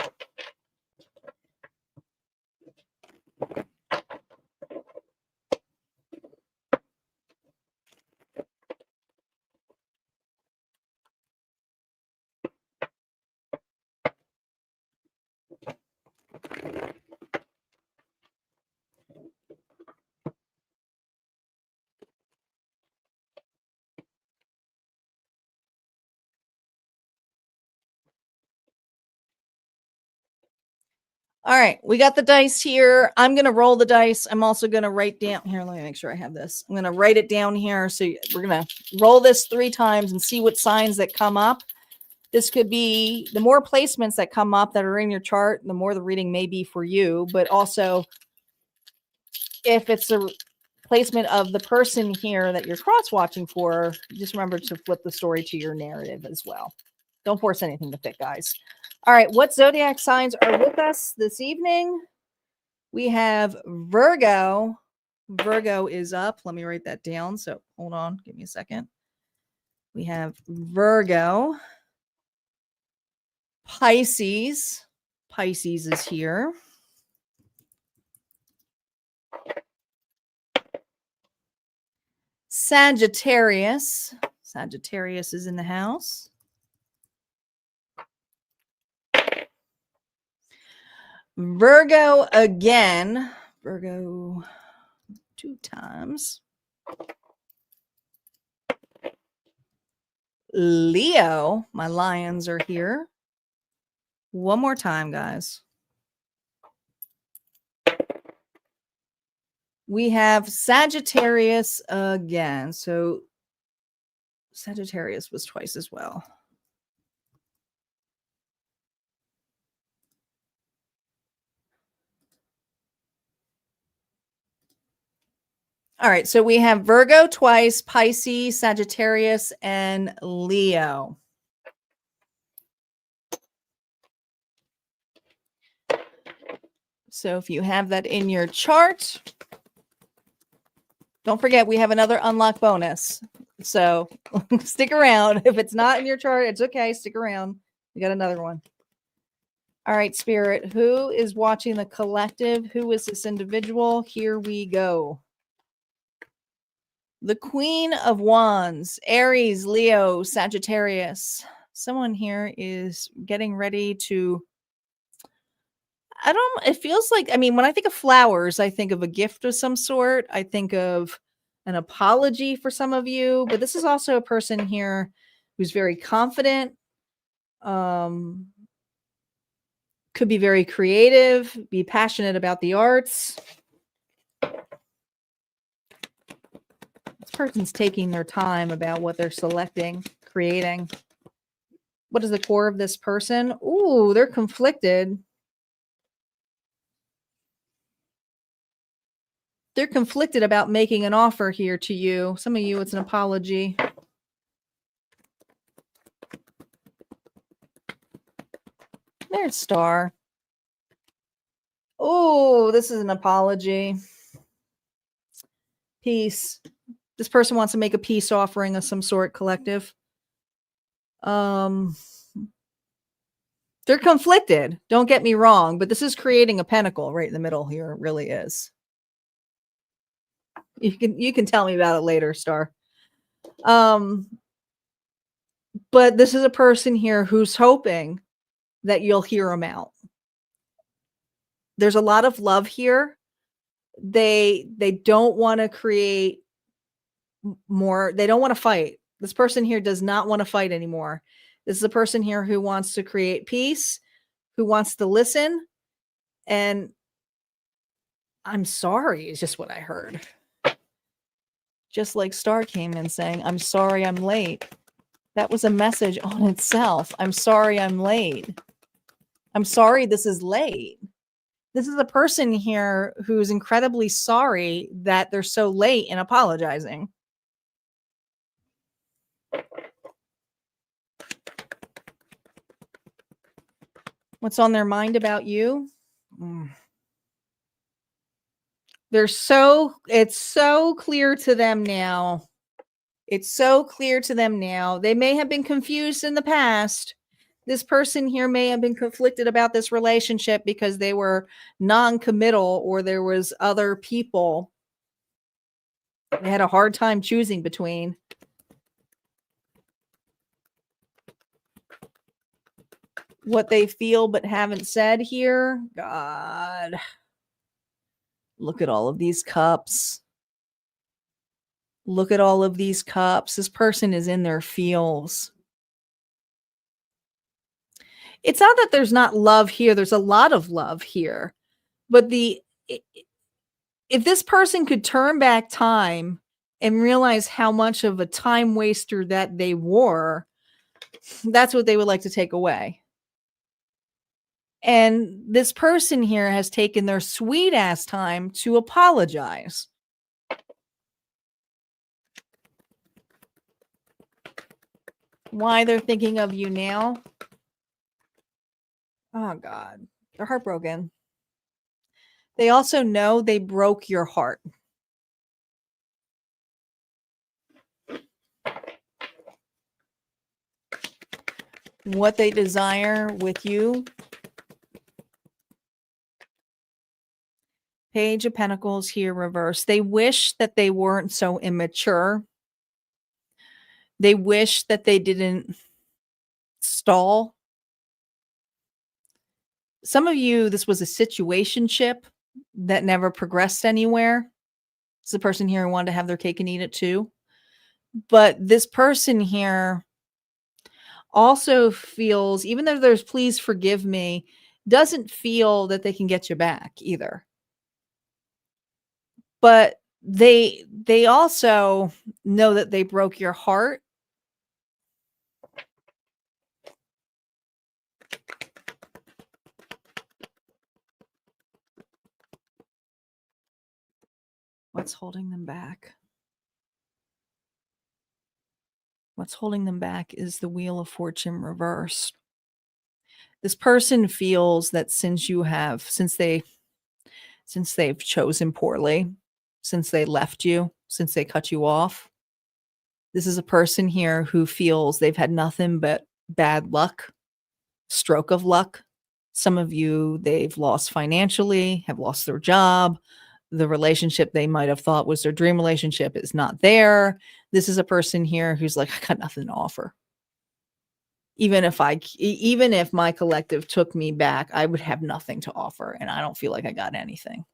All right, we got the dice here. I'm going to roll the dice. I'm also going to write down here. Let me make sure I have this. I'm going to write it down here. So we're going to roll this 3 times and see what signs that come up. This could be the more placements that come up that are in your chart, the more the reading may be for you. But also, if it's a placement of the person here that you're cross watching for, just remember to flip the story to your narrative as well. Don't force anything to fit, guys. All right, what zodiac signs are with us this evening? We have Virgo. Virgo is up. Let me write that down. So hold on, give me a second. We have Virgo. Pisces. Pisces is here. Sagittarius. Sagittarius is in the house. Virgo again. Virgo 2 times. Leo. My lions are here. One more time, guys. We have Sagittarius again. So Sagittarius was twice as well. All right, so we have Virgo twice, Pisces, Sagittarius, and Leo. So if you have that in your chart, don't forget we have another unlock bonus. So stick around. If it's not in your chart, it's okay. Stick around. We got another one. All right, Spirit, who is watching the collective? Who is this individual? Here we go. The Queen of Wands, Aries, Leo, Sagittarius. Someone here is getting ready to, it feels like, when I think of flowers, I think of a gift of some sort. I think of an apology for some of you, but this is also a person here who's very confident, could be very creative, be passionate about the arts. This person's taking their time about what they're selecting, creating. What is the core of this person? Ooh, they're conflicted. They're conflicted about making an offer here to you. Some of you, it's an apology. There's Star. Oh, this is an apology. Peace. This person wants to make a peace offering of some sort, collective. They're conflicted. Don't get me wrong, but this is creating a pentacle right in the middle here. It really is. You can tell me about it later, Star. But this is a person here who's hoping that you'll hear them out. There's a lot of love here. They don't want to create more. They don't want to fight. This person here does not want to fight anymore. This is a person here who wants to create peace, who wants to listen. And I'm sorry is just what I heard. Just like Star came in saying, I'm sorry I'm late. That was a message on itself. I'm sorry I'm late. I'm sorry this is late. This is a person here who's incredibly sorry that they're so late in apologizing. What's on their mind about you? It's so clear to them now. It's so clear to them now. They may have been confused in the past. This person here may have been conflicted about this relationship because they were non-committal or there was other people they had a hard time choosing between. What they feel but haven't said here. God. Look at all of these cups. Look at all of these cups. This person is in their feels. It's not that there's not love here. There's a lot of love here. But if this person could turn back time and realize how much of a time waster that they were, that's what they would like to take away. And this person here has taken their sweet ass time to apologize. Why they're thinking of you now? Oh, God. They're heartbroken. They also know they broke your heart. What they desire with you. Page of Pentacles here reversed. They wish that they weren't so immature. They wish that they didn't stall. Some of you, this was a situationship that never progressed anywhere. It's the person here who wanted to have their cake and eat it too. But this person here also feels, even though there's please forgive me, doesn't feel that they can get you back either. But they also know that they broke your heart. What's holding them back? What's holding them back is the Wheel of Fortune reversed. This person feels that since they've chosen poorly, since they left you, since they cut you off, this is a person here who feels they've had nothing but bad luck, stroke of luck. Some of you, they've lost financially, have lost their job. The relationship they might have thought was their dream relationship is not there. This is a person here who's like, I got nothing to offer. Even if my collective took me back, I would have nothing to offer, and I don't feel like I got anything.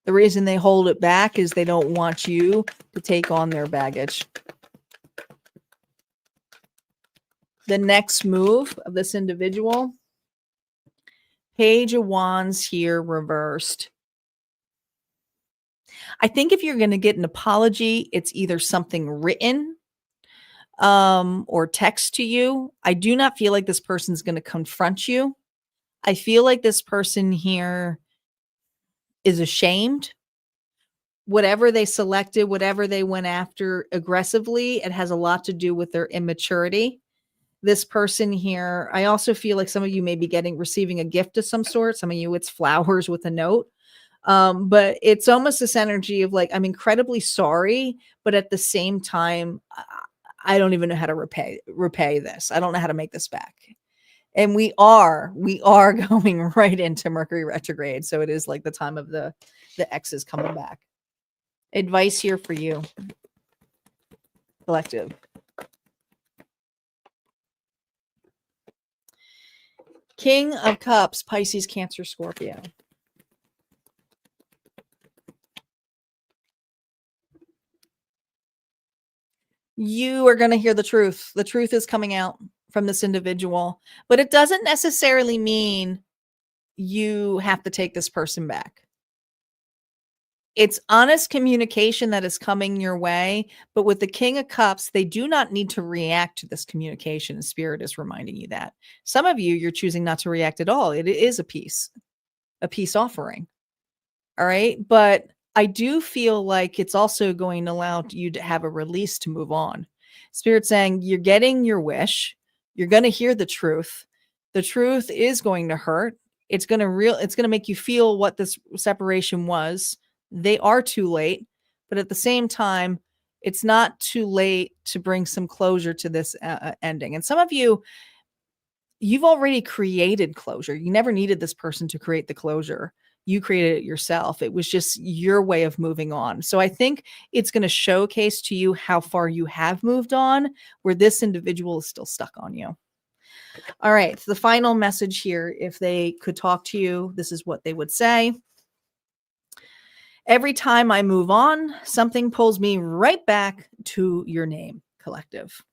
The reason they hold it back is they don't want you to take on their baggage. The next move of this individual, Page of Wands here reversed. I think if you're going to get an apology, it's either something written or text to you. I do not feel like this person's going to confront you. I feel like this person here is ashamed. Whatever they selected, whatever they went after aggressively, it has a lot to do with their immaturity. This person here, I also feel like some of you may be receiving a gift of some sort. Some of you, it's flowers with a note. But it's almost this energy of like, I'm incredibly sorry, but at the same time, I don't even know how to repay this. I don't know how to make this back. And we are going right into Mercury retrograde. So it is like the time of the exes coming back. Advice here for you, collective. King of Cups, Pisces, Cancer, Scorpio. You are going to hear the truth. The truth is coming out from this individual, but it doesn't necessarily mean you have to take this person back. It's honest communication that is coming your way, but with the King of Cups, they do not need to react to this communication. Spirit is reminding you that. Some of you, you're choosing not to react at all. It is a peace offering. All right. But I do feel like it's also going to allow you to have a release to move on. Spirit saying you're getting your wish. You're going to hear the truth. The truth is going to hurt. It's going to make you feel what this separation was. They are too late, but at the same time, it's not too late to bring some closure to this ending. And some of you, you've already created closure. You never needed this person to create the closure. You created it yourself. It was just your way of moving on. So I think it's going to showcase to you how far you have moved on, where this individual is still stuck on you. All right. So the final message here, if they could talk to you, this is what they would say. Every time I move on, something pulls me right back to your name, collective.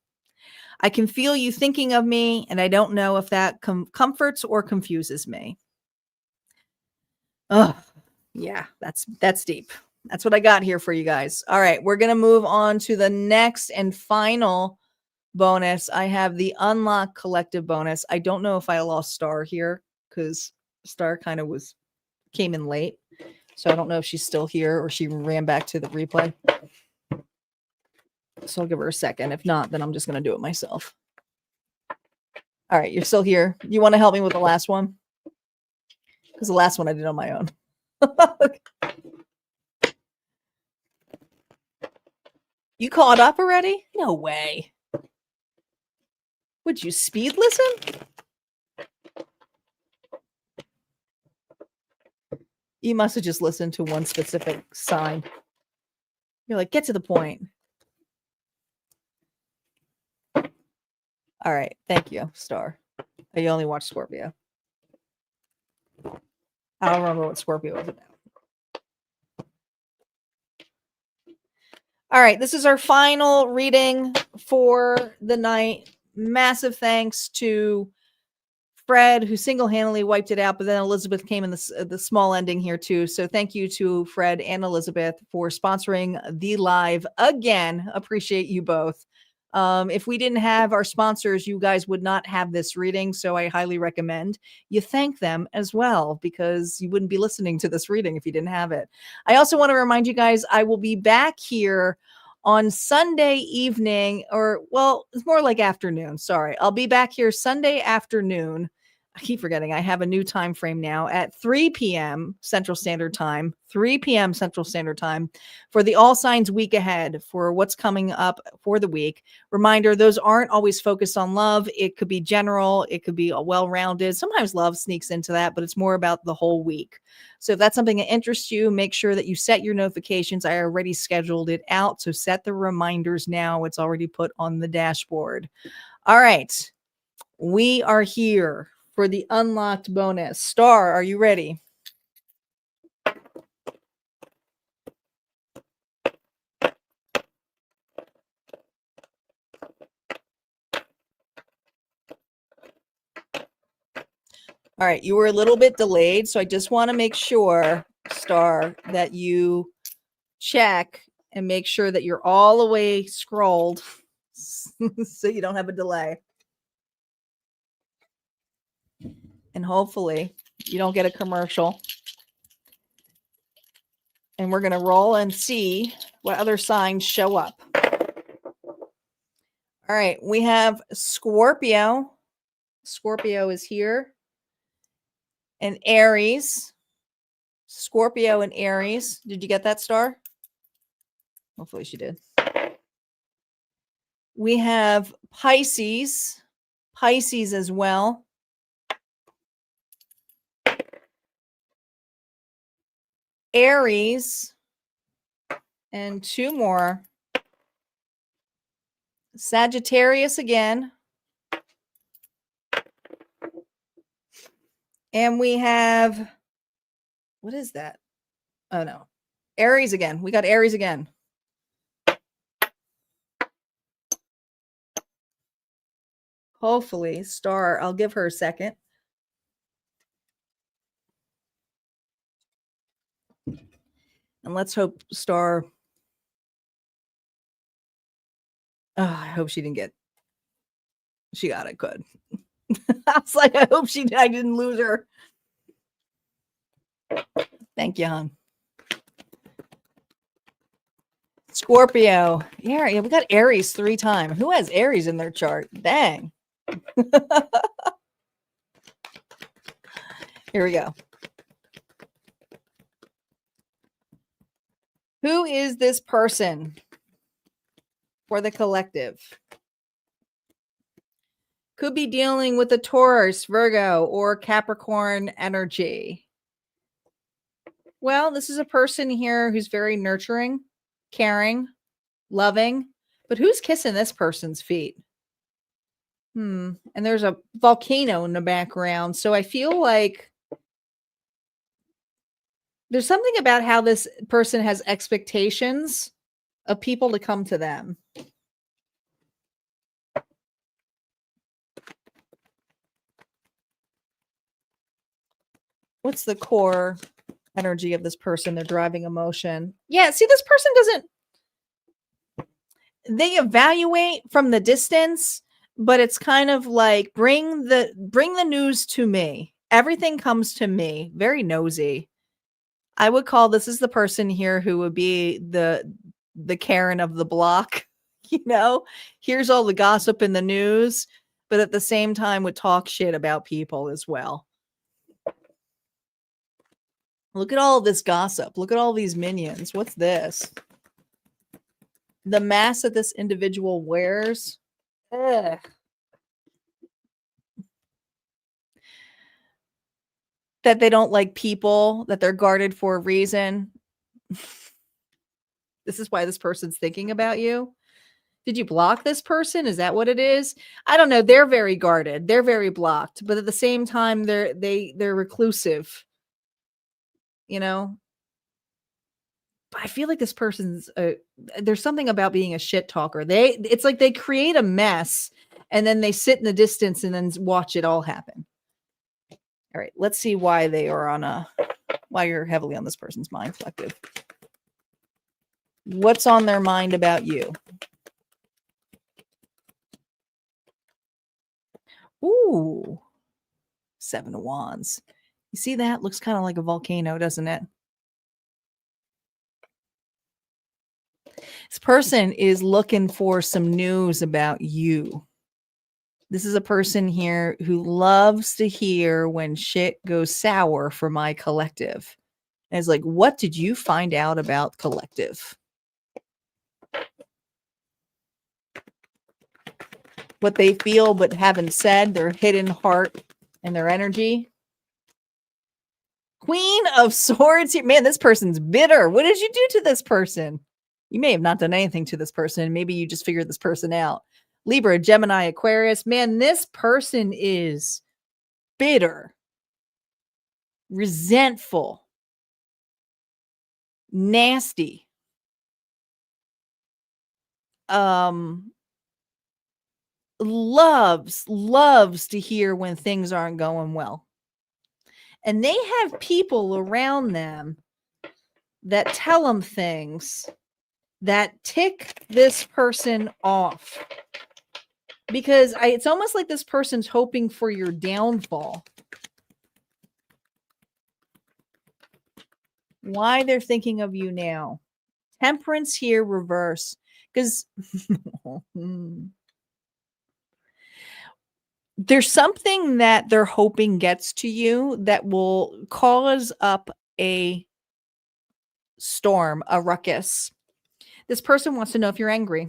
I can feel you thinking of me, and I don't know if that comforts or confuses me. Oh, yeah, that's deep. That's what I got here for you guys. All right, we're going to move on to the next and final bonus. I have the Unlock Collective bonus. I don't know if I lost Star here because Star kind of came in late. So I don't know if she's still here or she ran back to the replay. So I'll give her a second. If not, then I'm just going to do it myself. All right, you're still here. You want to help me with the last one? Because the last one I did on my own. You caught up already? No way. Would you speed listen? You must have just listened to one specific sign. You're like, get to the point. All right. Thank you, Star. You only watch Scorpio. I don't remember what Scorpio is about. All right. This is our final reading for the night. Massive thanks to Fred, who single-handedly wiped it out, but then Elizabeth came in the small ending here too. So thank you to Fred and Elizabeth for sponsoring the live again. Appreciate you both. If we didn't have our sponsors, you guys would not have this reading. So I highly recommend you thank them as well, because you wouldn't be listening to this reading if you didn't have it. I also want to remind you guys, I will be back here on Sunday evening, or well, it's more like afternoon. Sorry. I'll be back here Sunday afternoon. I keep forgetting I have a new time frame now at 3 p.m. Central Standard Time, 3 p.m. Central Standard Time for the All Signs week ahead for what's coming up for the week. Reminder, those aren't always focused on love. It could be general. It could be a well-rounded. Sometimes love sneaks into that, but it's more about the whole week. So if that's something that interests you, make sure that you set your notifications. I already scheduled it out. So set the reminders now. It's already put on the dashboard. All right. We are here for the unlocked bonus. Star, are you ready? All right, you were a little bit delayed, so I just want to make sure, Star, that you check and make sure that you're all the way scrolled so you don't have a delay. And hopefully you don't get a commercial. And we're going to roll and see what other signs show up. All right, we have Scorpio. Scorpio is here. And Aries. Scorpio and Aries. Did you get that, Star? Hopefully she did. We have Pisces. Pisces as well. Aries. And two more. Sagittarius again. And we have, what is that? Oh, no. Aries again. We got Aries again. Hopefully, Star, I'll give her a second. And let's hope Star. Oh, I hope she didn't get. She got it good. I was like, I hope I didn't lose her. Thank you, hon. Scorpio. Yeah, we got Aries 3 times. Who has Aries in their chart? Dang. Here we go. Who is this person for the collective? Could be dealing with a Taurus, Virgo, or Capricorn energy. Well, this is a person here who's very nurturing, caring, loving. But who's kissing this person's feet? And there's a volcano in the background. So I feel like there's something about how this person has expectations of people to come to them. What's the core energy of this person? They're driving emotion. Yeah, see, this person doesn't. They evaluate from the distance, but it's kind of like bring the news to me. Everything comes to me. Very nosy. I would call this is the person here who would be the Karen of the block. Here's all the gossip in the news, but at the same time would talk shit about people as well. Look at all this gossip. Look at all these minions. What's this? The mask that this individual wears. Ugh. That they don't like people, that they're guarded for a reason. This is why this person's thinking about you. Did you block this person? Is that what it is? I don't know. They're very guarded. They're very blocked, but at the same time, they're reclusive. But I feel like this person's there's something about being a shit talker. It's like they create a mess and then they sit in the distance and then watch it all happen. All right, let's see why they are why you're heavily on this person's mind, collective. What's on their mind about you? Ooh, 7 of Wands. You see that? Looks kind of like a volcano, doesn't it? This person is looking for some news about you. This is a person here who loves to hear when shit goes sour for my collective. And it's like, what did you find out about collective? What they feel but haven't said, their hidden heart and their energy. Queen of Swords here. Man, this person's bitter. What did you do to this person? You may have not done anything to this person. Maybe you just figured this person out. Libra, Gemini, Aquarius. Man, this person is bitter, resentful, nasty. Loves to hear when things aren't going well. And they have people around them that tell them things that tick this person off. Because it's almost like this person's hoping for your downfall. Why they're thinking of you now. Temperance here, reverse. Because there's something that they're hoping gets to you that will cause up a storm, a ruckus. This person wants to know if you're angry.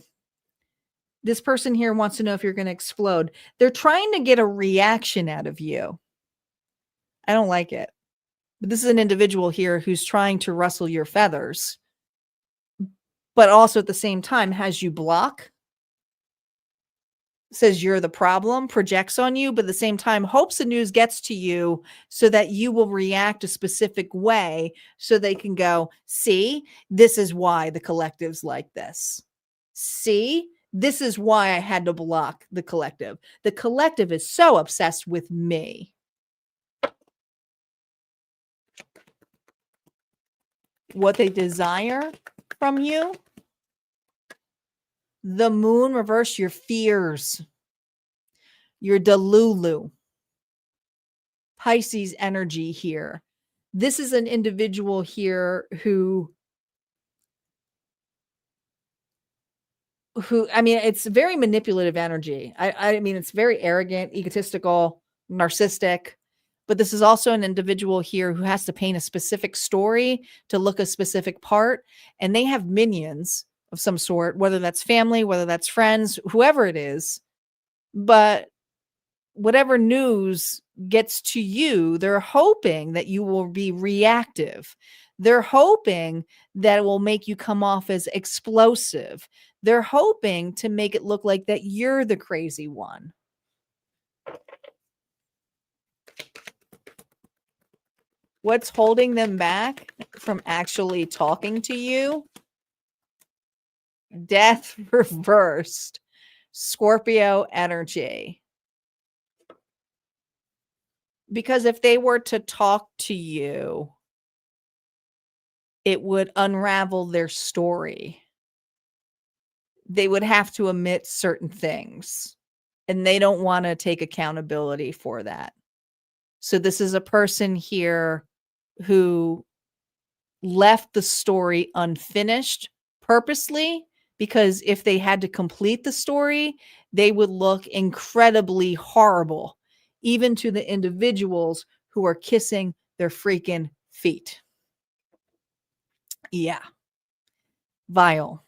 This person here wants to know if you're going to explode. They're trying to get a reaction out of you. I don't like it. But this is an individual here who's trying to rustle your feathers, but also at the same time has you block, says you're the problem, projects on you, but at the same time hopes the news gets to you so that you will react a specific way so they can go, see, this is why the collective's like this. See, this is why I had to block the collective. The collective is so obsessed with me. what they desire from you. The moon reverse, your fears, your delulu. Pisces energy here. This is an individual here who, I mean, it's very manipulative energy. I mean, it's very arrogant, egotistical, narcissistic, but this is also an individual here who has to paint a specific story to look a specific part. And they have minions of some sort, whether that's family, whether that's friends, whoever it is. But whatever news gets to you, they're hoping that you will be reactive. They're hoping that it will make you come off as explosive. They're hoping to make it look like that you're the crazy one. What's holding them back from actually talking to you? Death reversed. Scorpio energy. Because if they were to talk to you, it would unravel their story. They would have to admit certain things, and they don't want to take accountability for that. So this is a person here who left the story unfinished purposely, because if they had to complete the story, they would look incredibly horrible, even to the individuals who are kissing their freaking feet. Yeah. Vile.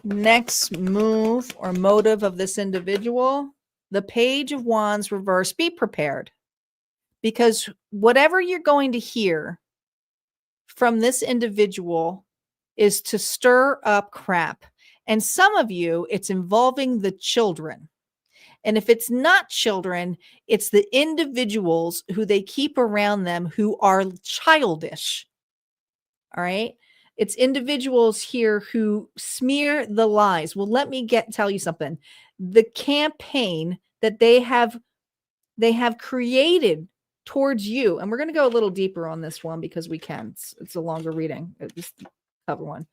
Next move or motive of this individual, the Page of Wands reverse. Be prepared, because whatever you're going to hear from this individual is to stir up crap. And some of you, it's involving the children. And if it's not children, it's the individuals who they keep around them who are childish. All right. It's individuals here who smear the lies. Well, let me tell you something. The campaign that they have created towards you, and we're going to go a little deeper on this one because we can. It's a longer reading. Just cover one.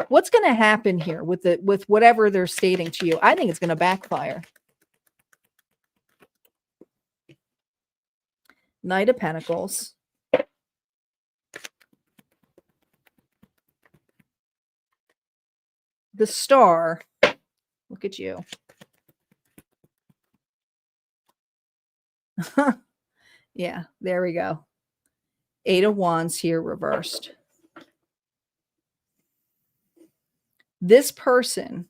What's going to happen here with whatever they're stating to you? I think it's going to backfire. Knight of Pentacles. The Star. Look at you. Yeah, there we go. Eight of Wands here reversed. This person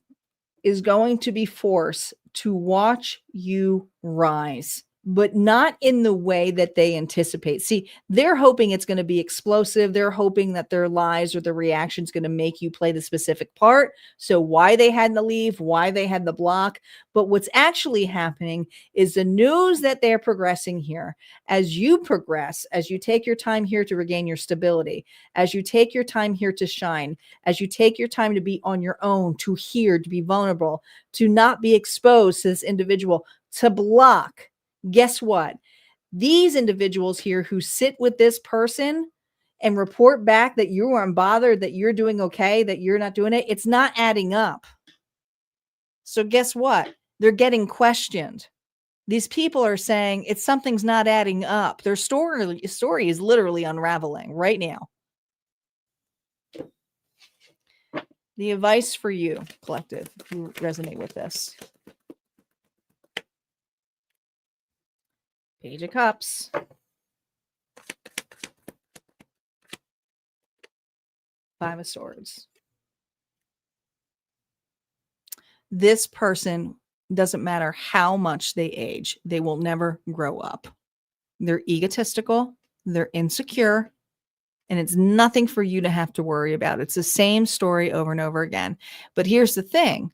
is going to be forced to watch you rise, but not in the way that they anticipate. See, they're hoping it's going to be explosive. They're hoping that their lies or their reaction is going to make you play the specific part. So why they had to leave, why they had the block. But what's actually happening is the news that they're progressing here. As you progress, as you take your time here to regain your stability, as you take your time here to shine, as you take your time to be on your own, to hear, to be vulnerable, to not be exposed to this individual, to block. Guess what? These individuals here who sit with this person and report back that you are unbothered, that you're doing okay, that you're not doing it, it's not adding up. So guess what? They're getting questioned. These people are saying something's not adding up. Their story is literally unraveling right now. The advice for you, collective, who resonate with this. Page of Cups. Five of Swords. This person, doesn't matter how much they age, they will never grow up. They're egotistical, they're insecure, and it's nothing for you to have to worry about. It's the same story over and over again. But here's the thing.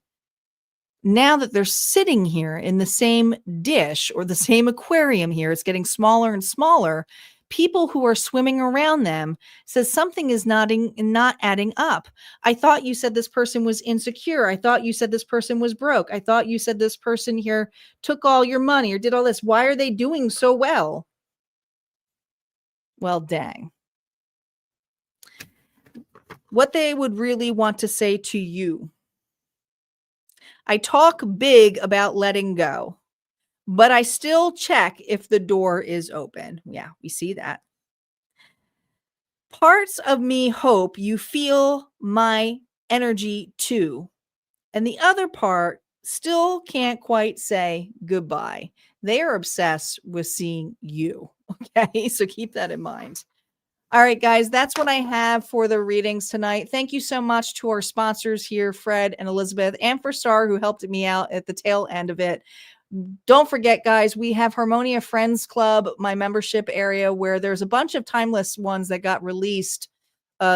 Now that they're sitting here in the same dish or the same aquarium here, it's getting smaller and smaller People who are swimming around them says something is not adding up. I thought you said this person was insecure. I thought you said this person was broke. I thought you said this person here took all your money or did all this. Why are they doing so well? Well, dang. What they would really want to say to you. I talk big about letting go, but I still check if the door is open. Yeah, we see that. Parts of me hope you feel my energy too. And the other part still can't quite say goodbye. They are obsessed with seeing you. Okay. So keep that in mind. All right, guys, that's what I have for the readings tonight. Thank you so much to our sponsors here, Fred and Elizabeth, and for Star, who helped me out at the tail end of it. Don't forget, guys, we have Harmonia Friends Club, my membership area, where there's a bunch of timeless ones that got released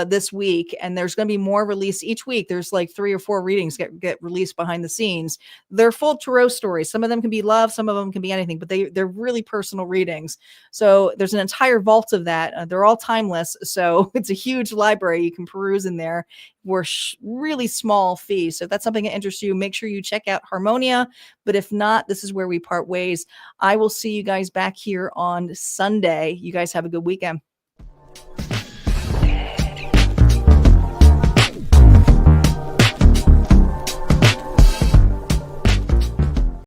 this week, and there's going to be more released each week. There's like 3 or 4 readings get released behind the scenes. They're full tarot stories. Some of them can be love, some of them can be anything, but they're really personal readings. So there's an entire vault of that. They're all timeless, so it's a huge library you can peruse in there for really small fees. So if that's something that interests you, make sure you check out Harmonia. But if not, this is where we part ways. I will see you guys back here on Sunday. You guys have a good weekend.